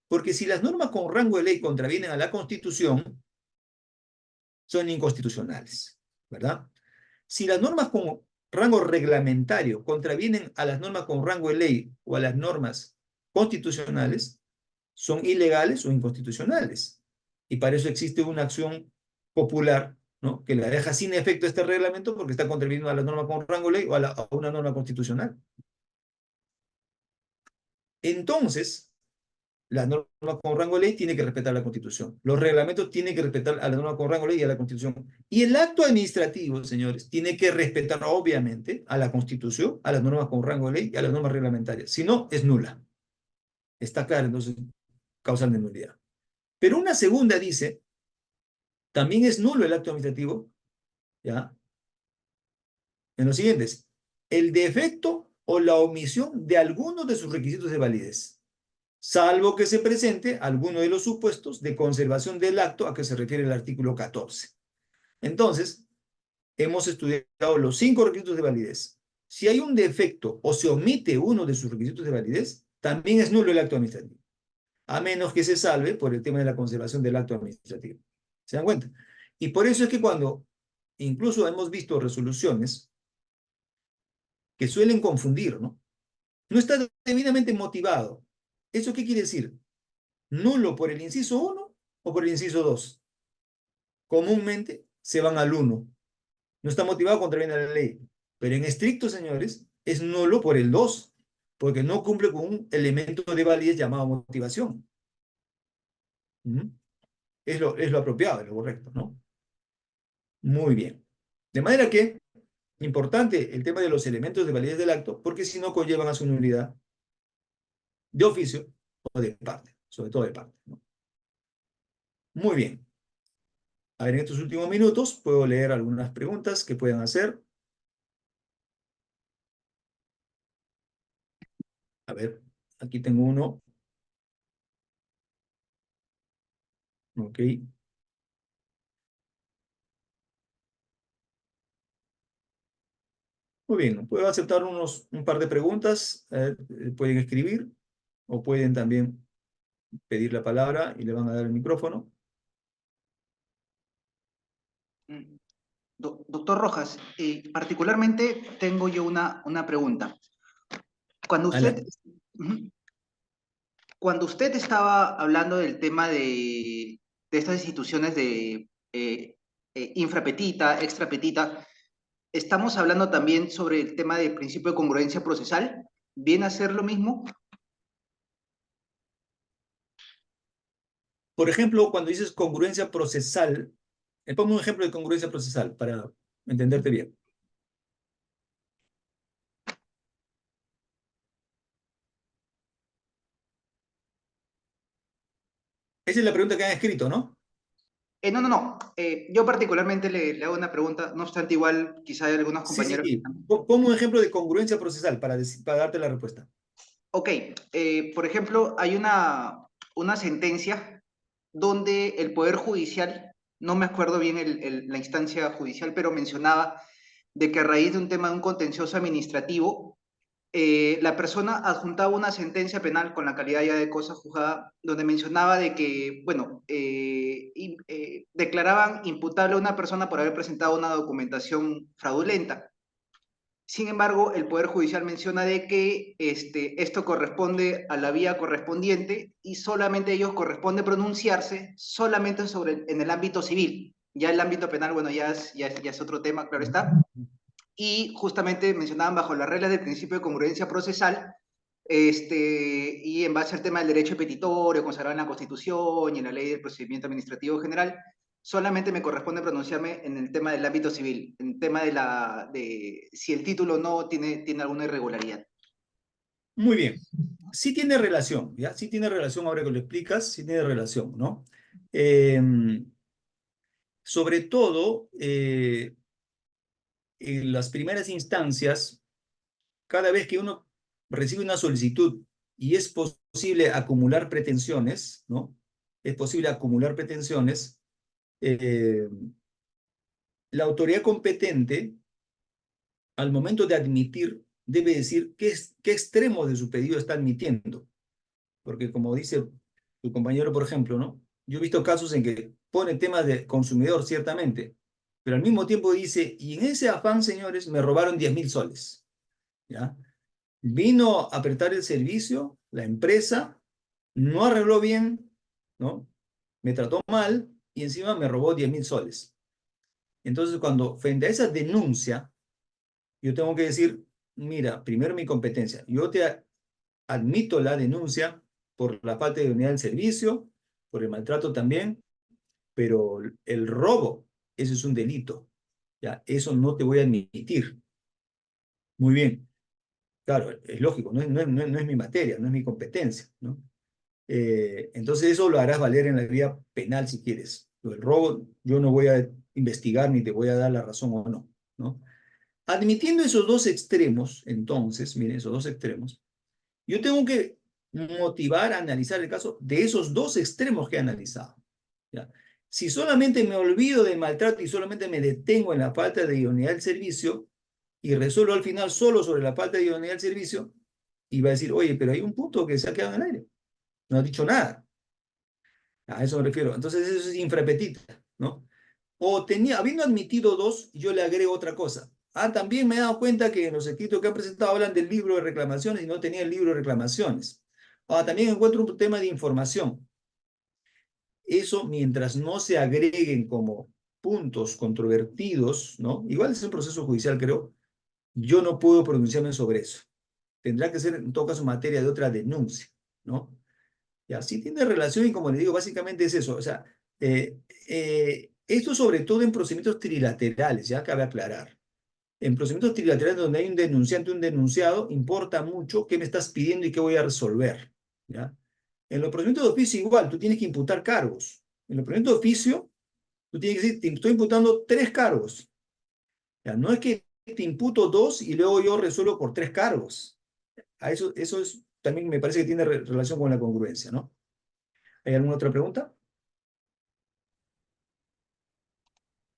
Porque si las normas con rango de ley contravienen a la Constitución, son inconstitucionales, ¿verdad? Si las normas con rango reglamentario contravienen a las normas con rango de ley o a las normas constitucionales, son ilegales o inconstitucionales. Y para eso existe una acción popular ¿no? Que la deja sin efecto este reglamento porque está contraviniendo a la norma con rango de ley o a una norma constitucional. Entonces, la norma con rango de ley tiene que respetar la Constitución. Los reglamentos tienen que respetar a la norma con rango de ley y a la Constitución. Y el acto administrativo, señores, tiene que respetar, obviamente, a la Constitución, a las normas con rango de ley y a las normas reglamentarias. Si no, es nula. Está claro, entonces, causa de nulidad. Pero una segunda dice, también es nulo el acto administrativo, ¿ya? En los siguientes, el defecto o la omisión de algunos de sus requisitos de validez, salvo que se presente alguno de los supuestos de conservación del acto a que se refiere el artículo 14. Entonces, hemos estudiado los 5 requisitos de validez. Si hay un defecto o se omite uno de sus requisitos de validez, también es nulo el acto administrativo, a menos que se salve por el tema de la conservación del acto administrativo. ¿Se dan cuenta? Y por eso es que cuando incluso hemos visto resoluciones que suelen confundir, ¿no? No está debidamente motivado. ¿Eso qué quiere decir? Nulo por el inciso 1 o por el inciso 2. Comúnmente se van al 1. No está motivado contraviene la ley. Pero en estricto, señores, es nulo por el 2, porque no cumple con un elemento de validez llamado motivación. Es lo apropiado, es lo correcto, ¿no? Muy bien. De manera que, importante el tema de los elementos de validez del acto, porque si no conllevan a su nulidad de oficio o de parte, sobre todo de parte, ¿no? Muy bien. A ver, en estos últimos minutos puedo leer algunas preguntas que puedan hacer. A ver, aquí tengo uno. Ok. Muy bien, puedo aceptar un par de preguntas. Pueden escribir o pueden también pedir la palabra y le van a dar el micrófono. Doctor Rojas, particularmente tengo yo una pregunta. Cuando usted, Adelante. cuando usted estaba hablando del tema de estas instituciones de infrapetita, extrapetita, ¿estamos hablando también sobre el tema del principio de congruencia procesal? ¿Viene a ser lo mismo? Por ejemplo, cuando dices congruencia procesal, pongo un ejemplo de congruencia procesal para entenderte bien. Esa es la pregunta que han escrito, ¿no? No. Yo particularmente le hago una pregunta, no obstante, igual quizá hay algunos Sí, sí, compañeros que sí. están. Pongo un ejemplo de congruencia procesal para darte la respuesta. Ok, por ejemplo, hay una sentencia donde el Poder Judicial, no me acuerdo bien la instancia judicial, pero mencionaba de que a raíz de un tema de un contencioso administrativo, la persona adjuntaba una sentencia penal con la calidad ya de cosa juzgada, donde mencionaba de que, bueno, declaraban imputable a una persona por haber presentado una documentación fraudulenta. Sin embargo, el Poder Judicial menciona de que esto corresponde a la vía correspondiente y solamente a ellos corresponde pronunciarse solamente en el ámbito civil. Ya el ámbito penal, bueno, ya es otro tema, claro está. Y justamente mencionaban bajo las reglas del principio de congruencia procesal, y en base al tema del derecho petitorio consagrado en la Constitución y en la Ley del Procedimiento Administrativo General, solamente me corresponde pronunciarme en el tema del ámbito civil, en el tema de si el título no tiene alguna irregularidad. Muy bien. Sí tiene relación, ¿ya? Sí tiene relación, ahora que lo explicas, sí tiene relación, ¿no? Eh, Sobre todo, en las primeras instancias, cada vez que uno recibe una solicitud y es posible acumular pretensiones, ¿no? Es posible acumular pretensiones, eh, la autoridad competente, al momento de admitir, debe decir qué extremo de su pedido está admitiendo. Porque como dice tu compañero, por ejemplo, ¿no? Yo he visto casos en que pone temas de consumidor, ciertamente, pero al mismo tiempo dice, y en ese afán, señores, me robaron 10.000 soles, ¿ya? Vino a apretar el servicio, la empresa, no arregló bien, ¿no? Me trató mal y encima me robó 10.000 soles. Entonces, cuando frente a esa denuncia, yo tengo que decir, mira, primero mi competencia. Yo te admito la denuncia por la falta de unidad del servicio, por el maltrato también, pero el robo, eso es un delito. ¿Ya? Eso no te voy a admitir. Muy bien. Claro, es lógico, no es mi materia, no es mi competencia, ¿no? Entonces eso lo harás valer en la vía penal si quieres. Lo del robo, yo no voy a investigar ni te voy a dar la razón o no, ¿no? Admitiendo esos dos extremos, entonces, miren, esos dos extremos, yo tengo que motivar, analizar el caso de esos dos extremos que he analizado. ¿Ya? Si solamente me olvido del maltrato y solamente me detengo en la falta de idoneidad del servicio y resuelvo al final solo sobre la falta de idoneidad del servicio, y va a decir, oye, pero hay un punto que se ha quedado en el aire, no ha dicho nada. A eso me refiero. Entonces eso es infrapetita, ¿no? O tenía, habiendo admitido dos, yo le agrego otra cosa. Ah, también me he dado cuenta que en los escritos que han presentado hablan del libro de reclamaciones y no tenía el libro de reclamaciones. Ah, también encuentro un tema de información. Eso, mientras no se agreguen como puntos controvertidos, ¿no? Igual es un proceso judicial, creo, yo no puedo pronunciarme sobre eso. Tendrá que ser, en todo caso, materia de otra denuncia, ¿no? Y así tiene relación y como le digo, básicamente es eso. O sea, esto sobre todo en procedimientos trilaterales, ya cabe aclarar. En procedimientos trilaterales donde hay un denunciante y un denunciado, importa mucho qué me estás pidiendo y qué voy a resolver, ¿ya? En los procedimientos de oficio igual, tú tienes que imputar cargos. En los procedimientos de oficio, tú tienes que decir, te estoy imputando 3 cargos. ¿Ya? No es que te imputo 2 y luego yo resuelvo por 3 cargos. Eso es, también me parece que tiene relación con la congruencia, ¿no? ¿Hay alguna otra pregunta?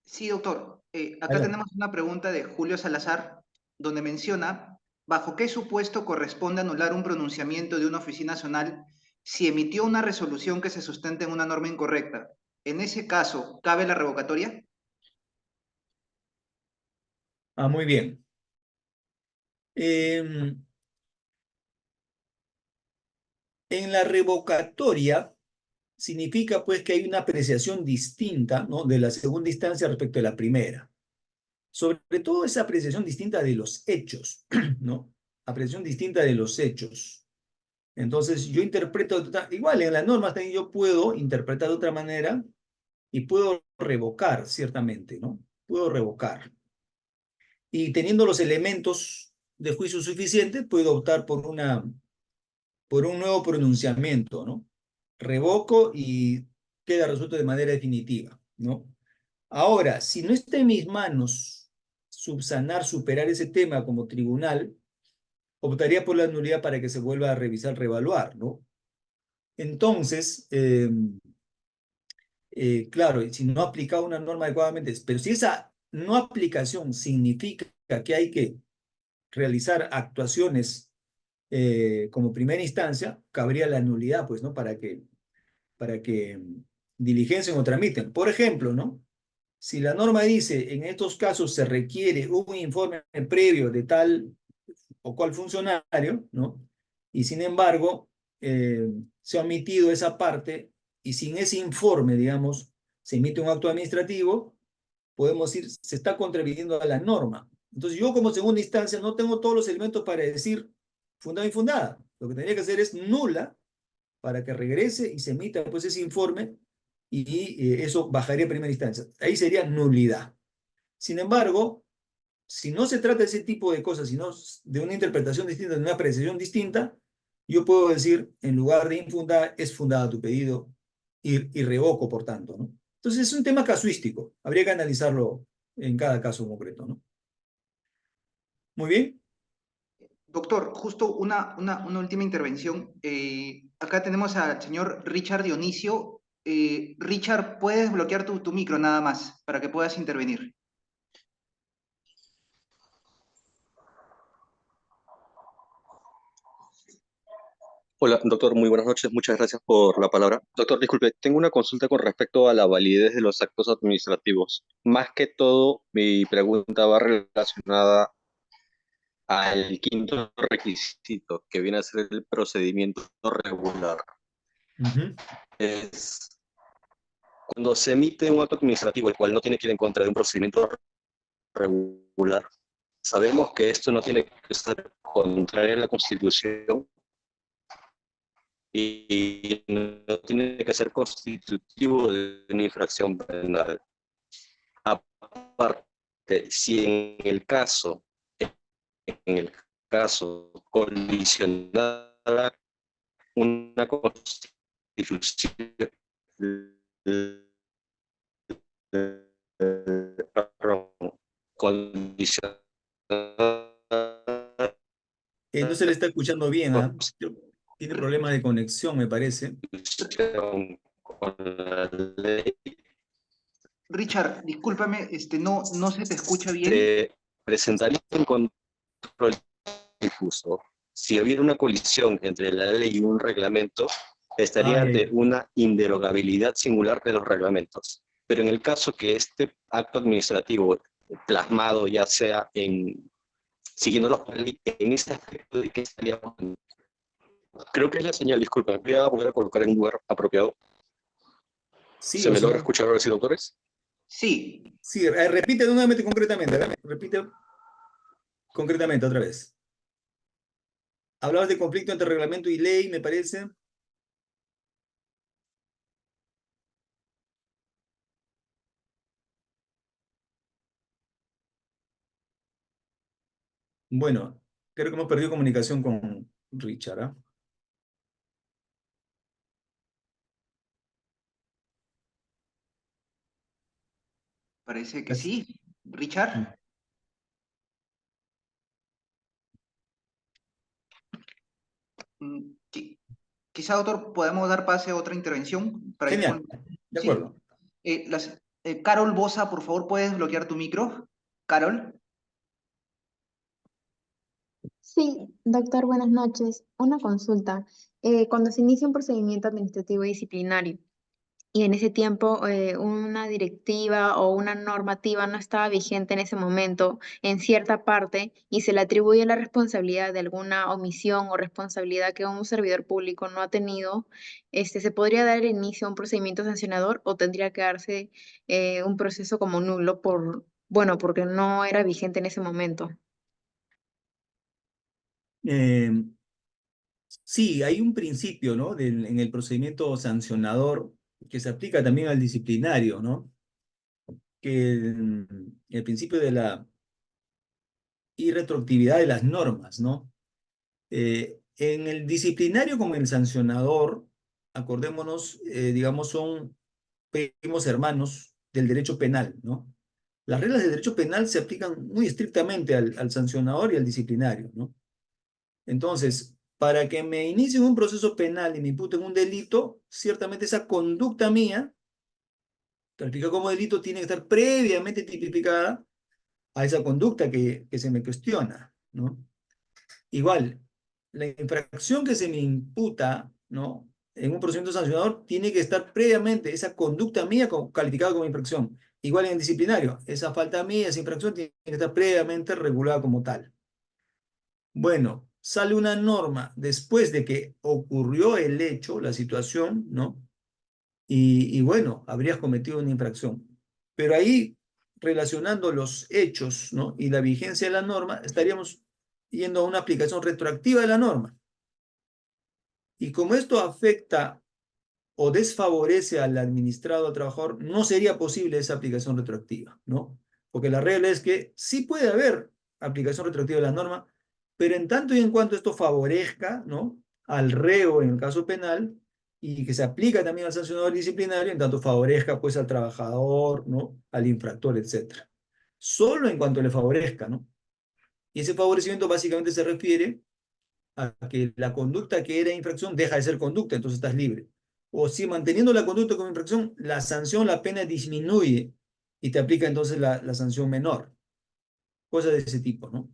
Sí, doctor. Acá Adelante. tenemos una pregunta de Julio Salazar, donde menciona, ¿bajo qué supuesto corresponde anular un pronunciamiento de una oficina nacional si emitió una resolución que se sustenta en una norma incorrecta? En ese caso, ¿cabe la revocatoria? Ah, muy bien. Eh, en la revocatoria significa pues que hay una apreciación distinta, ¿no? De la segunda instancia respecto a la primera. Sobre todo esa apreciación distinta de los hechos, ¿no? Apreciación distinta de los hechos. Entonces yo interpreto, igual en las normas también yo puedo interpretar de otra manera y puedo revocar, ciertamente, ¿no? Puedo revocar. Y teniendo los elementos de juicio suficientes, puedo optar por un nuevo pronunciamiento, ¿no? Revoco y queda resuelto de manera definitiva, ¿no? Ahora, si no está en mis manos subsanar, superar ese tema como tribunal, optaría por la nulidad para que se vuelva a revisar, reevaluar, ¿no? Entonces, claro, si no ha aplicado una norma adecuadamente, pero si esa no aplicación significa que hay que realizar actuaciones como primera instancia, cabría la nulidad, pues, ¿no? Para que diligencien o tramiten. Por ejemplo, ¿no? Si la norma dice en estos casos se requiere un informe previo de tal o cual funcionario, ¿no? Y sin embargo, se ha omitido esa parte y sin ese informe, digamos, se emite un acto administrativo, podemos decir, se está contraviniendo a la norma. Entonces yo como segunda instancia no tengo todos los elementos para decir fundada y fundada. Lo que tendría que hacer es nula para que regrese y se emita pues ese informe y eso bajaría a primera instancia. Ahí sería nulidad. Sin embargo, si no se trata de ese tipo de cosas, sino de una interpretación distinta, de una apreciación distinta, yo puedo decir, en lugar de infundada, es fundada tu pedido y revoco, por tanto, ¿no? Entonces es un tema casuístico, habría que analizarlo en cada caso concreto, ¿no? Muy bien. Doctor, justo una última intervención. Acá tenemos al señor Richard Dionisio. Richard, puedes bloquear tu micro nada más para que puedas intervenir. Hola, doctor, muy buenas noches. Muchas gracias por la palabra. Doctor, disculpe, tengo una consulta con respecto a la validez de los actos administrativos. Más que todo, mi pregunta va relacionada al quinto requisito, que viene a ser el procedimiento regular. Ujú. Es Cuando se emite un acto administrativo, el cual no tiene que ir en contra de un procedimiento regular, sabemos que esto no tiene que ser contrario a la Constitución y no tiene que ser constitutivo de una infracción penal. Aparte, si en el caso colisionara una constitución condicionada No se le está escuchando bien, ¿ah? Tiene problemas de conexión, me parece. con la ley, Richard, discúlpame, no se te escucha bien. se presentaría un control difuso. Si hubiera una colisión entre la ley y un reglamento, estaría ante una inderogabilidad singular de los reglamentos. Pero en el caso que este acto administrativo plasmado ya sea siguiendo los en este aspecto de que estaríamos, creo que es la señal, disculpa, voy a volver a colocar en un lugar apropiado. Sí, ¿Se o me si logra no, escuchar ahora sí, doctores? Sí, sí, repite nuevamente concretamente, a ver, repite concretamente otra vez. Hablabas de conflicto entre reglamento y ley, me parece. Bueno, creo que hemos perdido comunicación con Richard, ¿ah? parece que Casi- sí. Richard, quizá, doctor, podemos dar pase a otra intervención para ir Genial, con... de Sí. acuerdo. Carol Bosa, por favor, ¿puedes bloquear tu micro? Carol. Sí, doctor, buenas noches. Una consulta. Cuando se inicia un procedimiento administrativo disciplinario y en ese tiempo una directiva o una normativa no estaba vigente en ese momento en cierta parte y se le atribuye la responsabilidad de alguna omisión o responsabilidad que un servidor público no ha tenido, ¿se podría dar inicio a un procedimiento sancionador o tendría que darse un proceso como nulo bueno, porque no era vigente en ese momento? Eh, sí, hay un principio, ¿no? En el procedimiento sancionador que se aplica también al disciplinario, ¿no? Que el principio de la irretroactividad de las normas, ¿no? En el disciplinario como en el sancionador, acordémonos, digamos, son primos hermanos del derecho penal, ¿no? Las reglas del derecho penal se aplican muy estrictamente al sancionador y al disciplinario, ¿no? Entonces, para que me inicien un proceso penal y me imputen un delito, ciertamente esa conducta mía, calificada como delito, tiene que estar previamente tipificada a esa conducta que se me cuestiona, ¿no? Igual, la infracción que se me imputa, ¿no? En un procedimiento sancionador tiene que estar previamente esa conducta mía calificada como infracción. Igual en el disciplinario, esa falta mía, esa infracción tiene que estar previamente regulada como tal. Bueno, sale una norma después de que ocurrió el hecho, la situación, ¿no? Y bueno, habrías cometido una infracción. Pero ahí, relacionando los hechos, ¿no? Y la vigencia de la norma, estaríamos yendo a una aplicación retroactiva de la norma. Y como esto afecta o desfavorece al administrado, al trabajador, no sería posible esa aplicación retroactiva, ¿no? Porque la regla es que sí puede haber aplicación retroactiva de la norma, pero en tanto y en cuanto esto favorezca, ¿no? Al reo en el caso penal y que se aplica también al sancionador disciplinario, en tanto favorezca pues al trabajador, ¿no? Al infractor, etcétera. Solo en cuanto le favorezca, ¿no? Y ese favorecimiento básicamente se refiere a que la conducta que era infracción deja de ser conducta, entonces estás libre. O si manteniendo la conducta como infracción, la sanción, la pena disminuye y te aplica entonces la sanción menor. Cosas de ese tipo, ¿no?